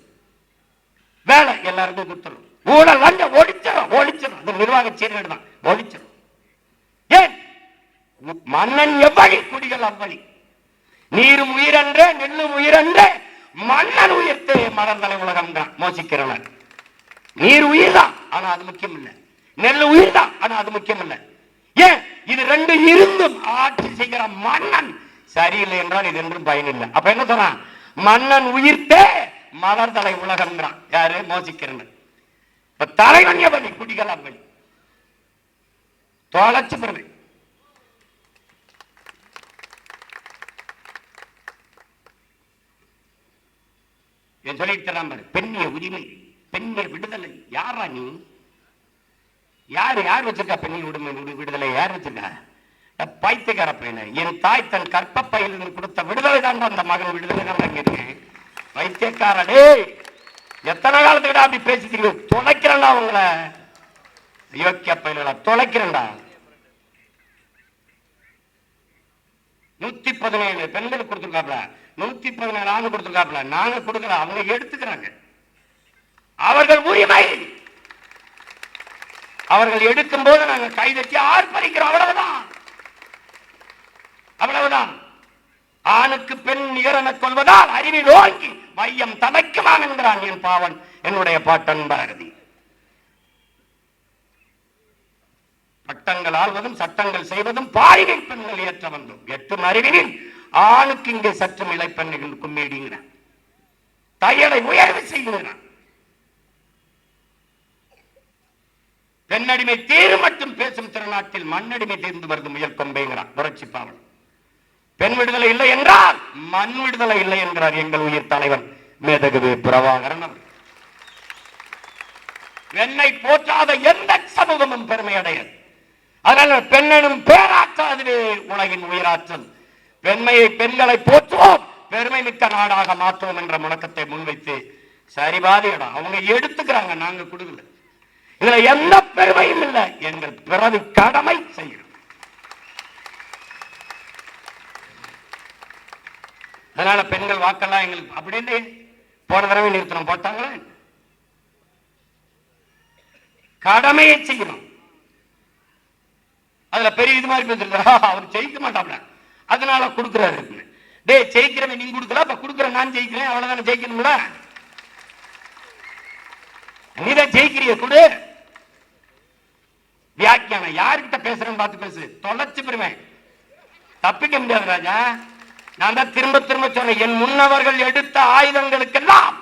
வேலை எல்லாருக்கும் கொடுத்துரும். ஊழல் வந்து ஒழிச்சிடும். அது நிர்வாக சீர்கேடு தான். ஒழிச்சிடும். ஏன்? மன்னன் எவ்வளி, குடிகள் அவ்வளி. நீரும் உயிரன்றே, நெல்லும் உயிரன்றே, மன்னன் உயிர்த்து மலர்ந்தலை உலகம் தான் மோசிக்கிறவன். நீர் உயிர் தான், ஆனா அது முக்கியம் இல்லை. நெல் உயிர் தான், ஆனா அது முக்கியம் இல்லை. ஏன்? இது 2 இருந்தும் ஆட்சி செய்கிற மன்னன் சரியில்லை என்றால் இது என்றும் பயனில்லை. அப்ப என்ன சொன்னான்? மன்னன் உயிர்த்தே மலர்தலை உலகம். யாரு? மோசிக்கிறவன். இப்ப தலைவன் எவ்வளி, குடிகள் அவ்வளி. தொலைச்சு பெறுவேன். சொல்லிட்டு பெண்ணிய உரிமை, பெண்ணிய விடுதலை. யாரா நீ? யாரு வச்சிருக்கா பெண்ணிய விடுதலை? யார் வச்சிருக்கா? பைத்தியக்கார பையன. என் தாய் தன் கற்பப்பையில் கொடுத்த விடுதலை தான் அந்த மகன் விடுதலை தான் அங்க இருக்கு. பைத்தியக்காரடே, எத்தனை காலத்துக்கிட்ட அப்படி பேசிட்டீங்க? தொலைக்கிறேன்டா உங்களை, யோக்கிய பையல தொலைக்கிறேன்டா. 117 பெண்கள் கொடுத்துருக்காப்ல, 117 ஆண்டு கொடுத்துருக்காப்ல. நாங்க கொடுக்கல, அவங்க எடுத்துக்கிறாங்க. அவர்கள் உரிமை. அவர்கள் எடுக்கும் போது நாங்க கைதட்டி ஆர்ப்பரிக்கிறோம். அவ்வளவுதான். ஆணுக்கு பெண் நிகரென கொள்வதால் அறிவில் ஓங்கி மையம் தலைக்குமான் என்கிறான் என் பாவன், என்னுடைய பாட்டன் பாரதி. பட்டங்கள் ஆள்வதும் சட்டங்கள் செய்வதும் பாரினை பெண்கள் ஏற்ற வந்தோம். 8 அறிவினில் ஆணுக்கு இங்கே சற்றும் இளைப்பெண்கள் கும்மேடுங்கிறான். தையலை உயர்வு செய்கிறான். பெண்ணடிமை தீரு மட்டும் பேசும் திருநாட்டில் மண்ணடிமை தீர்ந்து வருது முயல் கொம்பைங்கிறான் புரட்சி பாவன். பெண் விடுதலை இல்லை என்றால் மண் விடுதலை இல்லை என்கிறார் எங்கள் உயிர் தலைவன் மேதகு பிரபாகரன். பெண்ணை போற்றாத எந்த சமூகமும் பெருமை அடையாது. அதனால பெண்ணெனும் பேராற்றாதுவே உலகின் உயிராற்றல். பெண்களை போற்றுவோம், பெருமை மிக்க நாடாக மாற்றுவோம் என்ற முழக்கத்தை முன்வைத்து சரிபாதி இடம் அவங்க எடுத்துக்கிறாங்க. நாங்க கொடுக்கல. இதுல எந்த பெருமையும் இல்லை. எங்கள் பிறவி கடமை செய்யும். அதனால பெண்கள் வாக்கெல்லாம் எங்களுக்கு அப்படின்னு போன தடவை நிறுத்தணும் போட்டாங்களா? கடமையை செய்யணும். அதுல பெரிய இது மாதிரி பேசுறா, அவர் ஜெயிக்க மாட்டாப்ல, அதனால கொடுக்கிறாரு. டே ஜெயிக்கிறவன் நீங்க கொடுக்கல, அப்ப கொடுக்குற நான் ஜெயிக்கிறேன், அவ்வளவுதானே ஜெயிக்கணும்ல. நீதான் ஜெயிக்கிறிய கொடு. வியாக்கியானம் யாருக்கிட்ட பேசுறேன்னு பார்த்து பேசு. தொலைச்சு பெறுவேன், தப்பிக்க முடியாது ராஜா. நான் தான் திரும்ப திரும்ப சொல்றேன், என் முன்னவர்கள் எடுத்த ஆயுதங்களுக்கெல்லாம்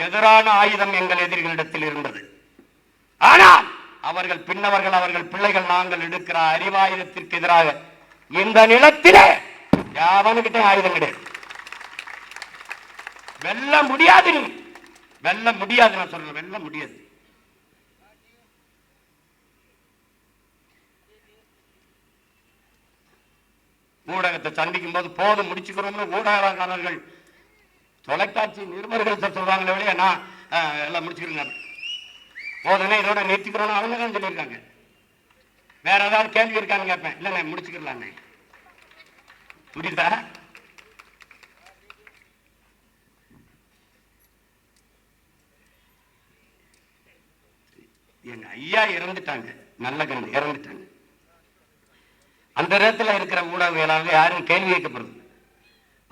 எதிரான ஆயுதம் எங்கள் எதிரிகளிடத்தில் இருந்தது. ஆனால் அவர்கள் பின்னவர்கள், அவர்கள் பிள்ளைகள், நாங்கள் எடுக்கிற அறிவாயுதத்திற்கு எதிராக இந்த நிலத்திலே யாவனுக்கிட்டே ஆயுதம் கிடையாது. வெல்ல முடியாது, வெல்ல முடியாது. நான் சொல்றேன், வெல்ல முடியாது. ஊடகத்தை சந்திக்கும் போது போதும் முடிச்சுக்கிறோம்னு ஊடகக்காரர்கள், தொலைக்காட்சி நிருபர்கள் சொல்றாங்களே வழியா, நான் எல்லாம் முடிச்சுக்கிறேங்க போதுன்னா இதோட நிறுத்திக்கிறோம் அவங்க தான் சொல்லியிருக்காங்க. வேற ஏதாவது கேள்வி இருக்கான்னு கேட்பேன். இல்லைண்ணே முடிச்சுக்கலாண்ணே. புரியுதா? எங்க ஐயா இறந்துட்டாங்க, நல்ல கண்டு இறந்துட்டாங்க. அந்த நேரத்தில் இருக்கிற ஊடகவியலாளர்கள் யாரும் கேள்வி கேட்கப்படுது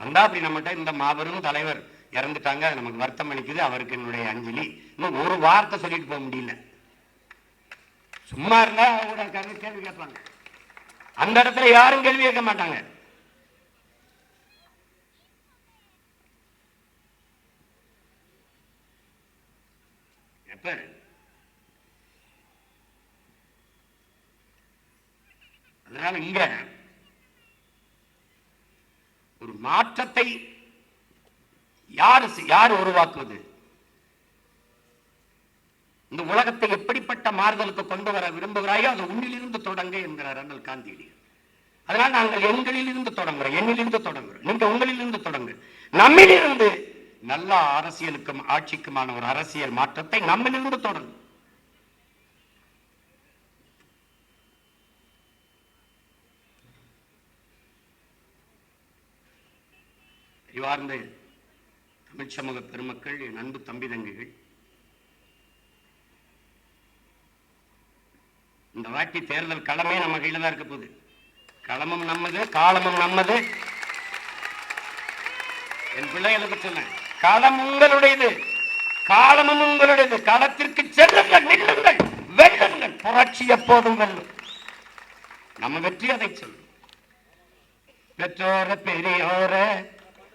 வந்தா அப்படி நம்மகிட்ட இந்த மாபெரும் தலைவர் இறந்துட்டாங்க, நமக்கு வருத்தம் அளிக்குது, அவருக்கு என்னுடைய அஞ்சலி, இன்னும் ஒரு வார்த்தை சொல்லிட்டு போக முடியல. சும்மா இருந்தா ஊடகக்காரங்க கேள்வி கேட்பாங்க. அந்த இடத்துல யாரும் கேள்வி கேட்க மாட்டாங்க. எப்ப அதனால இங்க ஒரு மாற்றத்தை யார் உருவாக்குவது? இந்த உலகத்தை எப்படிப்பட்ட மாறுதலுக்கு கொண்டு வர விரும்புகிறாயோ அது உன்னிலிருந்து தொடங்க என்கிறார் அண்ணல் காந்தியடிகள். அதனால நாங்கள் எங்களிலிருந்து தொடங்குறோம், என்னிலிருந்து தொடங்குறோம், நீங்க உங்களிலிருந்து தொடங்கு. நம்மிலிருந்து நல்ல அரசியலுக்கும் ஆட்சிக்குமான ஒரு அரசியல் மாற்றத்தை நம்மிலிருந்து தொடங்கும். அறிவார்ந்த தமிழ் சமூக பெருமக்கள், என் அன்பு தம்பி தங்கைகள், இந்த வாட்டி தேர்தல் களமே நம்ம கையில தான் இருக்க போகுது. களமும் நம்மது, காலமும் நம்மது. என் பிள்ளைகளுக்கு சொன்னேன், களம் உங்களுடையது, காலமும் உங்களுடையது. களத்திற்கு செல்லுங்கள், நில்லுங்கள், வெல்லுங்கள். புரட்சி எப்போதும் வெல்லும். நம்ம வெற்றி அதை சொல்லும். பெற்றோர பெரியோர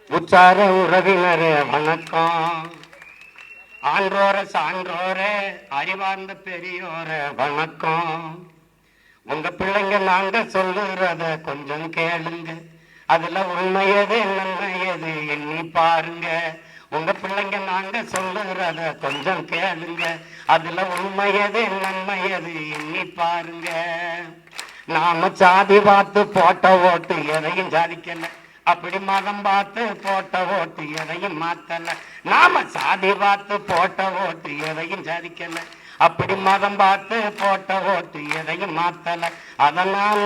உச்சார உறவினரே வணக்கம். ஆன்றோர சான்றோர அறிவார்ந்த பெரியோர வணக்கம். உங்க பிள்ளைங்க நாங்க சொல்லுறத கொஞ்சம் கேளுங்க, அதுல உண்மையது நன்மையது எண்ணி பாருங்க. உங்க பிள்ளைங்க நாங்க சொல்லுறத கொஞ்சம் கேளுங்க, அதுல உண்மையது நன்மையது எண்ணி பாருங்க. நாம சாதி பார்த்து போட்ட ஓட்டு எதையும் சாதிக்கல, அப்படி மதம் பார்த்து போட்ட ஓட்டு எதையும் மாத்தல. நாம சாதி பார்த்து போட்ட ஓட்டு எதையும் சாதிக்கல, அப்படி மதம் பார்த்து போட்ட ஓட்டு எதையும் மாத்தல. அதனால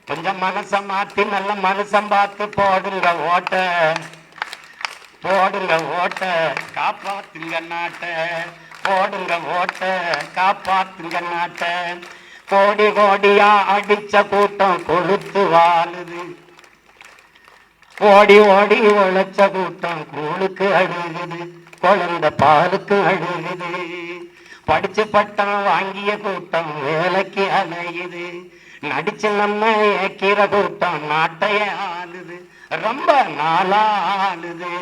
கொஞ்சம் மனச மாத்தி நல்ல மனுஷன் பார்த்து போடுங்க ஓட்ட, போடுங்க ஓட்ட, காப்பாத்துங்க நாட்டை. போடுங்க ஓட்ட, காப்பாத்துங்க நாட்டை. கோடி கோடியா அடிச்ச கூட்டம் கொளுத்து வாழுது, ஓடி ஓடி உழைச்ச கூட்டம் கூழுக்கு அழுகுது, குழந்தை பாலுக்கு அழுகுது. படிச்சு பட்டம் வாங்கிய கூட்டம் வேலைக்கு அலையுது, நடிச்சு நம்ம ஏக்கிற கூட்டம் நாட்டைய ஆளுது, ரொம்ப நாளா ஆளுது.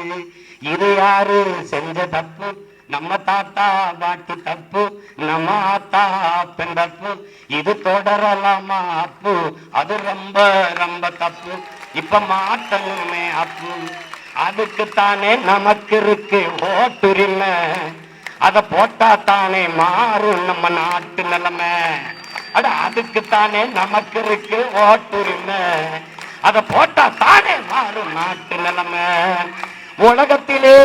இது யாரு செஞ்ச தப்பு? நம்ம தாத்தா பாட்டி தப்பு, நம்ம ஆத்தா பெண் தப்பு. இது தொடரலாமா அப்பு? அது ரொம்ப ரொம்ப தப்பு. இப்ப மாற்றணுமே அப்பு. அதுக்குத்தானே நமக்கு இருக்கு ஓட்டுரிமை, அத போட்டா தானே மாறும் நம்ம நாட்டு நிலைமை. அட அதுக்குத்தானே நமக்கு இருக்கு ஓட்டுரிமை, அத போட்டா தானே மாறும் நாட்டு நிலைமை. உலகத்திலே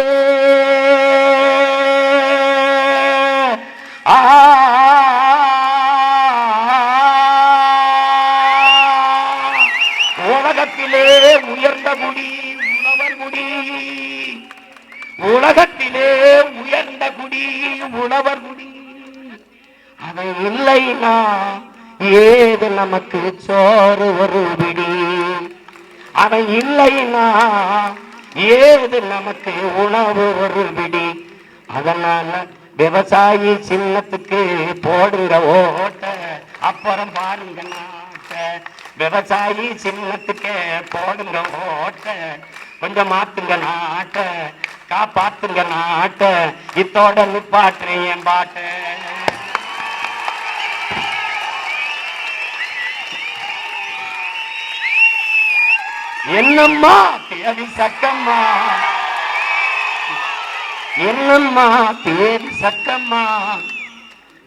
உலகத்திலே உயர்ந்த குடி உழவர் குடி, உலகத்திலே உயர்ந்த குடி உழவர் குடி. அது இல்லைனா ஏது நமக்கு சோறு ஒரு பிடி, அவன் இல்லைனா ஏது நமக்கு உணவு ஒரு பிடி. அதனால விவசாயி சின்னத்துக்கு போடுங்க ஓட்ட, அப்புறம் பாருங்க நாட்ட. விவசாயி சின்னத்துக்கு போடுங்க ஓட்ட, கொஞ்சம் மாத்துங்க நாட்ட, காப்பாத்துங்க நாட்ட. இத்தோட நிப்பாட்டுறேன் என் பாட்ட. என்னம்மா தேவி சக்கம்மா, என்னம்மா தேவி சக்கம்மா,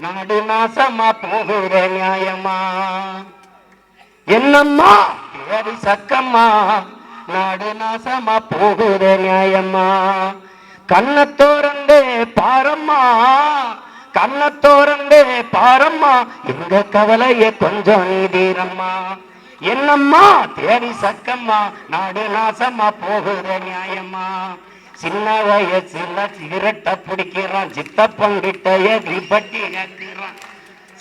நாடு நாசமா போகிற நியாயமா. என்னம்மா தேவி சக்கம்மா, நாடு நாசமா போகிற நியாயமா. கண்ணத்தோரந்தே பாரம்மா, கண்ணத்தோரந்தே பாரம்மா, எங்க கவலைய கொஞ்சம் நீதீரம்மா. என்னம்மா தேவி சக்கம்மா, நாடு நாசமா போகிற நியாயமா. சின்ன வயசுல சிகரெட்ட பிடிக்கிறான், சித்தப்பங்கிட்ட எதிர்பட்டி கேட்கிறான்.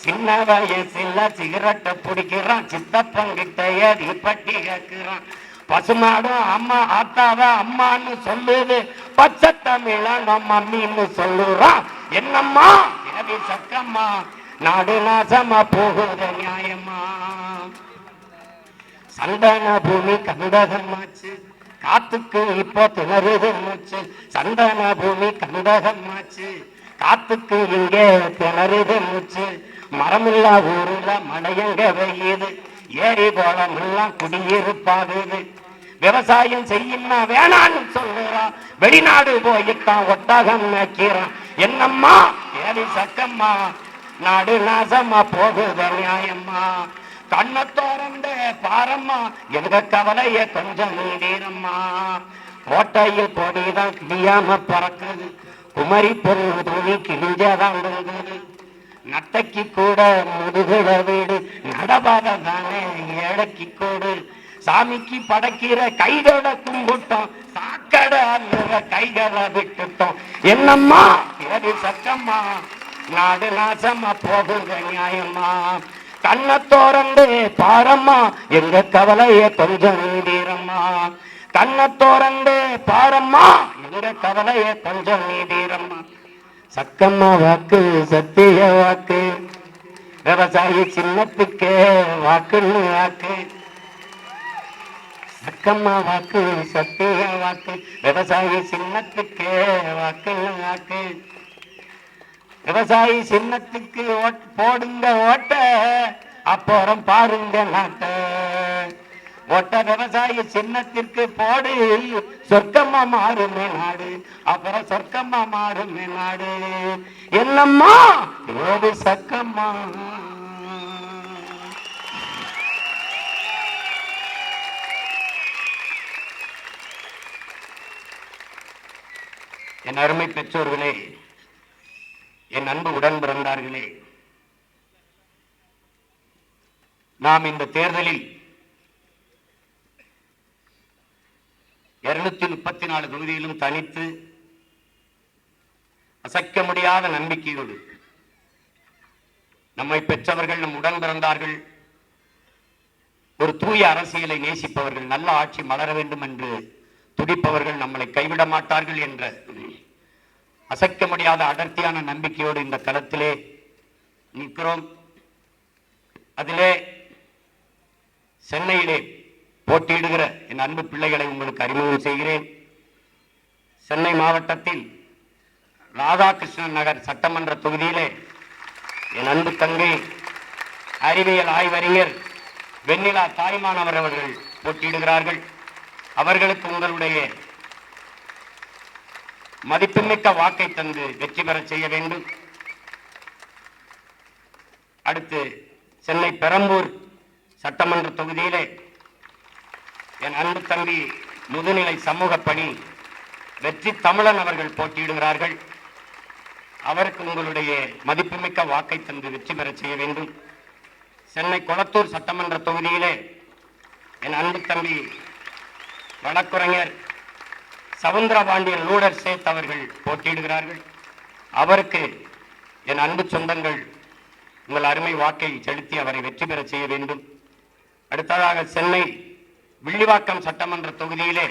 சின்ன வயசுல சிகரெட்ட பிடிக்கிறான், சித்தப்பங்கிட்ட எதிர்பட்டி கேட்கிறான். பசுமாடும் அம்மா ஆத்தாவ அம்மான்னு சொல்லுது, பச்சை தமிழன் மம்மின்னு சொல்லுறான். என்னம்மா தேவி சக்கம்மா, நாடு நாசமா போகுத நியாயமா. சந்தன பூமி கந்தகமாச்சு, காத்துக்கு இப்போ திணறுது மூச்சு. சந்தன பூமி கந்தகமாச்சு, காத்துக்கு இங்கே திணறுது மூச்சு. மரமில்லா ஊருல மழையங்க வெய்யுது, ஏரி போலம் எல்லாம் குடியிருப்பாகுது. விவசாயம் செய்யும்னா வேணான்னு சொல்லுறான், வெளிநாடு போயிட்டான் ஒட்டகம் மேய்க்கிறான். என்னம்மா தேவி சக்கம்மா, நாடு நாசமா போகுத நியாயம்மா. கண்ணத்தோரந்த பாரம்மா, எங்க கவலைய கொஞ்சம் நீடீரம்மா. கோட்டையில் கொடிதான் கிளியாம பறக்குது, குமரி பொருள் துணி கிழிஞ்சதான் இருந்தது. நட்டைக்கு கூட முதுகுல வீடு, நடபாத தானே ஏழைக்கு கூடு. சாமிக்கு படைக்கிற கைகள கும்பிட்டோம், சாக்கடை அல்ல கைகளை விட்டுட்டோம். என்னம்மா தேவி சக்கம்மா, நாடு நாசமா போகுங்க நியாயமா. கண்ணத்தோரந்து பாரம்மா, எங்க கவலைய கொஞ்சம் நீடீரம்மா. கண்ணத்தோரந்து பாரம்மா, எங்க கவலைய கொஞ்சம் நீடீரம்மா. சக்கம்மா வாக்கு சத்திய வாக்கு, விவசாயி சின்னத்துக்கு வாக்குன்னு வாக்கு. சக்கம்மா வாக்கு சத்திய வாக்கு, விவசாயி சின்னத்துக்கு வாக்குன்னு வாக்கு. விவசாயி சின்னத்துக்கு போடுங்க ஓட்ட, அப்புறம் பாருங்க நாட்ட ஓட்ட. விவசாயி சின்னத்திற்கு போடு, சொர்க்கமா மாறுமே நாடு, அப்புறம் சொர்க்கமா மாறுமே நாடு. என்னம்மா தேவி சக்கம்மா. என் அருமை பெற்றோர்களே, என் அன்பு உடன் பிறந்தார்களே, நாம் இந்த தேர்தலில் 234 தொகுதியிலும் தனித்து அசைக்க முடியாத நம்பிக்கையோடு நம்மை பெற்றவர்கள், நம் உடன் பிறந்தார்கள், ஒரு தூய அரசியலை நேசிப்பவர்கள், நல்ல ஆட்சி மலர வேண்டும் என்று துடிப்பவர்கள், நம்மளை கைவிட மாட்டார்கள் என்ற அசைக்க முடியாத அடர்த்தியான நம்பிக்கையோடு இந்த களத்திலே நிற்கிறோம். அதிலே சென்னையிலே போட்டியிடுகிற என் அன்பு பிள்ளைகளை உங்களுக்கு அறிமுகம் செய்கிறேன். சென்னை மாவட்டத்தில் ராதாகிருஷ்ணன் நகர் சட்டமன்ற தொகுதியிலே என் அன்பு தங்கை அறிவியல் ஆய்வறிஞர் வெண்ணிலா தாய்மானவர் அவர்கள் போட்டியிடுகிறார்கள். அவர்களுக்கு உங்களுடைய மதிப்புமிக்க வாக்கை தந்து வெற்றி பெற செய்ய வேண்டும். அடுத்து சென்னை பெரம்பூர் சட்டமன்ற தொகுதியிலே என் அன்பு தம்பி முதுநிலை சமூக பணி வெற்றி தமிழன் அவர்கள் போட்டியிடுகிறார்கள். அவருக்கு உங்களுடைய மதிப்புமிக்க வாக்கை தந்து வெற்றி பெற செய்ய வேண்டும். சென்னை கொளத்தூர் சட்டமன்ற தொகுதியிலே என் அன்பு தம்பி வழக்குரைஞர் சவுந்தரபாண்டியன் லூடர் சேத் அவர்கள் போட்டியிடுகிறார்கள். அவருக்கு என் அன்பு சொந்தங்கள் உங்கள் அருமை வாக்கை செலுத்தி அவரை வெற்றி பெற செய்ய வேண்டும். அடுத்ததாக சென்னை வில்லிவாக்கம் சட்டமன்ற தொகுதியிலே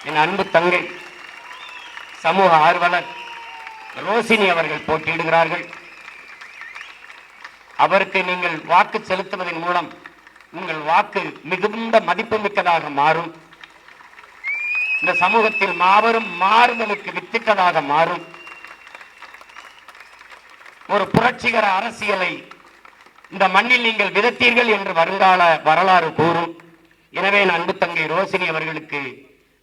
என் அன்பு தங்கை சமூக ஆர்வலர் ரோசினி அவர்கள் போட்டியிடுகிறார்கள். அவருக்கு நீங்கள் வாக்கு செலுத்துவதன் மூலம் உங்கள் வாக்கு மிகுந்த மதிப்புமிக்கதாக மாறும். இந்த சமூகத்தில் மாபெரும் மாறுதலுக்கு வித்திட்டதாக மாறும். ஒரு புரட்சிகர அரசியலை இந்த மண்ணில் நீங்கள் விதைத்தீர்கள் என்று வருங்கால வரலாறு கூறும். எனவே என் அன்பு தங்கை ரோசினி அவர்களுக்கு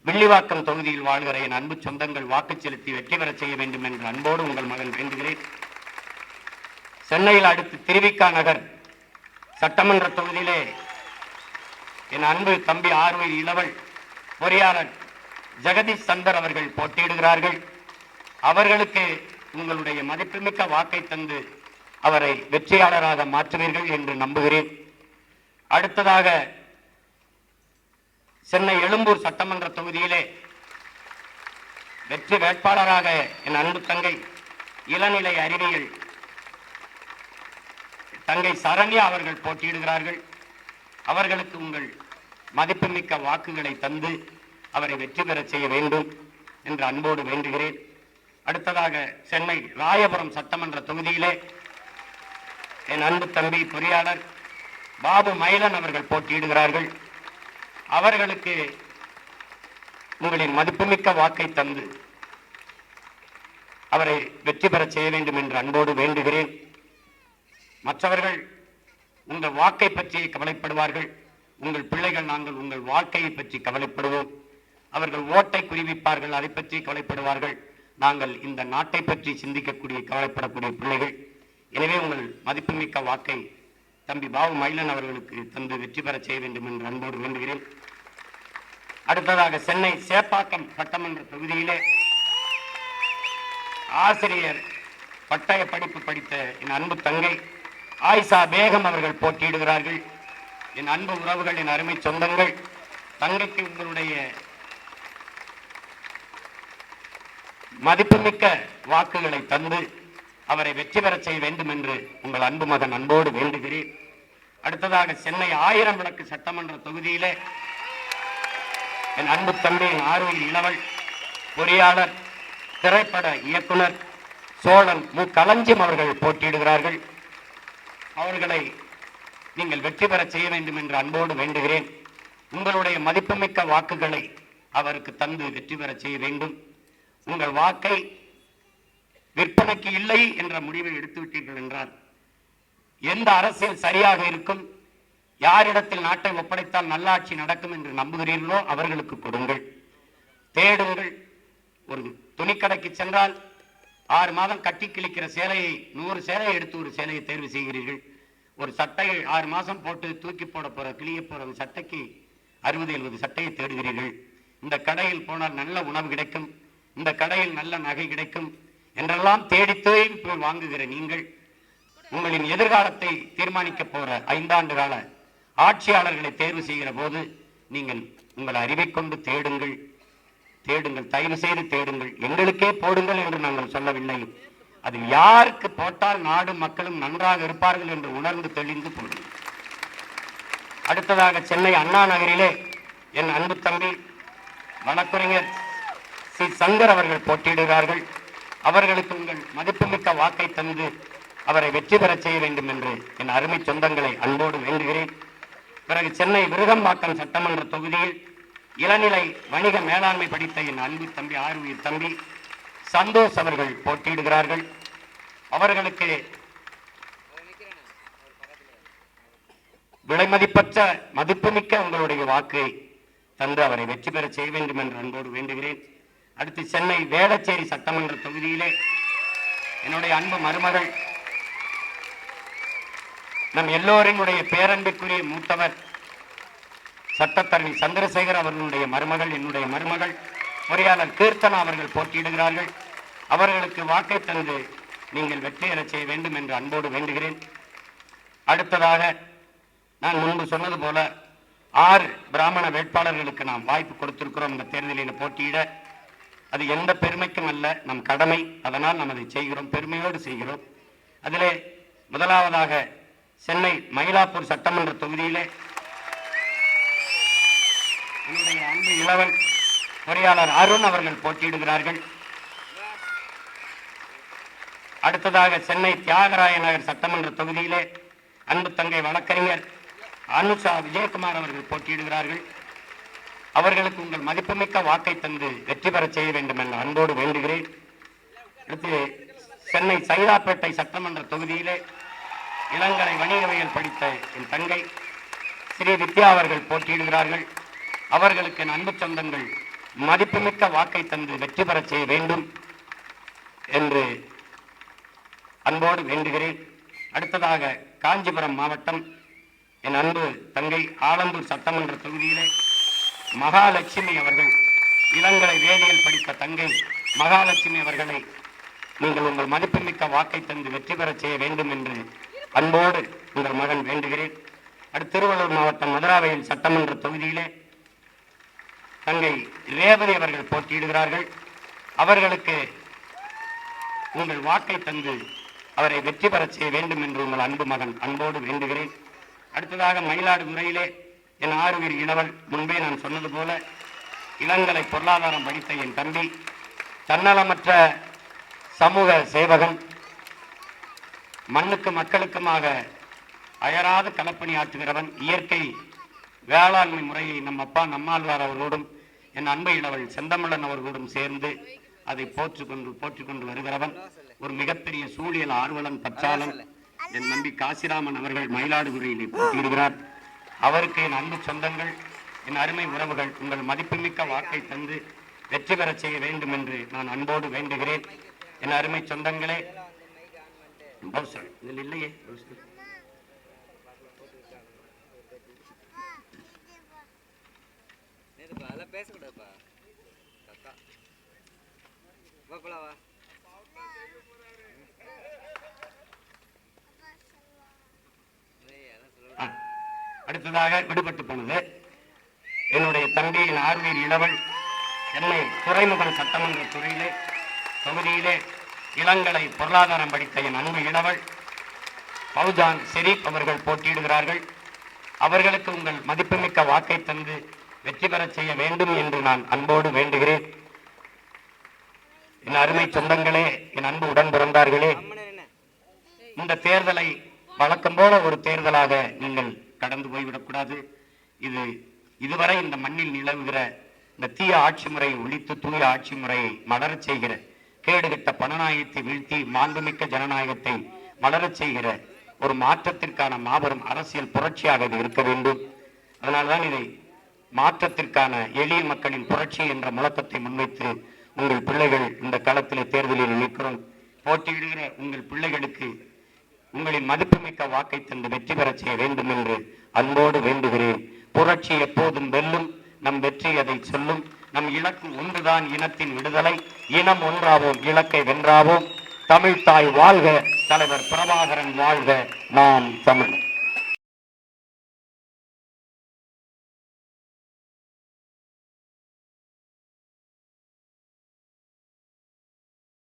வில்லிவாக்கம் தொகுதியில் வாழ்கிற என் அன்பு சொந்தங்கள் வாக்கு செலுத்தி வெற்றி பெற செய்ய வேண்டும் என்று அன்போடு உங்கள் மகன் வேண்டுகிறேன். சென்னையில் அடுத்து திருவிக்கா நகர் சட்டமன்ற தொகுதியிலே என் அன்பு தம்பி ஆர்வீர் இளவல் பொறியாளர் ஜெகதீஷ் சந்தர் அவர்கள் போட்டியிடுகிறார்கள். அவர்களுக்கு உங்களுடைய மதிப்புமிக்க வாக்கை தந்து அவரை வெற்றியாளராக மாற்றுவீர்கள் என்று நம்புகிறேன். அடுத்ததாக சென்னை எழும்பூர் சட்டமன்ற தொகுதியிலே வெற்றி வேட்பாளராக என் அன்பு தங்கை இளநிலை அறிவியல் தங்கை சரண்யா அவர்கள் போட்டியிடுகிறார்கள். அவர்களுக்கு உங்கள் மதிப்புமிக்க வாக்குகளை தந்து அவரை வெற்றி பெற செய்ய வேண்டும் என்று அன்போடு வேண்டுகிறேன். அடுத்ததாக சென்னை ராயபுரம் சட்டமன்ற தொகுதியிலே என் அன்பு தம்பி பொறியாளர் பாபு மயிலன் அவர்கள் போட்டியிடுகிறார்கள். அவர்களுக்கு உங்களின் மதிப்புமிக்க வாக்கை தந்து அவரை வெற்றி பெற செய்ய வேண்டும் என்று அன்போடு வேண்டுகிறேன். மற்றவர்கள் உங்கள் வாக்கை பற்றி கவலைப்படுவார்கள். உங்கள் பிள்ளைகள் நாங்கள் உங்கள் வாழ்க்கையை பற்றி கவலைப்படுவோம். அவர்கள் ஓட்டை குறிவிப்பார்கள், அதை பற்றி கவலைப்படுவார்கள். நாங்கள் இந்த நாட்டை பற்றி சிந்திக்கக்கூடிய கவலைப்படக்கூடிய பிள்ளைகள். எனவே உங்கள் மதிப்புமிக்க வாக்கை தம்பி பாபு மயிலன் அவர்களுக்கு தந்து வெற்றி பெற செய்ய வேண்டும் என்று அன்போடு வேண்டுகிறேன். அடுத்ததாக சென்னை சேப்பாக்கம் சட்டமன்ற தொகுதியிலே ஆசிரியர் பட்டய படிப்பு படித்த என் அன்பு தங்கை ஆயிஷா பேகம் அவர்கள் போட்டியிடுகிறார்கள். என் அன்பு உறவுகள், என் அருமை சொந்தங்கள், தங்கைக்கு உங்களுடைய மதிப்புமிக்க வாக்குகளை தந்து அவரை வெற்றி பெற செய்ய வேண்டும் என்று உங்கள் அன்பு மகன் அன்போடு வேண்டுகிறேன். அடுத்ததாக சென்னை 1000 விளக்கு சட்டமன்ற தொகுதியிலே என் அன்பு தம்பி ஆர்வீர் இளவல் பொறியாளர் திரைப்பட இயக்குனர் சோழன் மு களஞ்சியம் அவர்கள் போட்டியிடுகிறார்கள். அவர்களை நீங்கள் வெற்றி பெற செய்ய வேண்டும் என்று அன்போடு வேண்டுகிறேன். உங்களுடைய மதிப்புமிக்க வாக்குகளை அவருக்கு தந்து வெற்றி பெற செய்ய வேண்டும். உங்கள் வாக்கை விற்பனைக்கு இல்லை என்ற முடிவை எடுத்துவிட்டீர்கள் என்றால் எந்த அரசியல் சரியாக இருக்கும், யாரிடத்தில் நாட்டை ஒப்படைத்தால் நல்லாட்சி நடக்கும் என்று நம்புகிறீர்களோ அவர்களுக்கு கொடுங்கள், தேடுங்கள். ஒரு துணிக்கடைக்கு சென்றால் 6 மாதம் கட்டி கிழிக்கிற சேலையை 100 சேலையை எடுத்து ஒரு சேலையை தேர்வு செய்கிறீர்கள். ஒரு சட்டையை 6 மாதம் போட்டு தூக்கி போட போற கிளிய போற சட்டைக்கு 60-70 சட்டையை தேடுகிறீர்கள். இந்த கடையில் போனால் நல்ல உணவு கிடைக்கும், இந்த கடையில் நல்ல நகை கிடைக்கும் என்றெல்லாம் தேடி தேடி போய் வாங்குகிற நீங்கள் உங்களின் எதிர்காலத்தை தீர்மானிக்க போற 5 ஆண்டு கால ஆட்சியாளர்களை தேர்வு செய்கிற போது நீங்கள் உங்கள் அறிவை கொண்டு தேடுங்கள், தேடுங்கள், தயவு செய்து தேடுங்கள். எங்களுக்கே போடுங்கள் என்று நாங்கள் சொல்லவில்லை. அது யாருக்கு போட்டால் நாடு மக்களும் நன்றாக இருப்பார்கள் என்று உணர்ந்து தெளிந்து போடுங்கள். அடுத்ததாக சென்னை அண்ணா நகரிலே என் அன்பு தம்பி வழக்கறிஞர் சி சங்கர் அவர்கள் போட்டியிடுகிறார்கள். அவர்களுக்கு உங்கள் மதிப்புமிக்க வாக்கை தந்து அவரை வெற்றி பெற செய்ய வேண்டும் என்று என் அருமை சொந்தங்களை அன்போடு வேண்டுகிறேன். பிறகு சென்னை விருகம்பாக்கம் சட்டமன்ற தொகுதியில் இளநிலை வணிக மேலாண்மை படித்த என் அன்பு தம்பி ஆர்வீர் தம்பி சந்தோஷ் அவர்கள் போட்டியிடுகிறார்கள். அவர்களுக்கு விலைமதிப்பற்ற மதிப்புமிக்க உங்களுடைய வாக்கை தந்து அவரை வெற்றி பெற செய்ய வேண்டும் என்று அன்போடு வேண்டுகிறேன். அடுத்து சென்னை வேளச்சேரி சட்டமன்ற தொகுதியிலே என்னுடைய அன்பு மருமகள், நம் எல்லோரினுடைய பேரன்பிற்குரிய மூத்தவர் சட்டத்தரணி சந்திரசேகர் அவர்களுடைய மருமகள், என்னுடைய மருமகள் பொறியாளர் கீர்த்தனா அவர்கள் போட்டியிடுகிறார்கள். அவர்களுக்கு வாக்கை தந்து நீங்கள் வெற்றி பெற செய்ய வேண்டும் என்று அன்போடு வேண்டுகிறேன். அடுத்ததாக நான் முன்பு சொன்னது போல 6 பிராமண வேட்பாளர்களுக்கு நாம் வாய்ப்பு கொடுத்திருக்கிறோம் இந்த தேர்தலில் போட்டியிட. அது எந்த பெருமைக்கும் அல்ல, நம் கடமை. அதனால் நாம் அதை செய்கிறோம், பெருமையோடு செய்கிறோம். அதிலே முதலாவதாக சென்னை மயிலாப்பூர் சட்டமன்ற தொகுதியிலே என்னுடைய அன்பு இளவல் பொறியாளர் அருண் அவர்கள் போட்டியிடுகிறார்கள். அடுத்ததாக சென்னை தியாகராய நகர் சட்டமன்ற தொகுதியிலே அன்பு தங்கை வழக்கறிஞர் அனுஷா விஜயகுமார் அவர்கள் போட்டியிடுகிறார்கள். அவர்களுக்கு உங்கள் மதிப்புமிக்க வாக்கை தந்து வெற்றி பெற செய்ய வேண்டும் என்று அன்போடு வேண்டுகிறேன். அடுத்து சென்னை சைதாப்பேட்டை சட்டமன்ற தொகுதியிலே இளங்கலை வணிகவியல் படித்த என் தங்கை ஸ்ரீ வித்யா அவர்கள் போட்டியிடுகிறார்கள். அவர்களுக்கு என் அன்பு சொந்தங்கள் மதிப்புமிக்க வாக்கை தந்து வெற்றி பெறச் செய்ய வேண்டும் என்று அன்போடு வேண்டுகிறேன். அடுத்ததாக காஞ்சிபுரம் மாவட்டம் என் அன்பு தங்கை ஆலந்தூர் சட்டமன்ற தொகுதியிலே மகாலட்சுமி அவர்கள், இளங்கலை வேதியியல் படித்த தங்கை மகாலட்சுமி அவர்களை நீங்கள் உங்கள் மதிப்புமிக்க வாக்கை தந்து வெற்றி பெறச் செய்ய வேண்டும் என்று அன்போடு உங்கள் மகன் வேண்டுகிறேன். அடுத்து திருவள்ளூர் மாவட்டம் மதுராவையில் சட்டமன்ற தொகுதியிலே தங்கை ரேவதி அவர்கள் போட்டியிடுகிறார்கள். அவர்களுக்கு உங்கள் வாக்கை தந்து அவரை வெற்றி பெறச் செய்ய வேண்டும் என்று உங்கள் அன்பு மகன் அன்போடு வேண்டுகிறேன். அடுத்ததாக மயிலாடுதுறையிலே என் ஆறுவீர் இளவல், முன்பே நான் சொன்னது போல இளங்கலை பொருளாதாரம் படித்த என் தம்பி, தன்னலமற்ற சமூக சேவகன், மண்ணுக்கு மக்களுக்குமாக அயராது களப்பணி ஆற்றுகிறவன், இயற்கை வேளாண்மை முறையை நம் அப்பா நம்மாழ்வார் அவர்களோடும் என் அன்பு இளவல் செந்தமிழன் அவர்களோடும் சேர்ந்து அதை போற்றிக்கொண்டு வருகிறவன், ஒரு மிகப்பெரிய சூழியல் ஆர்வலன், பச்சாளன் என் நம்பி காசிராமன் அவர்கள் மயிலாடுதுறையிலே போட்டியிடுகிறார். அவருக்கு என் அன்பு சொந்தங்கள், என் அருமை உறவுகள் உங்கள் மதிப்புமிக்க வாக்கை தந்து வெற்றி பெறச் செய்ய வேண்டும் என்று நான் அன்போடு வேண்டுகிறேன். என் அருமை சொந்தங்களே, இல்லையே அடுத்ததாக விடுபட்டு போனது என்னுடைய தம்பியின் ஆர்வீர் இளவல், சென்னை துறைமுகம் சட்டமன்ற தொகுதியிலே இளங்கலை பொருளாதாரம் படித்த என் அன்பு இளவல் பௌஜான் ஷெரீப் அவர்கள் போட்டியிடுகிறார்கள். அவர்களுக்கு உங்கள் மதிப்புமிக்க வாக்கை தந்து வெற்றி பெறச் செய்ய வேண்டும் என்று நான் அன்போடு வேண்டுகிறேன். என் அருமை சொந்தங்களே, என் அன்பு உடன் பிறந்தார்களே, இந்த தேர்தலை வழக்கம் போல ஒரு தேர்தலாக நீங்கள் கடந்து போய்விடக்கூடாது. இதுவரை இந்த மண்ணில் நிலவுகிற இந்த தீய ஆட்சி முறையை ஒழித்து தூய ஆட்சி முறையை மலரச் செய்கிற, கேடுகட்ட பணநாயகத்தை வீழ்த்தி மாண்புமிக்க ஜனநாயகத்தை மலரச் செய்கிற ஒரு மாற்றத்திற்கான மாபெரும் அரசியல் புரட்சியாக இது இருக்க வேண்டும். அதனால்தான் இதை மாற்றத்திற்கான எளிய மக்களின் புரட்சி என்ற முழக்கத்தை முன்வைத்து உங்கள் பிள்ளைகள் இந்த களத்திலே தேர்தலில் நிற்கிறோம். போட்டியிடுகிற உங்கள் பிள்ளைகளுக்கு உங்களின் மதிப்புமிக்க வாக்கை தந்து வெற்றி பெறச் செய்ய வேண்டும் என்று அன்போடு வேண்டுகிறேன். புரட்சி எப்போதும் வெல்லும், நம் வெற்றி அதை சொல்லும். நம் இலக்கு ஒன்றுதான், இனத்தின் விடுதலை. இனம் ஒன்றாவோம், இலக்கை வென்றாவோம். தமிழ் தாய் வாழ்க, தலைவர் பிரபாகரன் வாழ்க, நாம் தமிழ்.